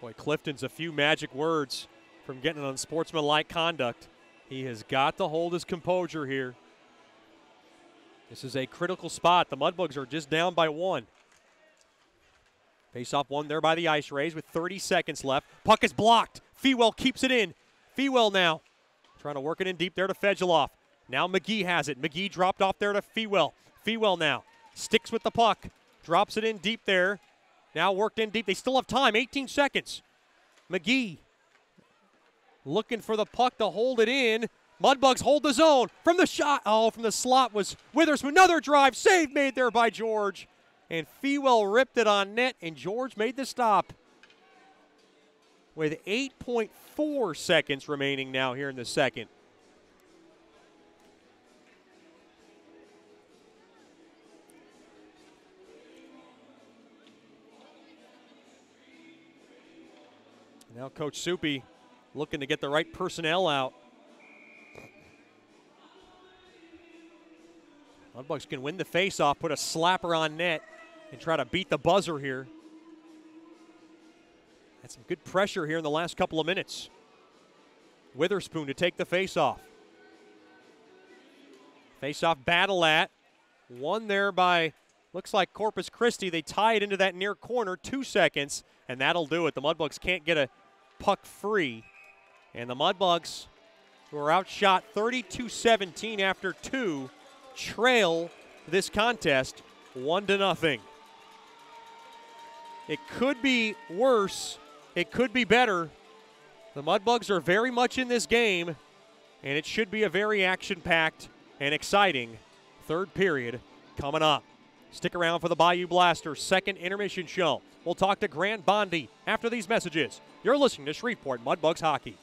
S1: Boy, Clifton's a few magic words from getting on unsportsmanlike conduct. He has got to hold his composure here. This is a critical spot. The Mudbugs are just down by one. Face-off won there by the Ice Rays with 30 seconds left. Puck is blocked. Fewell keeps it in. Fewell now trying to work it in deep there to Fedulov. Now McGee has it. McGee dropped off there to Fewell. Fewell now sticks with the puck. Drops it in deep there. Now worked in deep. They still have time. 18 seconds. McGee looking for the puck to hold it in. Mudbugs hold the zone. From the shot. Oh, from the slot was Witherspoon. Another drive. Save made there by George. And Fewell ripped it on net, and George made the stop. With 8.4 seconds remaining now here in the second. Now Coach Soupy looking to get the right personnel out. Mudbugs can win the faceoff, put a slapper on net, and try to beat the buzzer here. Had some good pressure here in the last couple of minutes. Witherspoon to take the faceoff. Faceoff battle at. Won there by, looks like Corpus Christi. They tie it into that near corner, 2 seconds, and that'll do it. The Mudbugs can't get a puck free. And the Mudbugs, who are outshot 32-17 after 2, trail this contest 1-0. It could be worse. It could be better. The Mudbugs are very much in this game, and it should be a very action-packed and exciting third period coming up. Stick around for the Bayou Blasters' second intermission show. We'll talk to Grant Bondi after these messages. You're listening to Shreveport Mudbugs Hockey.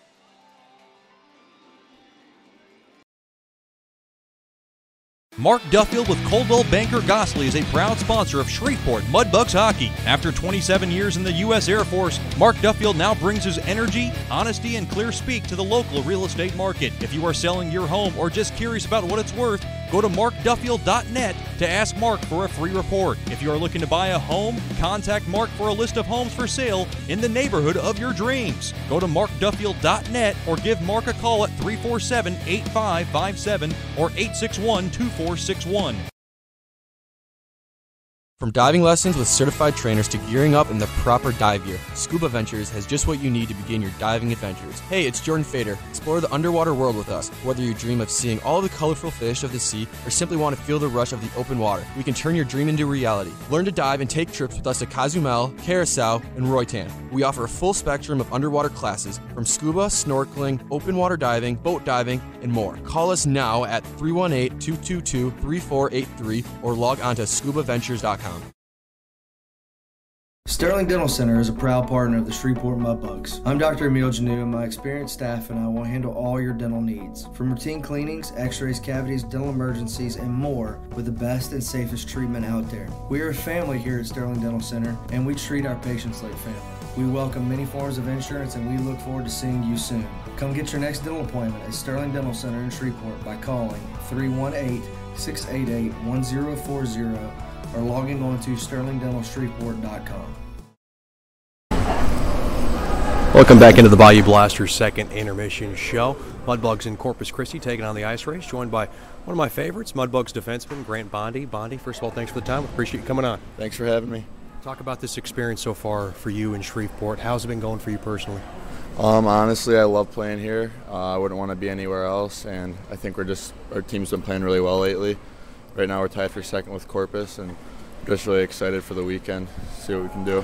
S2: Mark Duffield with Coldwell Banker Gosley is a proud sponsor of Shreveport Mudbugs hockey. After 27 years in the U.S. Air Force, Mark Duffield now brings his energy, honesty, and clear speak to the local real estate market. If you are selling your home or just curious about what it's worth, go to markduffield.net to ask Mark for a free report. If you are looking to buy a home, contact Mark for a list of homes for sale in the neighborhood of your dreams. Go to markduffield.net or give Mark a call at 347-8557 or 861-2461.
S3: From diving lessons with certified trainers to gearing up in the proper dive gear, Scuba Ventures has just what you need to begin your diving adventures. Hey, it's Jordan Fader. Explore the underwater world with us. Whether you dream of seeing all the colorful fish of the sea or simply want to feel the rush of the open water, we can turn your dream into reality. Learn to dive and take trips with us to Cozumel, Curacao, and Roatan. We offer a full spectrum of underwater classes from scuba, snorkeling, open water diving, boat diving, and more. Call us now at 318-222-3483 or log on to scubaventures.com.
S4: Sterling Dental Center is a proud partner of the Shreveport Mudbugs. I'm Dr. Emil Janu, and my experienced staff and I will handle all your dental needs. From routine cleanings, x-rays, cavities, dental emergencies, and more with the best and safest treatment out there. We are a family here at Sterling Dental Center, and we treat our patients like family. We welcome many forms of insurance, and we look forward to seeing you soon. Come get your next dental appointment at Sterling Dental Center in Shreveport by calling 318-688-1040 or logging on to sterlingdentalshreveport.com.
S10: Welcome back into the Bayou Blasters second intermission show. Mudbugs in Corpus Christi taking on the ice race, joined by one of my favorites, Mudbugs defenseman Grant Bondi. Bondi, first of all, thanks for the time. Appreciate you coming on.
S14: Thanks for having me.
S10: Talk about this experience so far for you in Shreveport. How's it been going for you personally?
S14: Honestly, I love playing here. I wouldn't want to be anywhere else, and I think our team's been playing really well lately. Right now we're tied for second with Corpus, and just really excited for the weekend, see what we can do.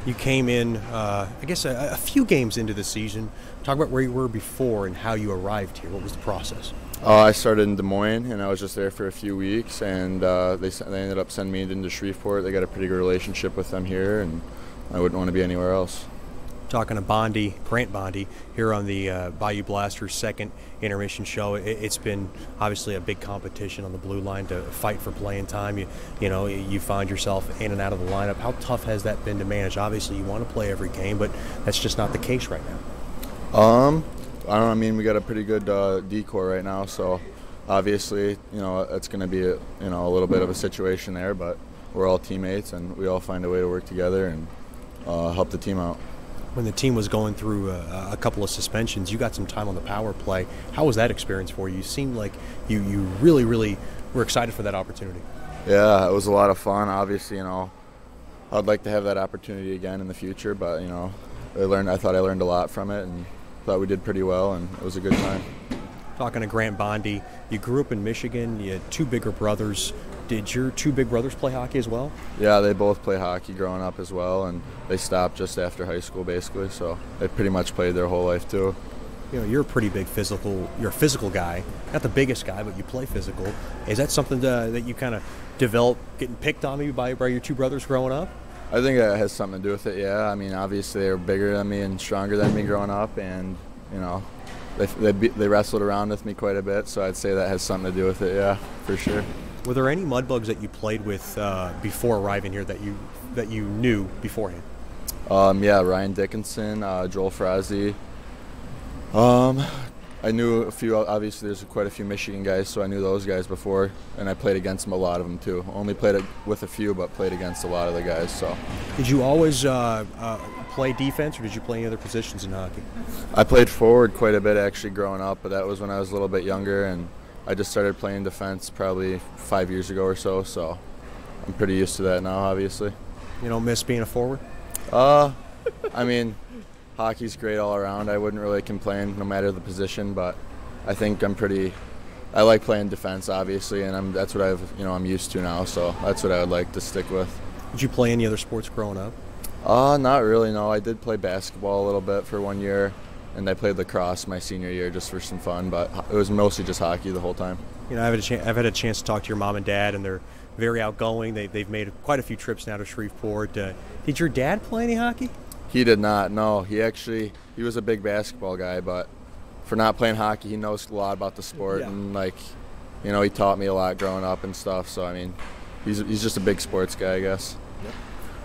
S10: You came in, I guess, a few games into the season. Talk about where you were before and how you arrived here. What was the process?
S14: I started in Des Moines, and I was just there for a few weeks, and they ended up sending me into Shreveport. They got a pretty good relationship with them here, and I wouldn't want to be anywhere else.
S10: Talking to Bondi, Grant Bondi, here on the Bayou Blasters second intermission show. It's been obviously a big competition on the blue line to fight for playing time. You find yourself in and out of the lineup. How tough has that been to manage? Obviously, you want to play every game, but that's just not the case right now.
S14: I don't know. I mean, we got a pretty good decor right now, so obviously, it's going to be a little bit of a situation there, but we're all teammates, and we all find a way to work together and help the team out.
S10: When the team was going through a couple of suspensions, you got some time on the power play. How was that experience for you? You seemed like you really, really were excited for that opportunity.
S14: Yeah, it was a lot of fun. Obviously, I'd like to have that opportunity again in the future, but I thought I learned a lot from it, and thought we did pretty well, and it was a good time.
S10: Talking to Grant Bondi, you grew up in Michigan. You had two bigger brothers. Did your two big brothers play hockey as well?
S14: Yeah, they both play hockey growing up as well, and they stopped just after high school basically, so they pretty much played their whole life too.
S10: You're a pretty big you're a physical guy. Not the biggest guy, but you play physical. Is that something that you kind of developed, getting picked on by your two brothers growing up?
S14: I think that has something to do with it, yeah. I mean, obviously they were bigger than me and stronger than me growing up, and, they wrestled around with me quite a bit, so I'd say that has something to do with it, yeah, for sure.
S10: Were there any Mudbugs that you played with before arriving here that you knew beforehand?
S14: Yeah, Ryan Dickinson, Joel Frazee. I knew a few. Obviously, there's quite a few Michigan guys, so I knew those guys before, and I played against them, a lot of them too. Only played with a few, but played against a lot of the guys. So.
S10: Did you always play defense, or did you play any other positions in hockey?
S14: I played forward quite a bit actually growing up, but that was when I was a little bit younger, and I just started playing defense probably 5 years ago or so. So I'm pretty used to that now, obviously.
S10: You don't miss being a forward?
S14: I mean, hockey's great all around. I wouldn't really complain no matter the position, but I think I like playing defense, obviously, and that's what I'm used to now, so that's what I would like to stick with.
S10: Did you play any other sports growing up?
S14: Not really, no. I did play basketball a little bit for 1 year, and I played lacrosse my senior year just for some fun, but it was mostly just hockey the whole time.
S10: I've had a chance to talk to your mom and dad, and they're very outgoing. They've made quite a few trips now to Shreveport. Did your dad play any hockey?
S14: He did not, no. He was a big basketball guy, but for not playing hockey, he knows a lot about the sport, and you know, he taught me a lot growing up and stuff. So I mean, he's just a big sports guy, I guess.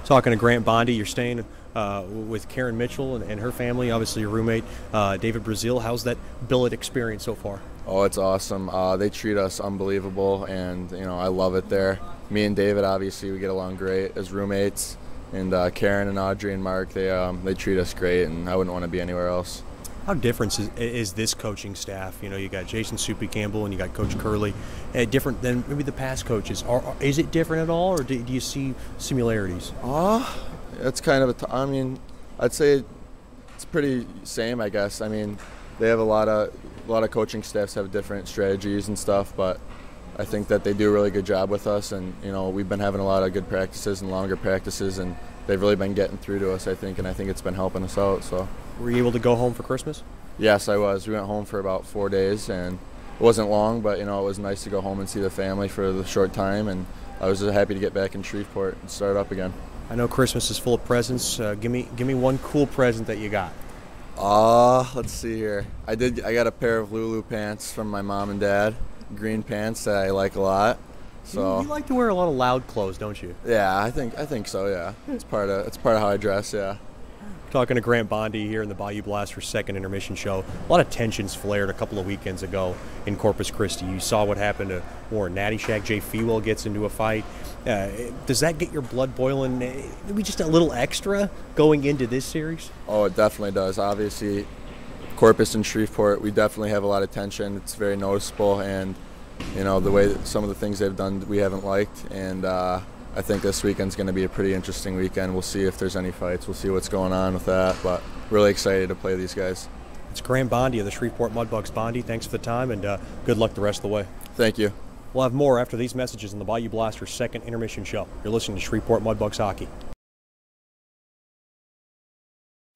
S1: Talking to Grant Bondi, you're staying with Karen Mitchell and her family, obviously your roommate, David Brazil. How's that billet experience so far?
S14: Oh, it's awesome. They treat us unbelievable, and you know, I love it there. Me and David, obviously, we get along great as roommates, and Karen and Audrey and Mark, they treat us great, and I wouldn't want to be anywhere else.
S1: How different is this coaching staff? You know, you got Jason Soupy Campbell and you got Coach Curley. Different than maybe the past coaches. Is it different at all, or do you see similarities?
S14: It's kind of I mean, I'd say it's pretty same, I guess. I mean, they have a lot of coaching staffs have different strategies and stuff, but I think that they do a really good job with us, and you know, we've been having a lot of good practices and longer practices, and they've really been getting through to us, I think, and I think it's been helping us out. So,
S1: were you able to go home for Christmas?
S14: Yes, I was. We went home for about 4 days, and it wasn't long, but you know, it was nice to go home and see the family for the short time, and I was just happy to get back in Shreveport and start up again.
S1: I know Christmas is full of presents. Give me one cool present that you got.
S14: Let's see here. I got a pair of Lulu pants from my mom and dad, green pants that I like a lot. So
S1: you like to wear a lot of loud clothes, don't you?
S14: Yeah, I think so. Yeah, it's part of how I dress. Yeah.
S1: Talking to Grant Bondi here in the Bayou Blasters second intermission show. A lot of tensions flared a couple of weekends ago in Corpus Christi. You saw what happened to Warren Natty Shack. Jay Fewell gets into a fight. Does that get your blood boiling? Maybe just a little extra going into this series?
S14: Oh, it definitely does. Obviously, Corpus and Shreveport, we definitely have a lot of tension. It's very noticeable, and you know, the way that some of the things they've done we haven't liked, and I think this weekend's going to be a pretty interesting weekend. We'll see if there's any fights. We'll see what's going on with that, but really excited to play these guys.
S1: It's Grant Bondi of the Shreveport Mudbugs. Bondi, thanks for the time, and good luck the rest of the way.
S14: Thank you.
S1: We'll have more after these messages in the Bayou Blasters second intermission show. You're listening to Shreveport Mudbugs Hockey.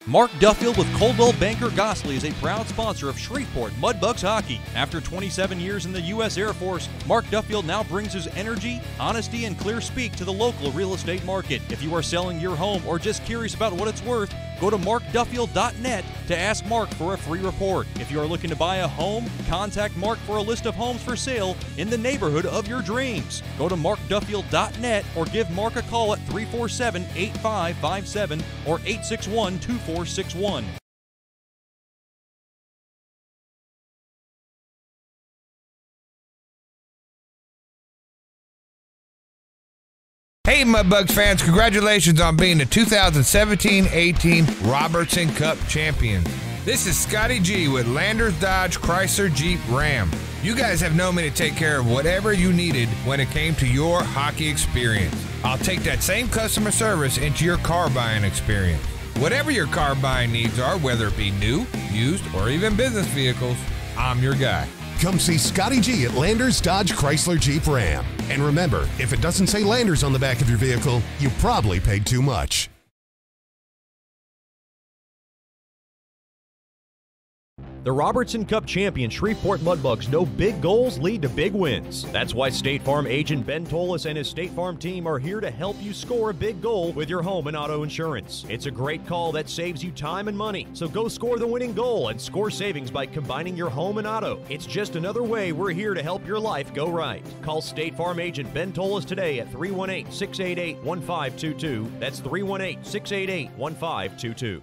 S2: Mark Duffield with Coldwell Banker Gosley is a proud sponsor of Shreveport Mudbugs Hockey. After 27 years in the U.S. Air Force, Mark Duffield now brings his energy, honesty, and clear speak to the local real estate market. If you are selling your home or just curious about what it's worth, go to markduffield.net to ask Mark for a free report. If you are looking to buy a home, contact Mark for a list of homes for sale in the neighborhood of your dreams. Go to markduffield.net or give Mark a call at 347-8557 or 861-2461.
S6: Hey, Mudbugs fans, congratulations on being the 2017-18 Robertson Cup champion. This is Scotty G with Landers Dodge Chrysler Jeep Ram. You guys have known me to take care of whatever you needed when it came to your hockey experience. I'll take that same customer service into your car buying experience. Whatever your car buying needs are, whether it be new, used, or even business vehicles, I'm your guy.
S7: Come see Scotty G at Landers Dodge Chrysler Jeep Ram. And remember, if it doesn't say Landers on the back of your vehicle, you probably paid too much.
S13: The Robertson Cup champion Shreveport Mudbugs know big goals lead to big wins. That's why State Farm agent Ben Tolis and his State Farm team are here to help you score a big goal with your home and auto insurance. It's a great call that saves you time and money. So go score the winning goal and score savings by combining your home and auto. It's just another way we're here to help your life go right. Call State Farm agent Ben Tolis today at 318-688-1522. That's 318-688-1522.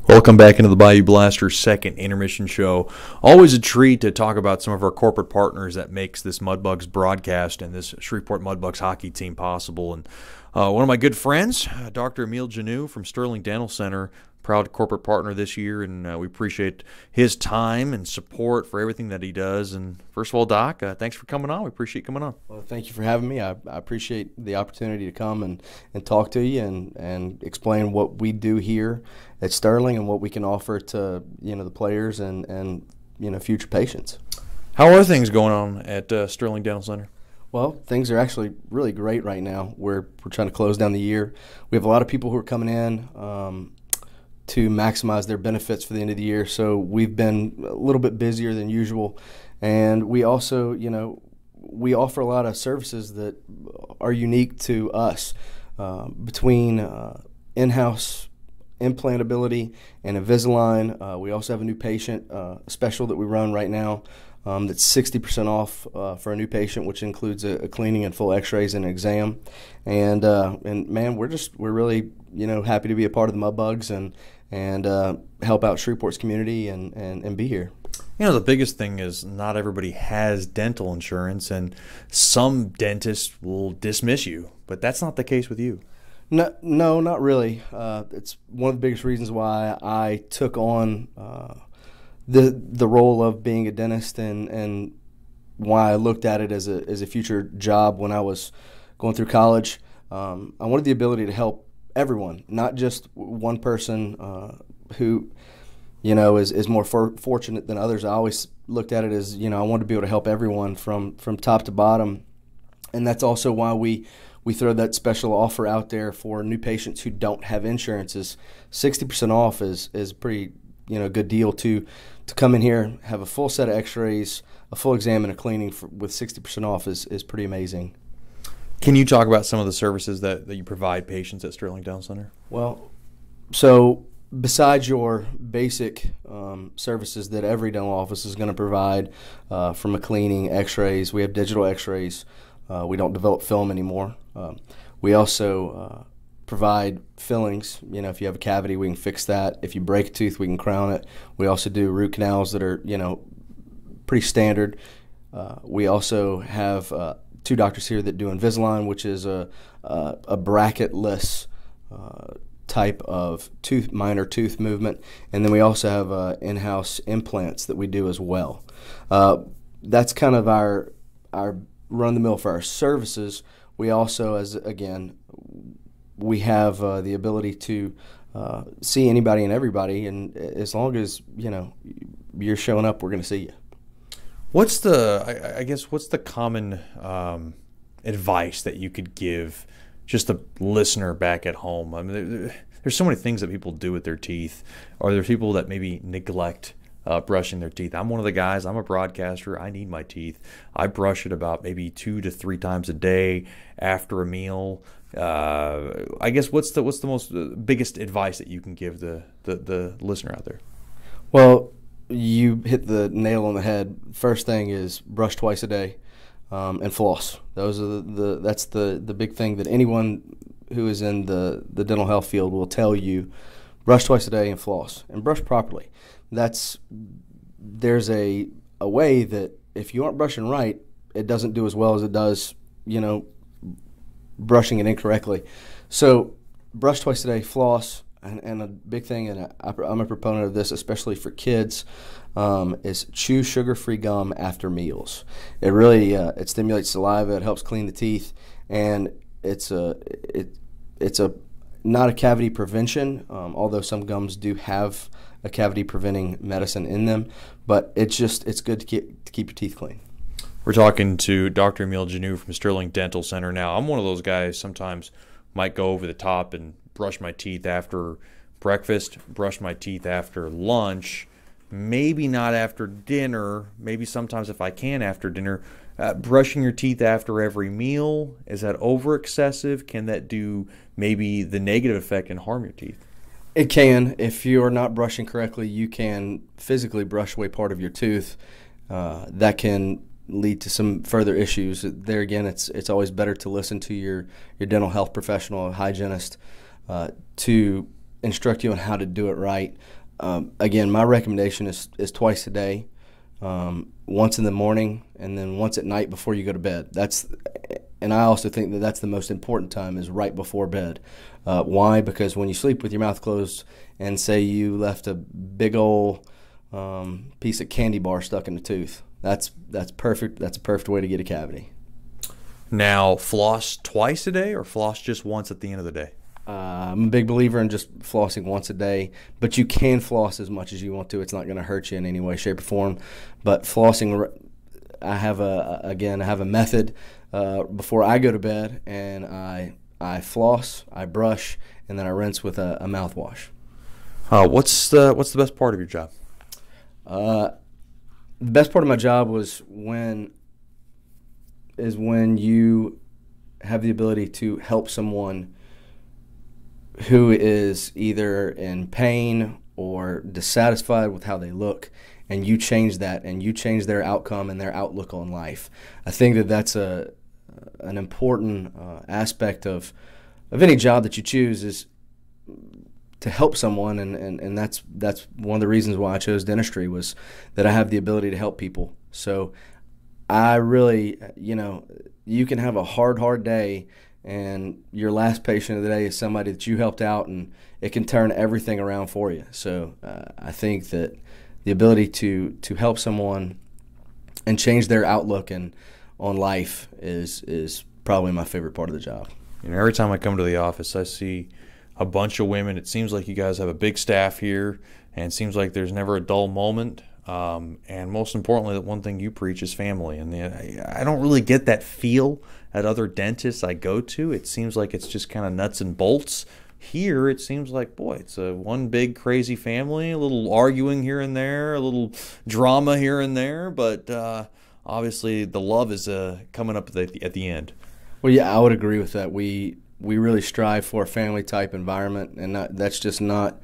S11: Welcome back into the Bayou Blasters second intermission show. Always a treat to talk about some of our corporate partners that makes this Mudbugs broadcast and this Shreveport Mudbugs hockey team possible. And one of my good friends, Dr. Emile Janou from Sterling Dental Center, proud corporate partner this year, and we appreciate his time and support for everything that he does. And first of all, Doc, thanks for coming on. We appreciate you coming on.
S15: Well, thank you for having me. I appreciate the opportunity to come and talk to you and explain what we do here at Sterling and what we can offer to the players and future patients.
S11: How are things going on at Sterling Dental Center?
S15: Well, things are actually really great right now. We're trying to close down the year. We have a lot of people who are coming in to maximize their benefits for the end of the year. So we've been a little bit busier than usual. And we also, we offer a lot of services that are unique to us between in-house implantability and Invisalign. We also have a new patient special that we run right now that's 60% off for a new patient, which includes a cleaning and full X-rays and an exam. And man, we're really happy to be a part of the Mudbugs and help out Shreveport's community and be here.
S11: The biggest thing is not everybody has dental insurance, and some dentists will dismiss you, but that's not the case with you.
S15: No, not really. It's one of the biggest reasons why I took on the role of being a dentist, and why I looked at it as a future job when I was going through college. I wanted the ability to help everyone, not just one person who is more fortunate than others. I always looked at it as, I wanted to be able to help everyone from top to bottom. And that's also why we throw that special offer out there for new patients who don't have insurances. 60% off is a pretty, good deal to come in here, have a full set of X-rays, a full exam, and a cleaning with 60% off is pretty amazing.
S11: Can you talk about some of the services that you provide patients at Sterling Dental Center?
S15: Well, so besides your basic services that every dental office is going to provide, from a cleaning, X-rays, we have digital X-rays. We don't develop film anymore. We also provide fillings. If you have a cavity, we can fix that. If you break a tooth, we can crown it. We also do root canals that are, pretty standard. We also have 2 doctors here that do Invisalign, which is a bracketless type of minor tooth movement, and then we also have in-house implants that we do as well. That's kind of our run-the-mill for our services. We also, we have the ability to see anybody and everybody, and as long as you're showing up, we're going to see you.
S11: What's the common advice that you could give just a listener back at home? I mean, there's so many things that people do with their teeth, or there's people that maybe neglect brushing their teeth. I'm one of the guys. I'm a broadcaster. I need my teeth. I brush it about maybe 2 to 3 times a day after a meal. I guess what's the biggest advice that you can give the listener out there?
S15: Well, you hit the nail on the head. First thing is brush twice a day. And floss. Those are that's the big thing that anyone who is in the dental health field will tell you. Brush twice a day and floss, and brush properly. There's a way that if you aren't brushing right, it doesn't do as well as it does, brushing it incorrectly. So brush twice a day, floss, and a big thing, and I'm a proponent of this, especially for kids, is chew sugar-free gum after meals. It really it stimulates saliva. It helps clean the teeth, and it's not a cavity prevention, although some gums do have a cavity preventing medicine in them. But it's good to keep your teeth clean.
S11: We're talking to Dr. Emil Janou from Sterling Dental Center. Now, I'm one of those guys sometimes might go over the top and brush my teeth after breakfast, brush my teeth after lunch, maybe not after dinner, maybe sometimes if I can after dinner. Brushing your teeth after every meal, is that over excessive? Can that do maybe the negative effect and harm your teeth?
S15: It can. If you're not brushing correctly, you can physically brush away part of your tooth. That can lead to some further issues. There again, it's always better to listen to your dental health professional, a hygienist, to instruct you on how to do it right. Again, my recommendation is twice a day, once in the morning and then once at night before you go to bed. And I also think that that's the most important time, is right before bed. Why? Because when you sleep with your mouth closed and say you left a big old piece of candy bar stuck in the tooth, that's perfect. That's a perfect way to get a cavity.
S11: Now, floss twice a day or floss just once at the end of the day?
S15: I'm a big believer in just flossing once a day, but you can floss as much as you want to. It's not going to hurt you in any way, shape, or form. But flossing, I have a method before I go to bed, and I floss, I brush, and then I rinse with a mouthwash.
S11: What's the best part of your job?
S15: The best part of my job was when you have the ability to help someone who is either in pain or dissatisfied with how they look, and you change that, and you change their outcome and their outlook on life. I think that that's an important aspect of any job that you choose, is to help someone, and that's one of the reasons why I chose dentistry, was that I have the ability to help people. So I really, you can have a hard day, and your last patient of the day is somebody that you helped out, and it can turn everything around for you. So I think that the ability to help someone and change their outlook on life is probably my favorite part of the job.
S11: Every time I come to the office, I see a bunch of women. It seems like you guys have a big staff here, and it seems like there's never a dull moment. And most importantly, the one thing you preach is family. And I don't really get that feel at other dentists I go to. It seems like it's just kind of nuts and bolts. Here, it seems like, boy, it's a one big crazy family, a little arguing here and there, a little drama here and there, but obviously the love is coming up at the end.
S15: Well, yeah, I would agree with that. We really strive for a family-type environment, and that's just not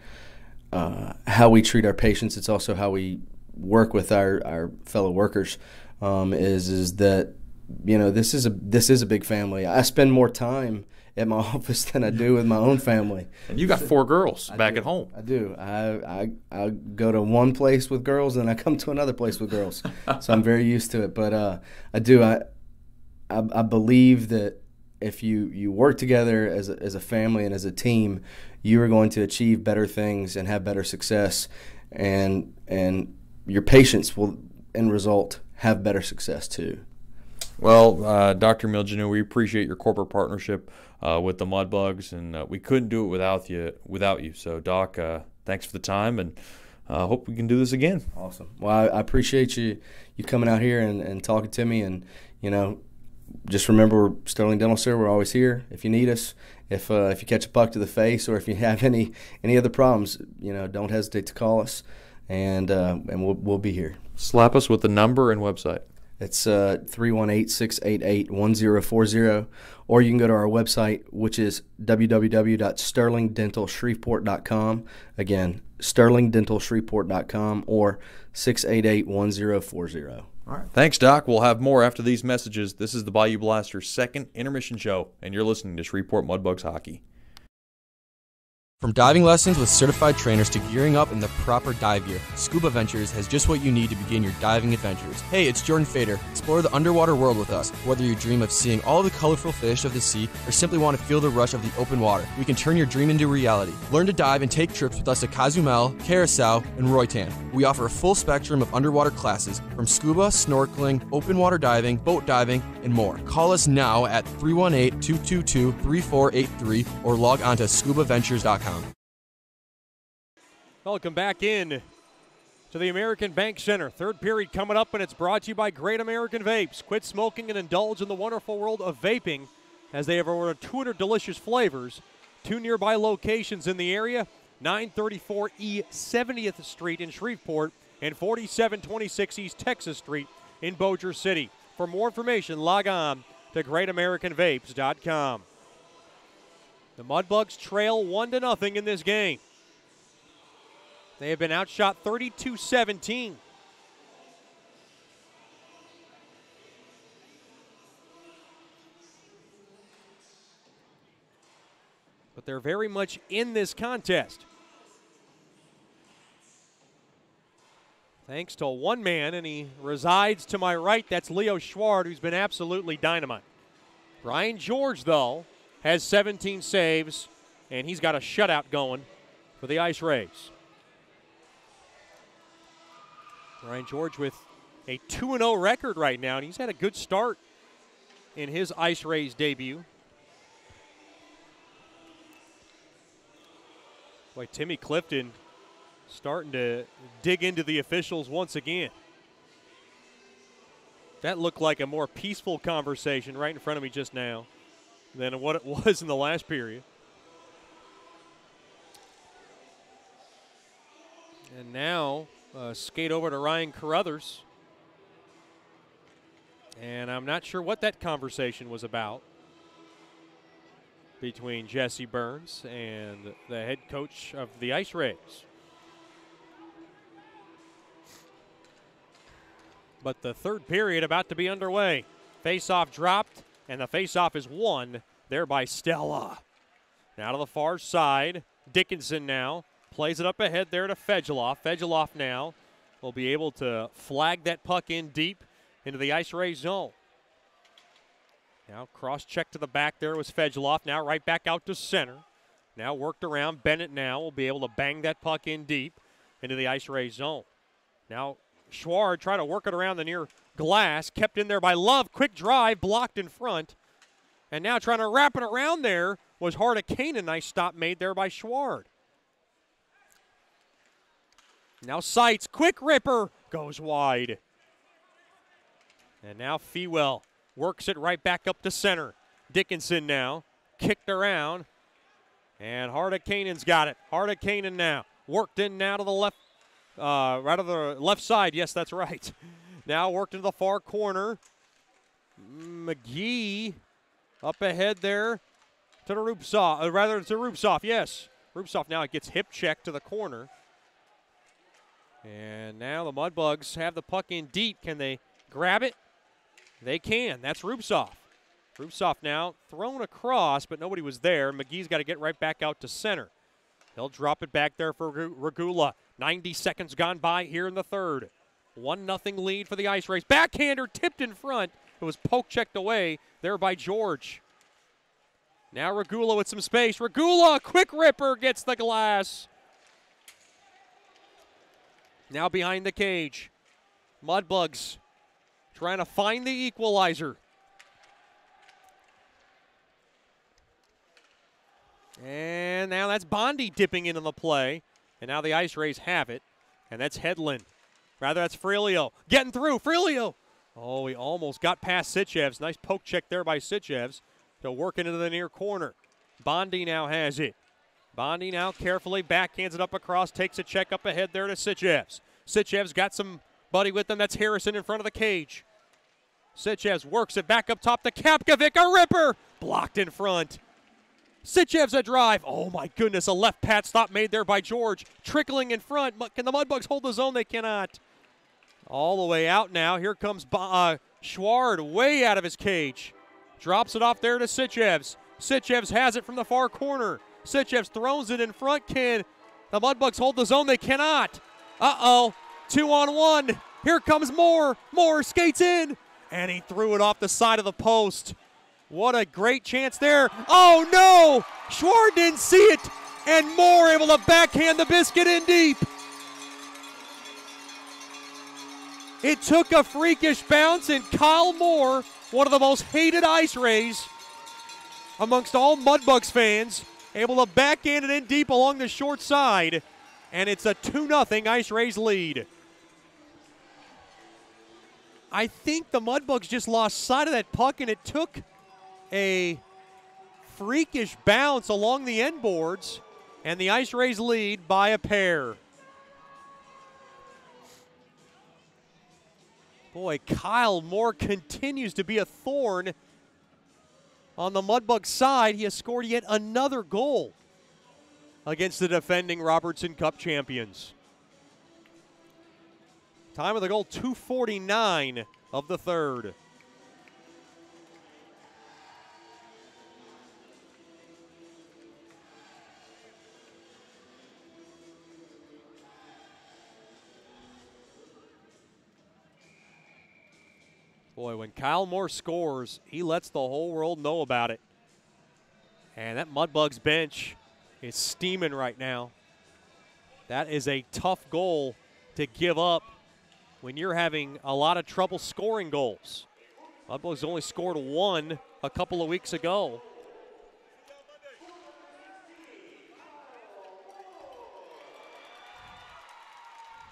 S15: how we treat our patients. It's also how we work with our fellow workers. Is that, this is a big family. I spend more time at my office than I do with my own family.
S11: And you got 4 girls back at home.
S15: I do. I go to one place with girls, and I come to another place with girls. So I'm very used to it. But I believe that if you work together as a family and as a team, you are going to achieve better things and have better success, and your patients will, in result, have better success too.
S11: Well, Dr. Miljanu, we appreciate your corporate partnership with the Mudbugs, and we couldn't do it without you. So, Doc, thanks for the time, and hope we can do this again.
S15: Awesome. Well, I appreciate you coming out here and talking to me, and just remember, Sterling Dental Center, we're always here if you need us. If you catch a puck to the face, or if you have any other problems, don't hesitate to call us, and we'll be here.
S11: Slap us with the number and website.
S15: It's 318-688-1040, or you can go to our website, which is www.sterlingdentalshreveport.com. Again, sterlingdentalshreveport.com, or 688-1040.
S11: All right. Thanks, Doc. We'll have more after these messages. This is the Bayou Blasters' second intermission show, and you're listening to Shreveport Mudbugs Hockey.
S3: From diving lessons with certified trainers to gearing up in the proper dive gear, Scuba Ventures has just what you need to begin your diving adventures. Hey, it's Jordan Fader. Explore the underwater world with us. Whether you dream of seeing all the colorful fish of the sea or simply want to feel the rush of the open water, we can turn your dream into reality. Learn to dive and take trips with us at Cozumel, Curacao, and Roatan. We offer a full spectrum of underwater classes from scuba, snorkeling, open water diving, boat diving, and more. Call us now at 318-222-3483 or log on to scubaventures.com.
S1: Welcome back in to the American Bank Center. Third period coming up, and it's brought to you by Great American Vapes. Quit smoking and indulge in the wonderful world of vaping, as they have over 200 delicious flavors. 2 nearby locations in the area, 934 E 70th Street in Shreveport and 4726 East Texas Street in Bossier City. For more information, log on to greatamericanvapes.com. The Mudbugs trail 1-0 in this game. They have been outshot 32-17. But they're very much in this contest. Thanks to one man, and he resides to my right. That's Leo Schward, who's been absolutely dynamite. Brian George, though, has 17 saves, and he's got a shutout going for the Ice Rays. Brian George with a 2-0 record right now, and he's had a good start in his Ice Rays debut. Boy, Timmy Clifton starting to dig into the officials once again. That looked like a more peaceful conversation right in front of me just now than what it was in the last period. And now skate over to Ryan Carruthers. And I'm not sure what that conversation was about between Jesse Burns and the head coach of the Ice Rays. But the third period about to be underway. Face-off dropped, and the face-off is won there by Stella. Now to the far side. Dickinson now plays it up ahead there to Fedgeloff. Fedgeloff now will be able to flag that puck in deep into the Ice Ray zone. Now cross-check to the back there was Fedgeloff. Now right back out to center. Now worked around. Bennett now will be able to bang that puck in deep into the Ice Ray zone. Now Schward trying to work it around the near glass. Kept in there by Love. Quick drive. Blocked in front. And now trying to wrap it around there was Hardacane. A nice stop made there by Schward. Now Seitz. Quick ripper. Goes wide. And now Fewell works it right back up to center. Dickinson now kicked around. And Hardakanen's got it. Hardakanen now worked in now to the left. Right on the left side. Yes, that's right. Now worked into the far corner. McGee up ahead there to the Rupsoff. Rather, to Rupsoff, yes. Rupsoff now gets hip check to the corner. And now the Mudbugs have the puck in deep. Can they grab it? They can. That's Rupsoff. Rupsoff now thrown across, but nobody was there. McGee's got to get right back out to center. He'll drop it back there for Regula. 90 seconds gone by here in the third. 1-0 lead for the Ice Rays. Backhander tipped in front. It was poke checked away there by George. Now Regula with some space. Regula, quick ripper, gets the glass. Now behind the cage. Mudbugs trying to find the equalizer. And now that's Bondi dipping into the play. And now the Ice Rays have it. And that's Hedlund. Rather, that's Frilio. Getting through. Frilio. Oh, he almost got past Sitchevs. Nice poke check there by Sitchevs to work into the near corner. Bondi now has it. Bondi now carefully backhands it up across. Takes a check up ahead there to Sitchevs. Sitchevs got somebody with them. That's Harrison in front of the cage. Sitchevs works it back up top to Kapkovic. A ripper. Blocked in front. Sitchevs a drive. Oh, my goodness. A left pat stop made there by George. Trickling in front. Can the Mudbugs hold the zone? They cannot. All the way out now. Here comes Schward way out of his cage. Drops it off there to Sitchevs. Sitchevs has it from the far corner. Sitchevs throws it in front. Can the Mudbugs hold the zone? They cannot. Uh-oh. 2-on-1. Here comes Moore. Moore skates in. And he threw it off the side of the post. What a great chance there. Oh, no! Schward didn't see it. And Moore able to backhand the biscuit in deep. It took a freakish bounce, and Kyle Moore, one of the most hated Ice Rays amongst all Mudbugs fans, able to backhand it in deep along the short side. And it's a 2-0 Ice Rays lead. I think the Mudbugs just lost sight of that puck, and it took a freakish bounce along the end boards, and the Ice Rays lead by a pair. Boy, Kyle Moore continues to be a thorn on the Mudbugs side. He has scored yet another goal against the defending Robertson Cup champions. Time of the goal, 2:49 of the third. Boy, when Kyle Moore scores, he lets the whole world know about it. And that Mudbugs bench is steaming right now. That is a tough goal to give up when you're having a lot of trouble scoring goals. Mudbugs only scored one a couple of weeks ago.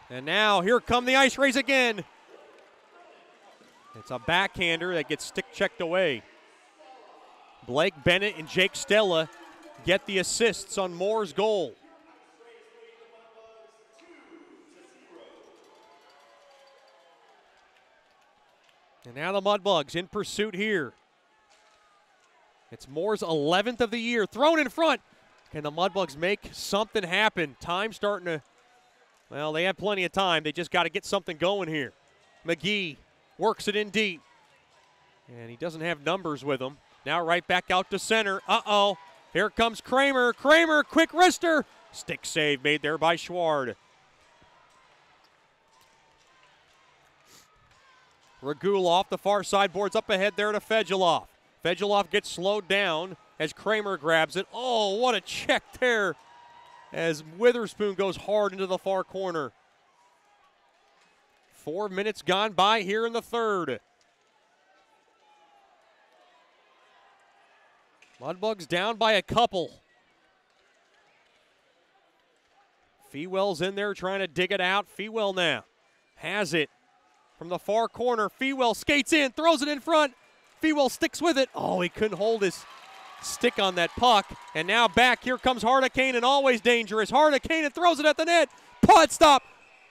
S1: And now here come the Ice Rays again. It's a backhander that gets stick-checked away. Blake Bennett and Jake Stella get the assists on Moore's goal. And now the Mudbugs in pursuit here. It's Moore's 11th of the year. Thrown in front. Can the Mudbugs make something happen? Time starting to, well, they have plenty of time. They just got to get something going here. McGee works it in deep. And he doesn't have numbers with him. Now right back out to center. Uh-oh. Here comes Kramer. Kramer, quick wrister. Stick save made there by Schward. Regula the far side boards up ahead there to Fedulov. Fedulov gets slowed down as Kramer grabs it. Oh, what a check there as Witherspoon goes hard into the far corner. 4 minutes gone by here in the third. Mudbugs down by a couple. Fewell's in there trying to dig it out. Fewell now has it from the far corner. Fewell skates in, throws it in front. Fewell sticks with it. Oh, he couldn't hold his stick on that puck. And now back, here comes Hardekainen, always dangerous. Hardekainen throws it at the net. Putt stop.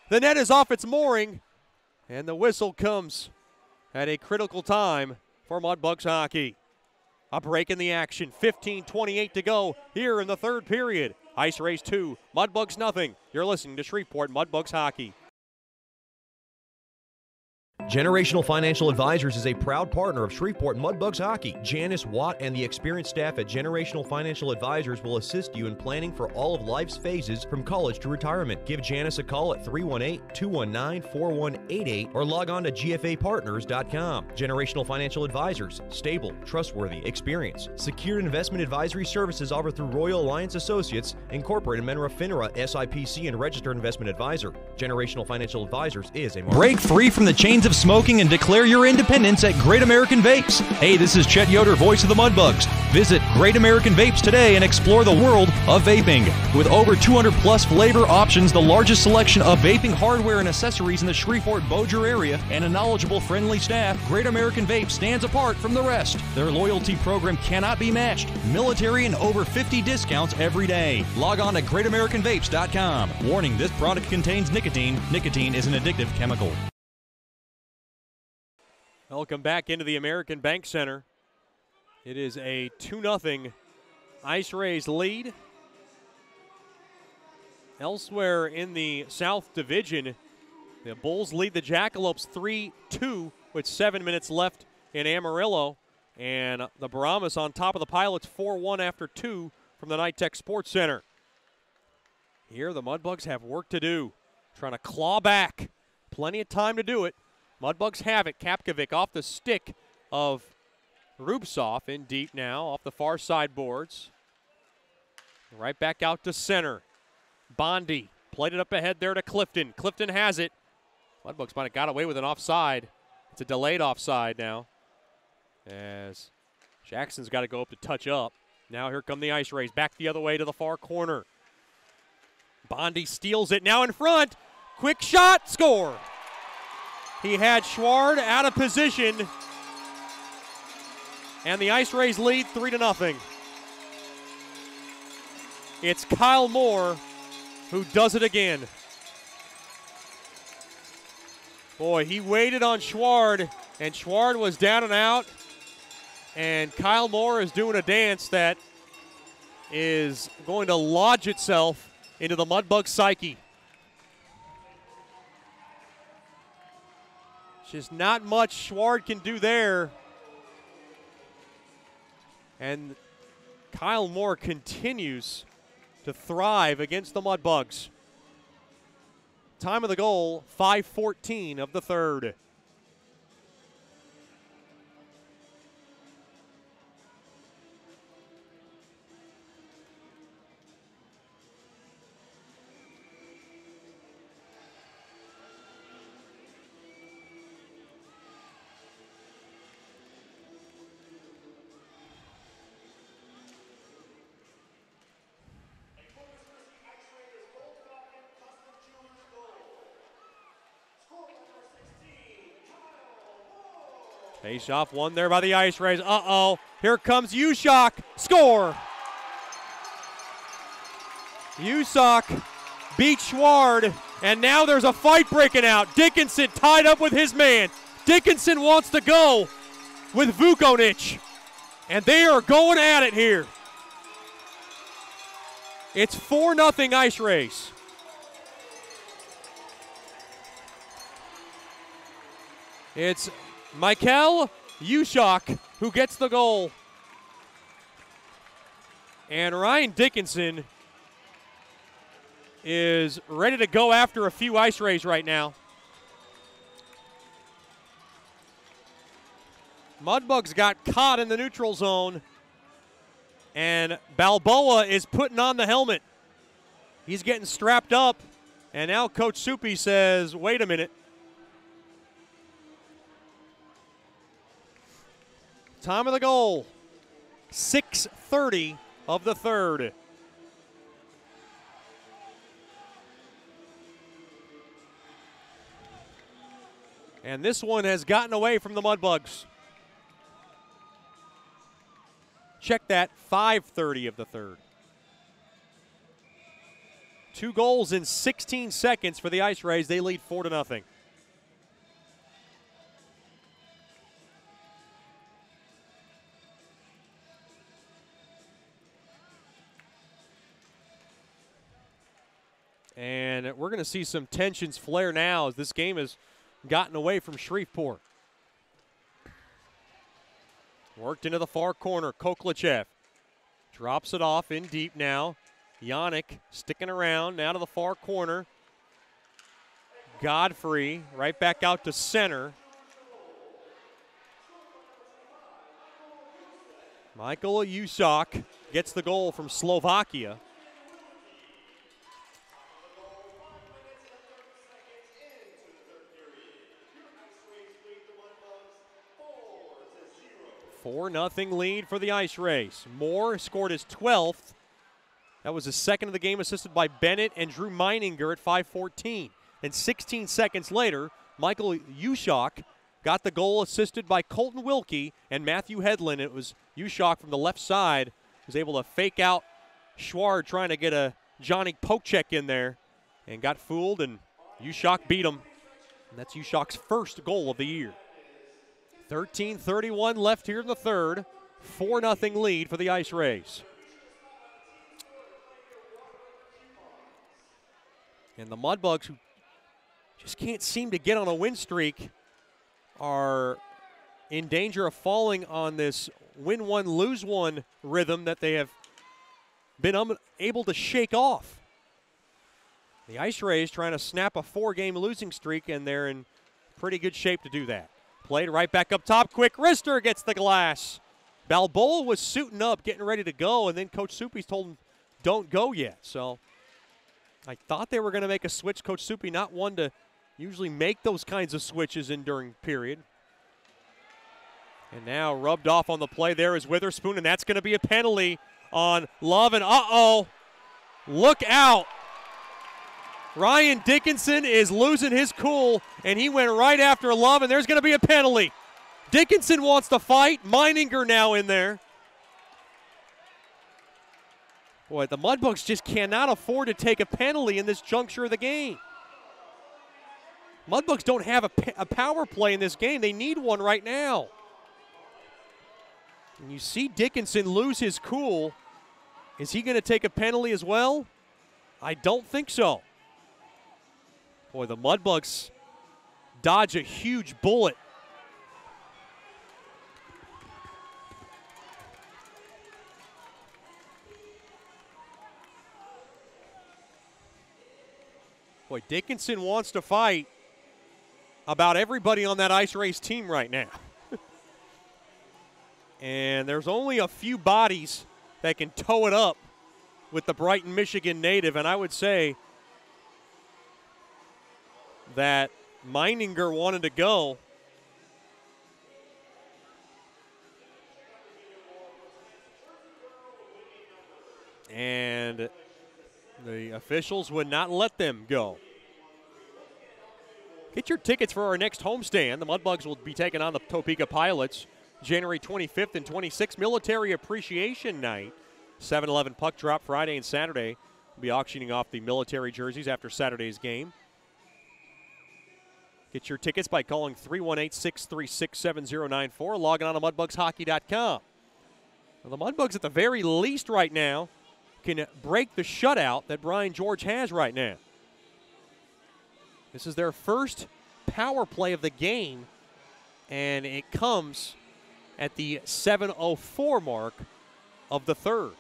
S1: The net is off its mooring. And the whistle comes at a critical time for Mudbugs hockey. A break in the action, 15:28 to go here in the third period. Ice Race 2, Mudbugs nothing. You're listening to Shreveport Mudbugs hockey.
S13: Generational Financial Advisors is a proud partner of Shreveport Mudbugs Hockey. Janice Watt and the experienced staff at Generational Financial Advisors will assist you in planning for all of life's phases from college to retirement. Give Janice a call at 318-219-4188 or log on to gfapartners.com. Generational Financial Advisors, stable, trustworthy, experience. Secured investment advisory services offered through Royal Alliance Associates, Incorporated, member of FINRA, SIPC, and registered investment advisor. Generational Financial Advisors is a
S2: Break free from the chains of smoking and declare your independence at Great American Vapes. Hey, this is Chet Yoder, voice of the Mudbugs. Visit Great American Vapes today and explore the world of vaping. With over 200 plus flavor options, the largest selection of vaping hardware and accessories in the Shreveport-Bossier area, and a knowledgeable, friendly staff, Great American Vapes stands apart from the rest. Their loyalty program cannot be matched. Military and over 50 discounts every day. Log on to GreatAmericanVapes.com. Warning, this product contains nicotine. Nicotine is an addictive chemical.
S1: Welcome back into the American Bank Center. It is a 2-0 Ice Rays lead. Elsewhere in the South Division, the Bulls lead the Jackalopes 3-2 with 7 minutes left in Amarillo. And the Brahmas on top of the Pilots 4-1 after 2 from the Nitech Sports Center. Here the Mudbugs have work to do, trying to claw back. Plenty of time to do it. Mudbugs have it. Kapkovic off the stick of Rubtsov in deep now, off the far side boards. Right back out to center. Bondi played it up ahead there to Clifton. Clifton has it. Mudbugs might have got away with an offside. It's a delayed offside now, as Jackson's got to go up to touch up. Now here come the Ice Rays. Back the other way to the far corner. Bondi steals it now in front. Quick shot, score. He had Schward out of position, and the Ice Rays lead 3-0. It's Kyle Moore who does it again. Boy, he waited on Schward, and Schward was down and out, and Kyle Moore is doing a dance that is going to lodge itself into the Mudbug psyche. Just not much Schward can do there. And Kyle Moore continues to thrive against the Mudbugs. Time of the goal, 5:14 of the third. Face-off won there by the Ice Rays. Uh-oh. Here comes Ushak. Score. Ushak beats Schward, and now there's a fight breaking out. Dickinson tied up with his man. Dickinson wants to go with Vukonich, and they are going at it here. It's 4-0 Ice Rays. It's Michael Ushak who gets the goal. And Ryan Dickinson is ready to go after a few ice rays right now. Mudbugs got caught in the neutral zone, and Balboa is putting on the helmet. He's getting strapped up, and now Coach Soupy says, wait a minute. Time of the goal, 6:30 of the third. And this one has gotten away from the Mudbugs. Check that, 5:30 of the third. 2 goals in 16 seconds for the Ice Rays. They lead 4-0. And we're going to see some tensions flare now as this game has gotten away from Shreveport. Worked into the far corner. Koklachev drops it off in deep now. Yannick sticking around now to the far corner. Godfrey right back out to center. Michael Ushak gets the goal from Slovakia. "4-0 lead for the Ice Rays. Moore scored his 12th. That was his second of the game, assisted by Bennett and Drew Meininger at 5:14. And 16 seconds later, Michael Ushak got the goal assisted by Colton Wilkie and Matthew Headland. It was Ushak from the left side, was able to fake out Schward trying to get a Johnny poke check in there and got fooled, and Ushak beat him. And that's Ushak's first goal of the year. 13:31 left here in the third. 4-0 lead for the Ice Rays. And the Mudbugs, who just can't seem to get on a win streak, are in danger of falling on this win one, lose one rhythm that they have been unable to shake off. The Ice Rays trying to snap a 4-game losing streak, and they're in pretty good shape to do that. Played right back up top, quick wrister gets the glass. Balboa was suiting up, getting ready to go, and then Coach Soupy told him, don't go yet. So I thought they were going to make a switch. Coach Soupy, not one to usually make those kinds of switches in during period. And now rubbed off on the play there is Witherspoon, and that's going to be a penalty on Love, and uh-oh, look out. Ryan Dickinson is losing his cool, and he went right after Love, and there's going to be a penalty. Dickinson wants to fight. Meininger now in there. Boy, the Mudbugs just cannot afford to take a penalty in this juncture of the game. Mudbugs don't have a power play in this game. They need one right now. And you see Dickinson lose his cool. Is he going to take a penalty as well? I don't think so. Boy, the Mudbugs dodge a huge bullet. Boy, Dickinson wants to fight about everybody on that Ice Race team right now. And there's only a few bodies that can tow it up with the Brighton, Michigan native, and I would say that Meininger wanted to go. And the officials would not let them go. Get your tickets for our next homestand. The Mudbugs will be taking on the Topeka Pilots January 25th and 26th. Military Appreciation Night. 7-Eleven puck drop Friday and Saturday. We'll be auctioning off the military jerseys after Saturday's game. Get your tickets by calling 318-636-7094. Logging on to mudbugshockey.com. Well, the Mudbugs, at the very least right now, can break the shutout that Brian George has right now. This is their first power play of the game And it comes at the 7:04 mark of the third.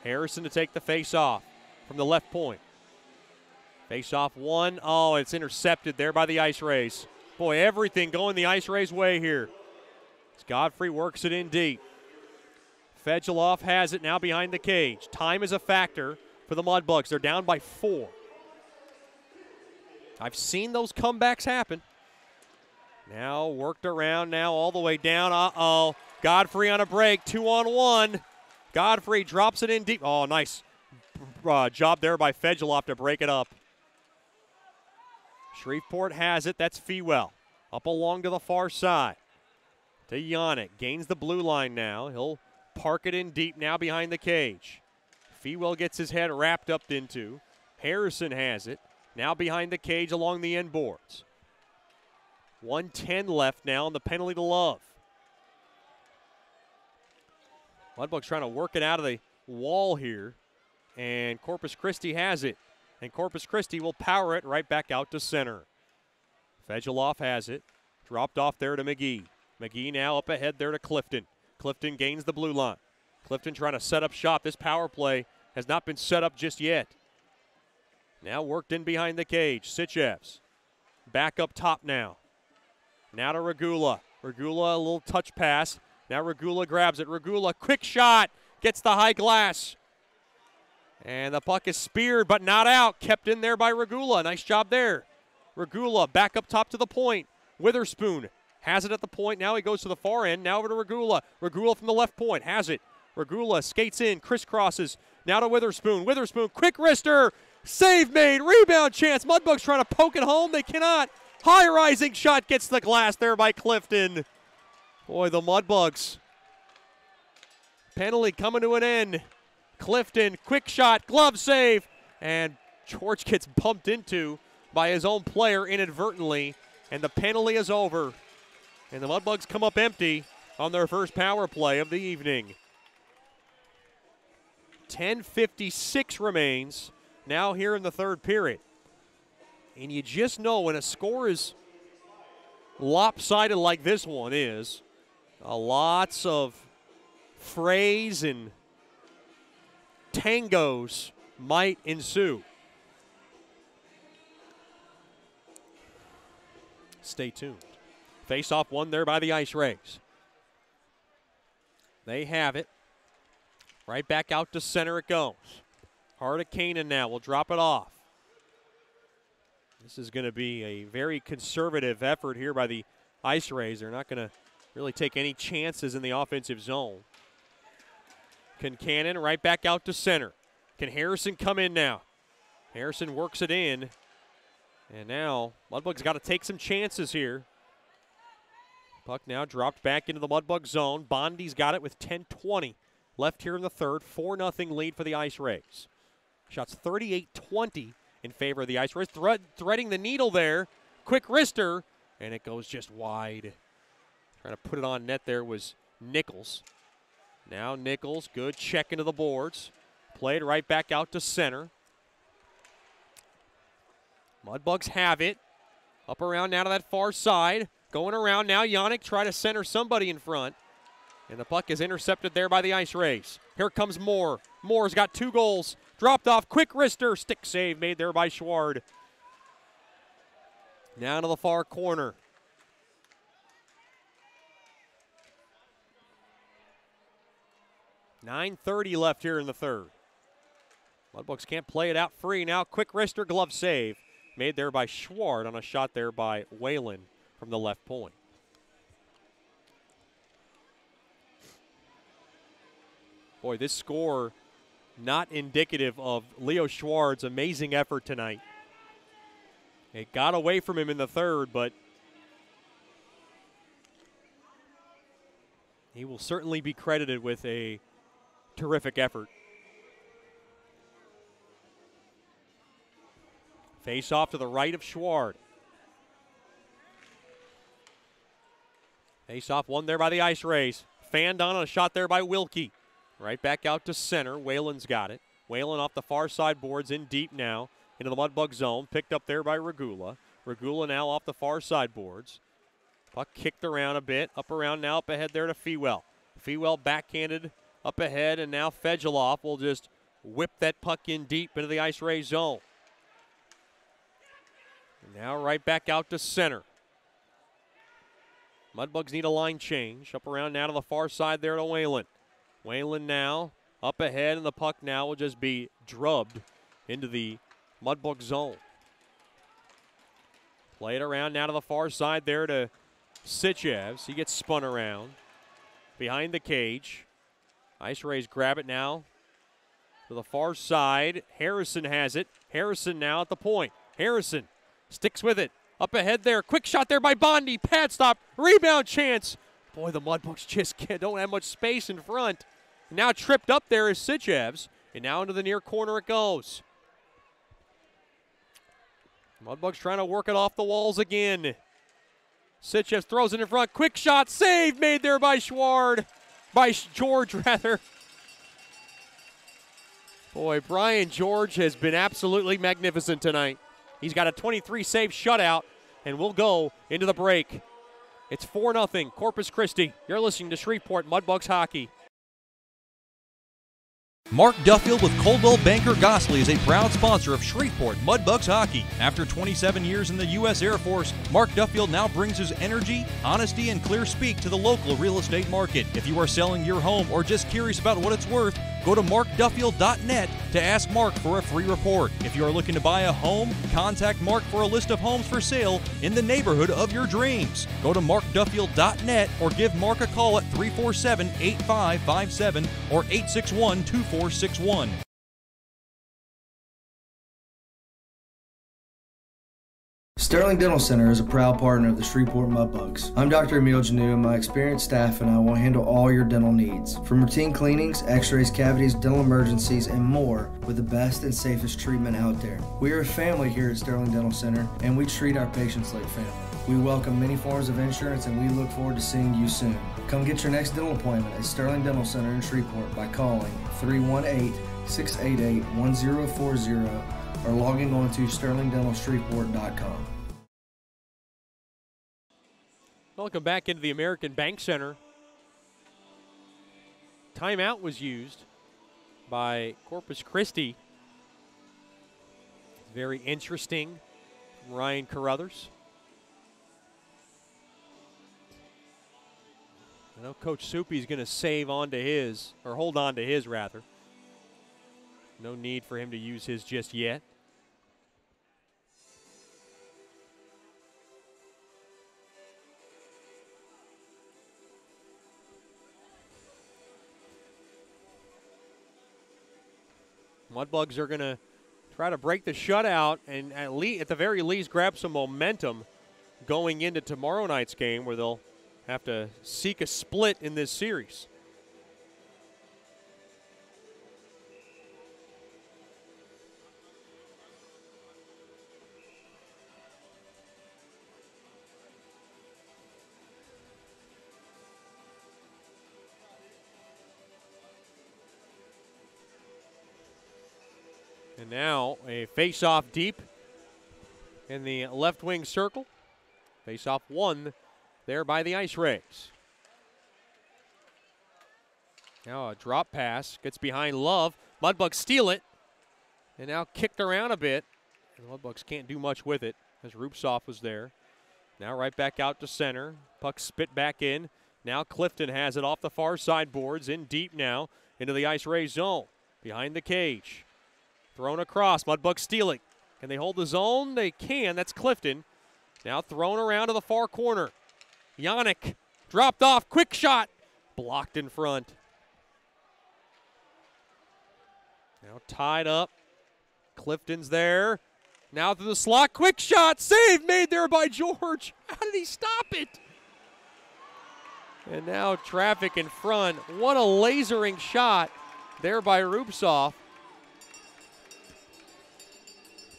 S1: Harrison to take the face-off from the left point. Face-off one. Oh, it's intercepted there by the Ice Rays. Boy, everything going the Ice Rays' way here. As Godfrey works it in deep. Fedgeloff has it now behind the cage. Time is a factor for the Mudbugs. They're down by 4. I've seen those comebacks happen. Now worked around now all the way down. Uh-oh. Godfrey on a break. 2-on-1. Godfrey drops it in deep. Oh, nice job there by Fedgeloff to break it up. Shreveport has it. That's Fewell. Up along to the far side. To Yannick. Gains the blue line now. He'll park it in deep now behind the cage. Fewell gets his head wrapped up into. Harrison has it. Now behind the cage along the end boards. 1:10 left now on the penalty to Love. Mudbugs trying to work it out of the wall here. And Corpus Christi has it. And Corpus Christi will power it right back out to center. Fedgeloff has it. Dropped off there to McGee. McGee now up ahead there to Clifton. Clifton gains the blue line. Clifton trying to set up shop. This power play has not been set up just yet. Now worked in behind the cage. Sitchevs. Back up top now. Now to Regula. Regula, a little touch pass. Now Regula grabs it. Regula, quick shot. Gets the high glass. And the puck is speared, but not out. Kept in there by Regula. Nice job there. Regula back up top to the point. Witherspoon has it at the point. Now he goes to the far end. Now over to Regula. Regula from the left point. Has it. Regula skates in. Crisscrosses. Now to Witherspoon. Witherspoon, quick wrister. Save made. Rebound chance. Mudbugs trying to poke it home. They cannot. High rising shot gets the glass there by Clifton. Boy, the Mudbugs. Penalty coming to an end. Clifton, quick shot, glove save. And George gets bumped into by his own player inadvertently. And the penalty is over. And the Mudbugs come up empty on their first power play of the evening. 10:56 remains now here in the third period. And you just know when a score is lopsided like this one is, lots of frays and tangos might ensue. Stay tuned. Face-off won there by the Ice Rays. They have it. Right back out to center it goes. Hardekanen now will drop it off. This is going to be a very conservative effort here by the Ice Rays. They're not going to really take any chances in the offensive zone. Concannon right back out to center. Can Harrison come in now? Harrison works it in. And now Mudbugs got to take some chances here. Puck now dropped back into the Mudbug zone. Bondi's got it with 10:20 left here in the third. 4-0 lead for the Ice Rays. Shots 38-20 in favor of the Ice Rays. Threading the needle there. Quick wrister. And it goes just wide. Trying to put it on net there was Nichols. Now Nichols, good check into the boards. Played right back out to center. Mudbugs have it. Up around now to that far side. Going around now, Yannick try to center somebody in front. And the puck is intercepted there by the Ice Rays. Here comes Moore. Moore's got 2 goals. Dropped off, quick wrister. Stick save made there by Schward. Now to the far corner. .9:30 left here in the third. Mudbugs can't play it out free now. Quick wrister, glove save. Made there by Schward on a shot there by Whalen from the left point. Boy, this score not indicative of Leo Schward's amazing effort tonight. It got away from him in the third, but he will certainly be credited with a terrific effort. Face off to the right of Schward. Face off won there by the Ice Rays. Fanned on a shot there by Wilkie. Right back out to center. Whalen's got it. Whalen off the far side boards in deep now into the Mudbug zone. Picked up there by Regula. Regula now off the far side boards. Puck kicked around a bit. Up around now, up ahead there to Fewell. Fewell backhanded up ahead, and now Fedulov will just whip that puck in deep into the Ice Ray zone. And now right back out to center. Mudbugs need a line change. Up around now to the far side there to Whalen. Whalen now up ahead, and the puck now will just be drubbed into the Mudbug zone. Play it around now to the far side there to Sitchevs. He gets spun around behind the cage. Ice Rays grab it now to the far side. Harrison has it. Harrison now at the point. Harrison sticks with it. Up ahead there. Quick shot there by Bondi. Pad stop. Rebound chance. Boy, the Mudbugs just don't have much space in front. Now tripped up there is Sitchevs. And now into the near corner it goes. Mudbugs trying to work it off the walls again. Sitchevs throws it in front. Quick shot. Save made there by George, rather. Boy, Brian George has been absolutely magnificent tonight. He's got a 23-save shutout, and we'll go into the break. It's 4-0, Corpus Christi. You're listening to Shreveport Mudbugs Hockey.
S2: Mark Duffield with Coldwell Banker Gosley is a proud sponsor of Shreveport Mudbugs Hockey. After 27 years in the U.S. Air Force, Mark Duffield now brings his energy, honesty, and clear speak to the local real estate market. If you are selling your home or just curious about what it's worth, go to markduffield.net to ask Mark for a free report. If you are looking to buy a home, contact Mark for a list of homes for sale in the neighborhood of your dreams. Go to markduffield.net or give Mark a call at 347-8557 or 861-2461.
S4: Sterling Dental Center is a proud partner of the Shreveport Mudbugs. I'm Dr. Emil Janu, and my experienced staff and I will handle all your dental needs. From routine cleanings, x-rays, cavities, dental emergencies, and more with the best and safest treatment out there. We are a family here at Sterling Dental Center, and we treat our patients like family. We welcome many forms of insurance, and we look forward to seeing you soon. Come get your next dental appointment at Sterling Dental Center in Shreveport by calling 318-688-1040 or logging on to sterlingdentalshreveport.com.
S1: Welcome back into the American Bank Center. Timeout was used by Corpus Christi. Very interesting from Ryan Carruthers. I know Coach Soupy's going to hold on to his rather. No need for him to use his just yet. Mudbugs are going to try to break the shutout and at the very least grab some momentum going into tomorrow night's game, where they'll have to seek a split in this series. And now a face-off deep in the left wing circle. Face-off won there by the Ice Rays. Now a drop pass, gets behind Love. Mudbugs steal it, and now kicked around a bit. The Mudbugs can't do much with it as Rupsoff was there. Now right back out to center. Puck spit back in. Now Clifton has it off the far side boards, in deep now into the Ice Rays zone. Behind the cage. Thrown across, Mudbugs steal it. Can they hold the zone? They can, that's Clifton. Now thrown around to the far corner. Yannick dropped off, quick shot. Blocked in front. Now tied up. Clifton's there. Now through the slot, quick shot. Save made there by George. How did he stop it? And now traffic in front. What a lasering shot there by Rupsoff.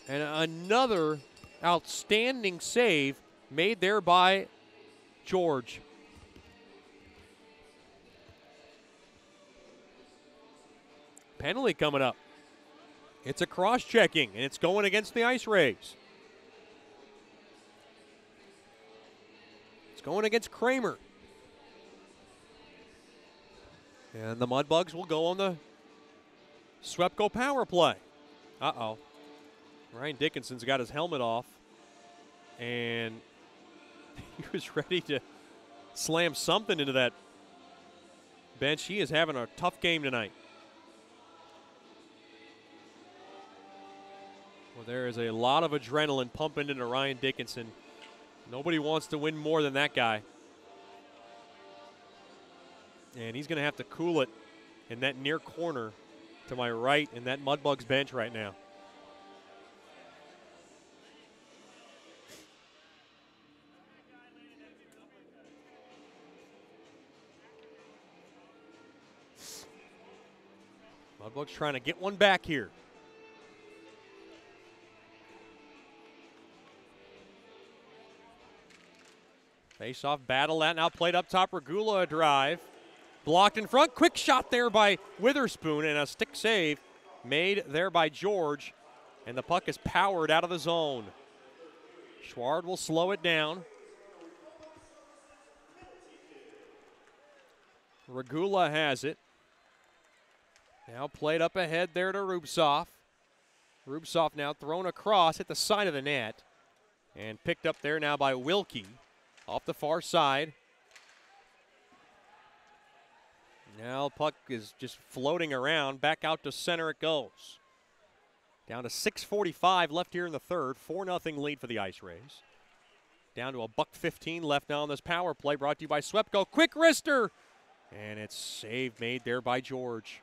S1: And another outstanding save made there by George. Penalty coming up. It's a cross-checking, and it's going against the Ice Rays. It's going against Kramer. And the Mudbugs will go on the Swepco power play. Uh-oh. Ryan Dickinson's got his helmet off. And he was ready to slam something into that bench. He is having a tough game tonight. Well, there is a lot of adrenaline pumping into Ryan Dickinson. Nobody wants to win more than that guy. And he's going to have to cool it in that near corner to my right in that Mudbugs bench right now. Mudbugs trying to get one back here. Face-off battle, that now played up top. Regula a drive. Blocked in front. Quick shot there by Witherspoon, and a stick save made there by George. And the puck is powered out of the zone. Schward will slow it down. Regula has it. Now played up ahead there to Rubtsov. Rubtsov now thrown across at the side of the net. And picked up there now by Wilkie. Off the far side. Now puck is just floating around. Back out to center it goes. Down to 6:45 left here in the third. 4-0 lead for the Ice Rays. Down to a $1:15 left now on this power play. Brought to you by Swepco. Quick wrister. And it's save made there by George.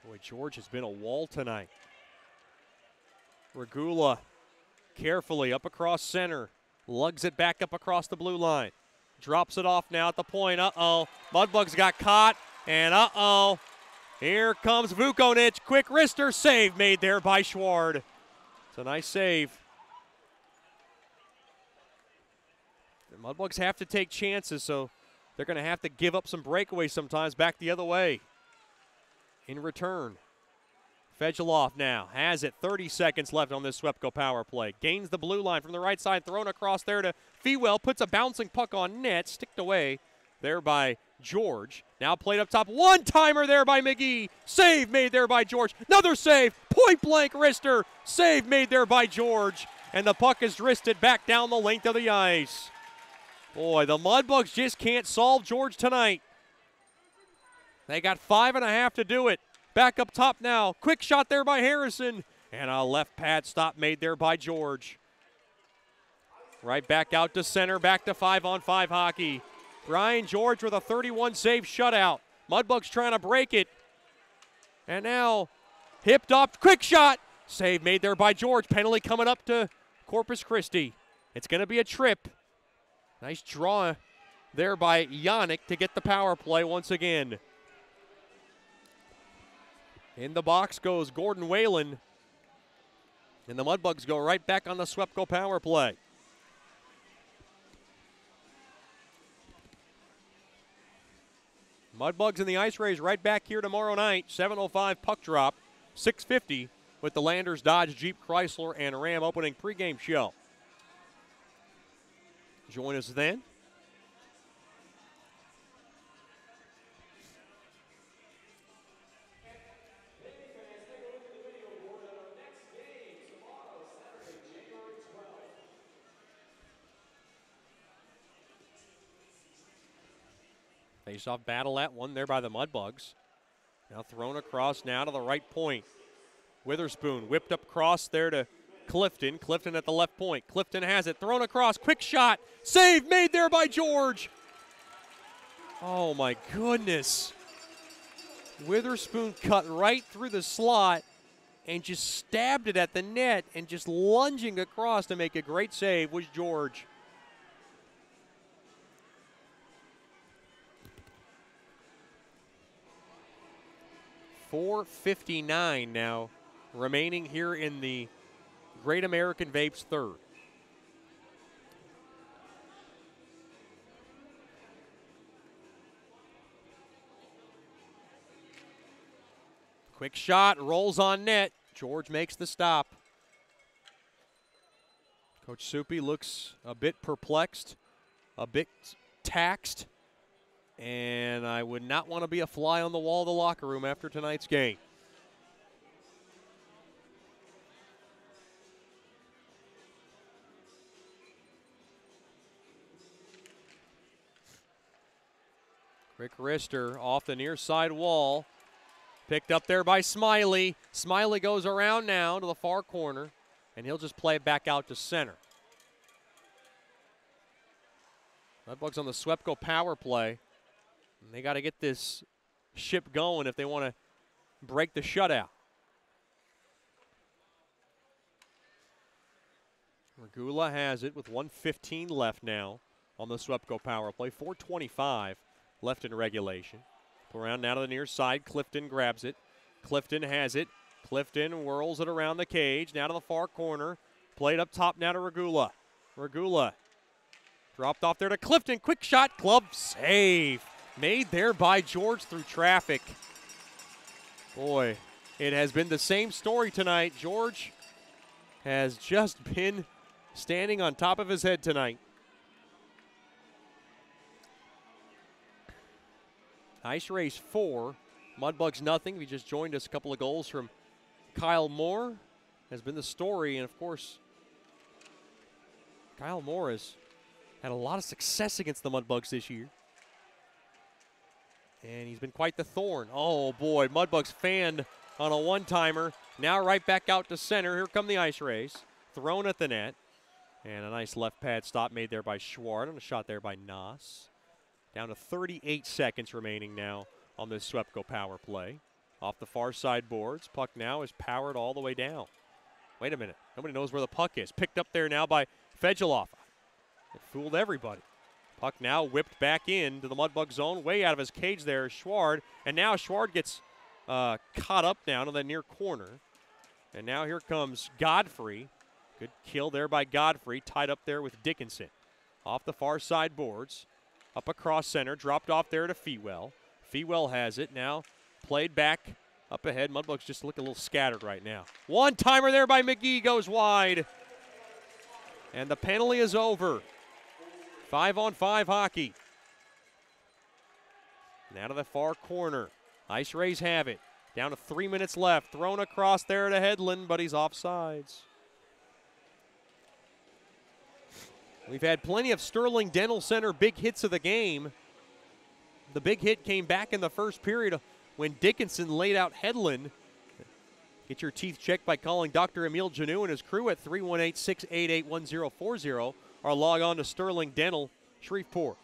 S1: Boy, George has been a wall tonight. Regula carefully up across center. Lugs it back up across the blue line. Drops it off now at the point. Uh-oh. Mudbugs got caught. And uh-oh. Here comes Vukonich. Quick wrister. Save made there by Schward. It's a nice save. The Mudbugs have to take chances, so they're going to have to give up some breakaways sometimes back the other way. In return, Fedulov now has it. 30 seconds left on this Swepco power play. Gains the blue line from the right side, thrown across there to Fewell. Puts a bouncing puck on net, sticked away there by George. Now played up top. One-timer there by McGee. Save made there by George. Another save. Point-blank wrister. Save made there by George. And the puck is wristed back down the length of the ice. Boy, the Mudbugs just can't solve George tonight. They got 5.5 to do it. Back up top now. Quick shot there by Harrison. And a left pad stop made there by George. Right back out to center. Back to 5-on-5 hockey. Brian George with a 31-save shutout. Mudbugs trying to break it. And now hipped up. Quick shot. Save made there by George. Penalty coming up to Corpus Christi. It's going to be a trip. Nice draw there by Yannick to get the power play once again. In the box goes Gordon Whalen. And the Mudbugs go right back on the Swepco power play. Mudbugs and the Ice Rays right back here tomorrow night. 7:05 puck drop. 6:50 with the Landers Dodge Jeep Chrysler and Ram opening pregame show. Join us then. Face-off battle at one there by the Mudbugs. Now thrown across now to the right point. Witherspoon whipped up cross there to Clifton. Clifton at the left point. Clifton has it. Thrown across. Quick shot. Save made there by George. Oh, my goodness. Witherspoon cut right through the slot and just stabbed it at the net, and just lunging across to make a great save was George. .459 now remaining here in the Great American Vapes third. Quick shot, rolls on net. George makes the stop. Coach Soupy looks a bit perplexed, a bit taxed, and I would not want to be a fly on the wall of the locker room after tonight's game. Rick Rister off the near side wall. Picked up there by Smiley. Smiley goes around now to the far corner, and he'll just play it back out to center. Mudbugs on the Swepco power play. And they got to get this ship going if they want to break the shutout. Regula has it with 1:15 left now on the Swepco power play. 4:25 left in regulation. Around now to the near side. Clifton grabs it. Clifton has it. Clifton whirls it around the cage. Now to the far corner. Played up top now to Regula. Regula dropped off there to Clifton. Quick shot. Glove save. Made there by George through traffic. Boy, it has been the same story tonight. George has just been standing on top of his head tonight. Ice Rays 4, Mudbugs nothing. We just joined us. A couple of goals from Kyle Moore has been the story. And, of course, Kyle Moore has had a lot of success against the Mudbugs this year. And he's been quite the thorn. Oh, boy, Mudbugs fanned on a one-timer. Now right back out to center. Here come the Ice Rays. Thrown at the net. And a nice left pad stop made there by Schwart. And a shot there by Noss. Down to 38 seconds remaining now on this Swepco power play. Off the far side boards. Puck now is powered all the way down. Wait a minute. Nobody knows where the puck is. Picked up there now by Fedulov. It fooled everybody. Puck now whipped back into the Mudbug zone. Way out of his cage there is Schwart. And now Schwart gets caught up now to the near corner. And now here comes Godfrey. Good kill there by Godfrey. Tied up there with Dickinson. Off the far side boards. Up across center, dropped off there to Feewell. Feewell has it now. Played back up ahead. Mudbugs just look a little scattered right now. One-timer there by McGee goes wide. And the penalty is over. 5-on-5 hockey. Now to the far corner. Ice Rays have it. Down to 3 minutes left. Thrown across there to Hedlund, but he's offsides. We've had plenty of Sterling Dental Center big hits of the game. The big hit came back in the first period when Dickinson laid out Hedlund. Get your teeth checked by calling Dr. Emil Janou and his crew at 318-688-1040 or log on to Sterling Dental Shreveport.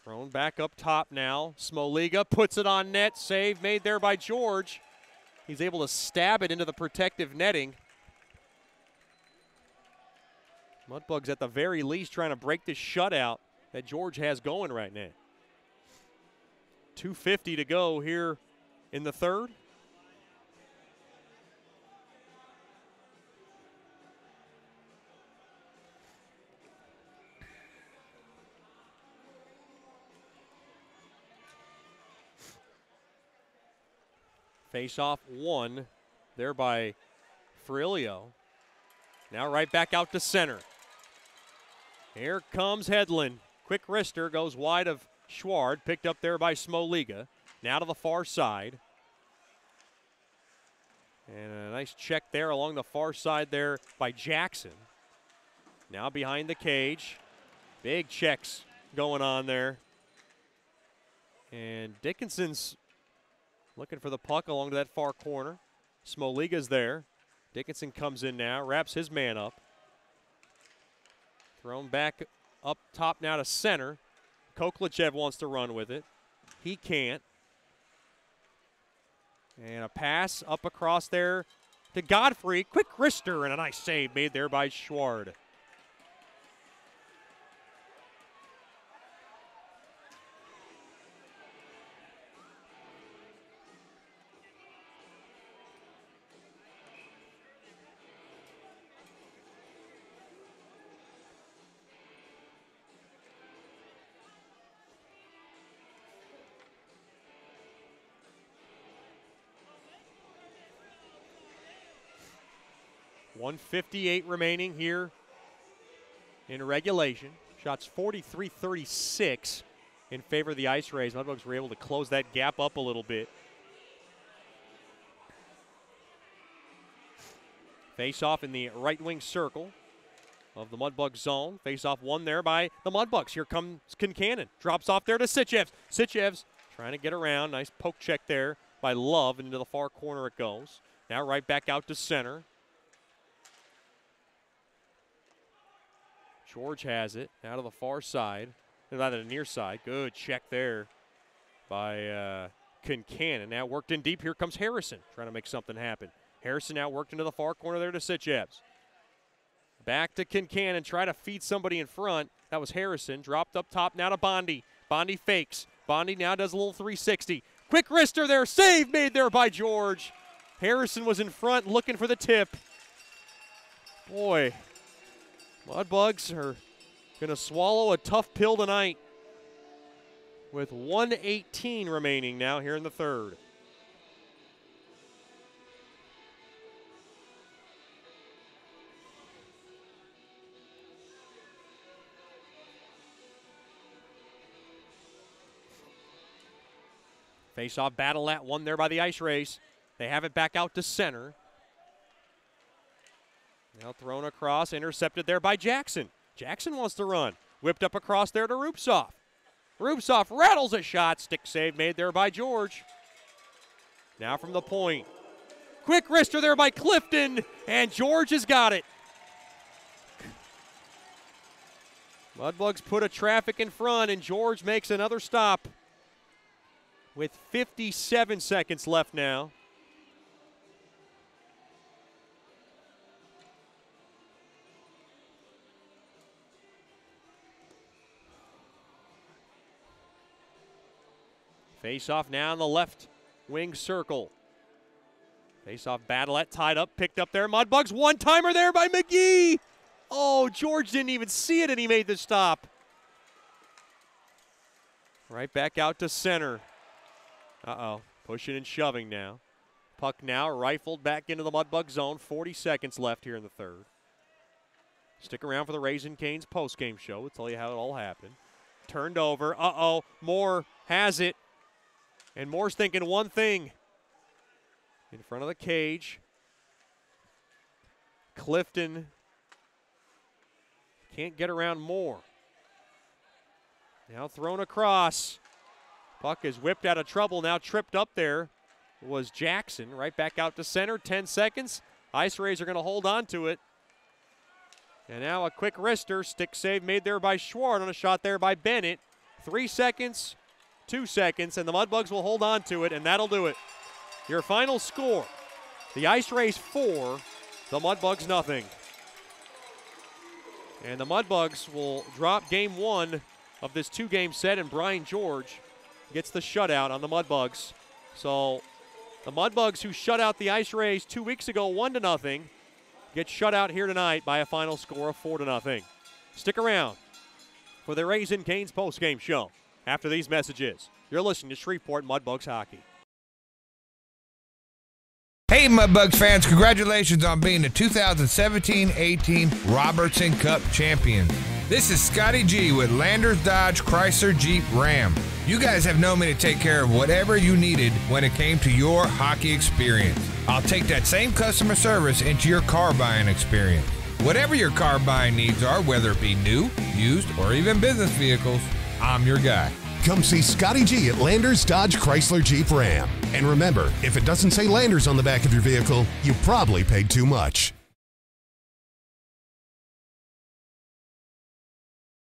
S1: Thrown back up top now. Smoliga puts it on net. Save made there by George. He's able to stab it into the protective netting. Mudbugs at the very least trying to break this shutout that George has going right now. 2:50 to go here in the third. Face-off won there by Frilio. Now right back out to center. Here comes Hedlund. Quick wrister goes wide of Schwart. Picked up there by Smoliga. Now to the far side. And a nice check there along the far side there by Jackson. Now behind the cage. Big checks going on there. And Dickinson's looking for the puck along to that far corner. Smoliga's there. Dickinson comes in now, wraps his man up. Thrown back up top now to center. Koklichev wants to run with it. He can't. And a pass up across there to Godfrey. Quick wrister and a nice save made there by Schwart. 1:58 remaining here in regulation. Shots 43-36 in favor of the Ice Rays. Mudbugs were able to close that gap up a little bit. Face-off in the right wing circle of the Mudbug zone. Face-off won there by the Mudbugs. Here comes Kincannon. Drops off there to Sitchevs. Sitchevs trying to get around. Nice poke check there by Love. Into the far corner it goes. Now right back out to center. George has it. Out of the far side. Not the near side. Good check there by Kincannon. Now worked in deep. Here comes Harrison trying to make something happen. Harrison now worked into the far corner there to Sitchevs. Back to Kincannon, try to feed somebody in front. That was Harrison. Dropped up top now to Bondi. Bondi fakes. Bondi now does a little 360. Quick wrister there. Save made there by George. Harrison was in front looking for the tip. Boy, Mudbugs are going to swallow a tough pill tonight with 1:18 remaining now here in the third. Face-off battle at one there by the Ice Rays. They have it back out to center. Now thrown across, intercepted there by Jackson. Jackson wants to run. Whipped up across there to Rupsoff. Rupsoff rattles a shot. Stick save made there by George. Now from the point. Quick wrister there by Clifton, and George has got it. Mudbugs put a traffic in front, and George makes another stop with 57 seconds left now. Face-off now in the left wing circle. Face-off battle tied up, picked up there. Mudbugs, one-timer there by McGee. Oh, George didn't even see it, and he made the stop. Right back out to center. Uh-oh, pushing and shoving now. Puck now rifled back into the Mudbug zone. 40 seconds left here in the third. Stick around for the Raisin Canes postgame show. We'll tell you how it all happened. Turned over. Uh-oh, Moore has it. And Moore's thinking one thing. In front of the cage. Clifton can't get around Moore. Now thrown across. Puck is whipped out of trouble. Now tripped up there was Jackson. Right back out to center. 10 seconds. Ice Rays are going to hold on to it. And now a quick wrister. Stick save made there by Schwartz on a shot there by Bennett. 3 seconds. 2 seconds, and the Mudbugs will hold on to it, and that'll do it. Your final score, the Ice Rays 4, the Mudbugs nothing. And the Mudbugs will drop game one of this two-game set, and Brian George gets the shutout on the Mudbugs. So the Mudbugs, who shut out the Ice Rays 2 weeks ago 1-0, get shut out here tonight by a final score of 4-0. Stick around for the Raisin Canes postgame show. After these messages, you're listening to Shreveport Mudbugs Hockey.
S6: Hey, Mudbugs fans, congratulations on being the 2017-18 Robertson Cup champion. This is Scotty G with Landers Dodge Chrysler Jeep Ram. You guys have known me to take care of whatever you needed when it came to your hockey experience. I'll take that same customer service into your car buying experience. Whatever your car buying needs are, whether it be new, used, or even business vehicles, I'm your guy.
S7: Come see Scotty G at Landers Dodge Chrysler Jeep Ram. And remember, if it doesn't say Landers on the back of your vehicle, you probably paid too much.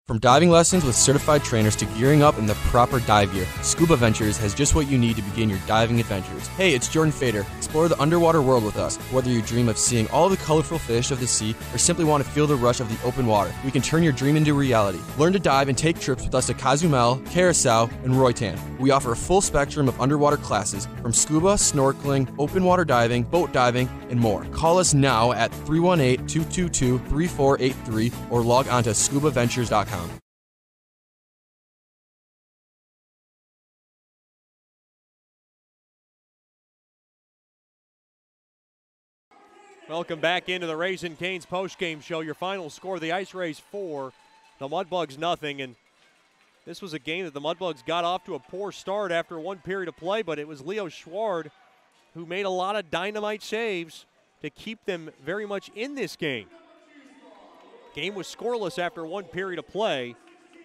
S3: From diving lessons with certified trainers to gearing up in the proper dive gear, Scuba Ventures has just what you need to begin your diving adventures. Hey, it's Jordan Fader. Explore the underwater world with us. Whether you dream of seeing all the colorful fish of the sea or simply want to feel the rush of the open water, we can turn your dream into reality. Learn to dive and take trips with us to Cozumel, Curacao, and Roatan. We offer a full spectrum of underwater classes from scuba, snorkeling, open water diving, boat diving, and more. Call us now at 318-222-3483 or log on to scubaventures.com.
S1: Welcome back into the Raising Cane's postgame show. Your final score, the Ice Rays 4, the Mudbugs nothing. And this was a game that the Mudbugs got off to a poor start after one period of play, but it was Leo Schward who made a lot of dynamite saves to keep them very much in this game. Game was scoreless after one period of play,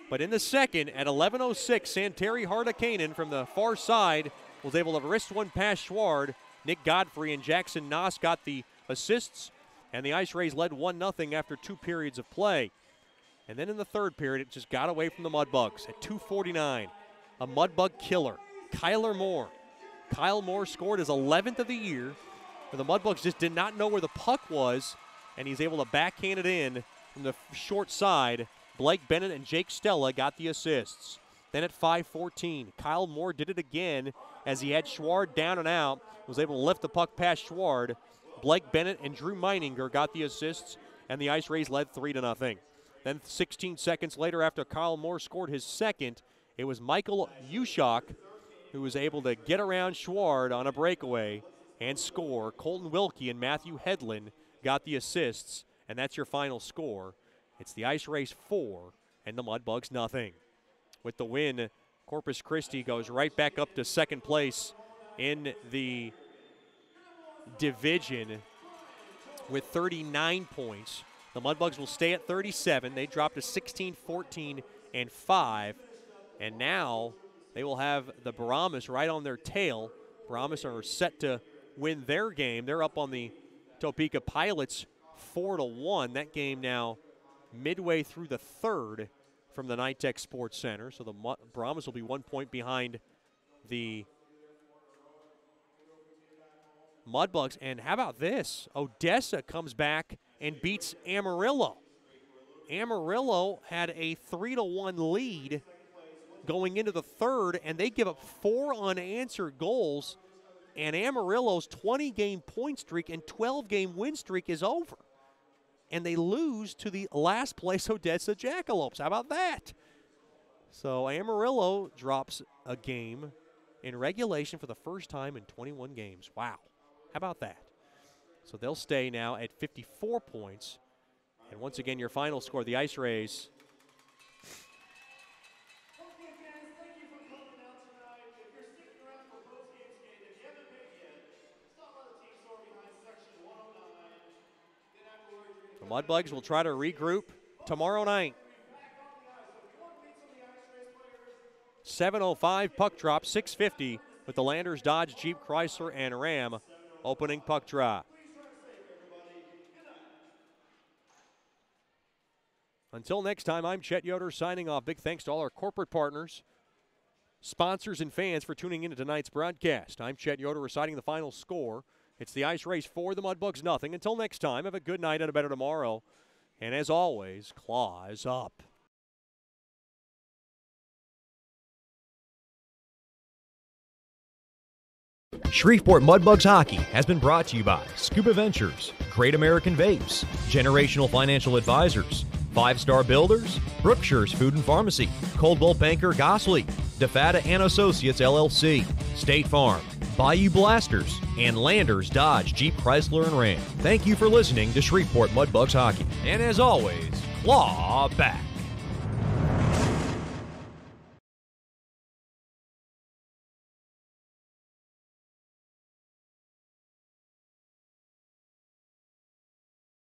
S1: but in the second, at 11:06, Santeri Hardakainen from the far side was able to wrist one past Schward. Nick Godfrey and Jackson Noss got the assists, and the Ice Rays led 1-0 after 2 periods of play. And then in the third period, it just got away from the Mudbugs. At 2:49, a Mudbug killer, Kyler Moore. Kyle Moore scored his 11th of the year, and the Mudbugs just did not know where the puck was, and he's able to backhand it in from the short side. Blake Bennett and Jake Stella got the assists. Then at 5:14, Kyle Moore did it again as he had Schward down and out, was able to lift the puck past Schward. Blake Bennett and Drew Meininger got the assists, and the Ice Rays led 3-0. Then 16 seconds later, after Kyle Moore scored his second, it was Michael Ushak who was able to get around Schward on a breakaway and score. Colton Wilkie and Matthew Hedlund got the assists, and that's your final score. It's the Ice Rays 4 and the Mudbugs nothing. With the win, Corpus Christi goes right back up to second place in the division with 39 points. The Mudbugs will stay at 37. They drop to 16, 14, and 5. And now they will have the Brahmas right on their tail. Brahmas are set to win their game. They're up on the Topeka Pilots 4-1. That game now midway through the third from the Nitech Sports Center. So the Brahmas will be 1 point behind the Mudbugs. And how about this? Odessa comes back and beats Amarillo. Amarillo had a 3-1 lead going into the third, and they give up 4 unanswered goals, and Amarillo's 20-game point streak and 12-game win streak is over. And they lose to the last place Odessa Jackalopes. How about that? So Amarillo drops a game in regulation for the first time in 21 games. Wow. How about that? So they'll stay now at 54 points. And once again, your final score, the Ice Rays. The Mudbugs will try to regroup tomorrow night. 7:05 puck drop, 6:50 with the Landers Dodge Jeep Chrysler and Ram opening puck drop. Until next time, I'm Chet Yoder signing off. Big thanks to all our corporate partners, sponsors, and fans for tuning in to tonight's broadcast. I'm Chet Yoder reciting the final score. It's the Ice Rays 4, the Mudbugs nothing. Until next time, have a good night and a better tomorrow. And as always, claws up.
S13: Shreveport Mudbugs Hockey has been brought to you by Scuba Ventures, Great American Vapes, Generational Financial Advisors, 5-Star Builders, Brookshire's Food and Pharmacy, Coldwell Banker Gosley, DeFata and Associates LLC, State Farm, Bayou Blasters, and Landers Dodge Jeep Chrysler and Ram. Thank you for listening to Shreveport Mudbugs Hockey. And as always, claw back.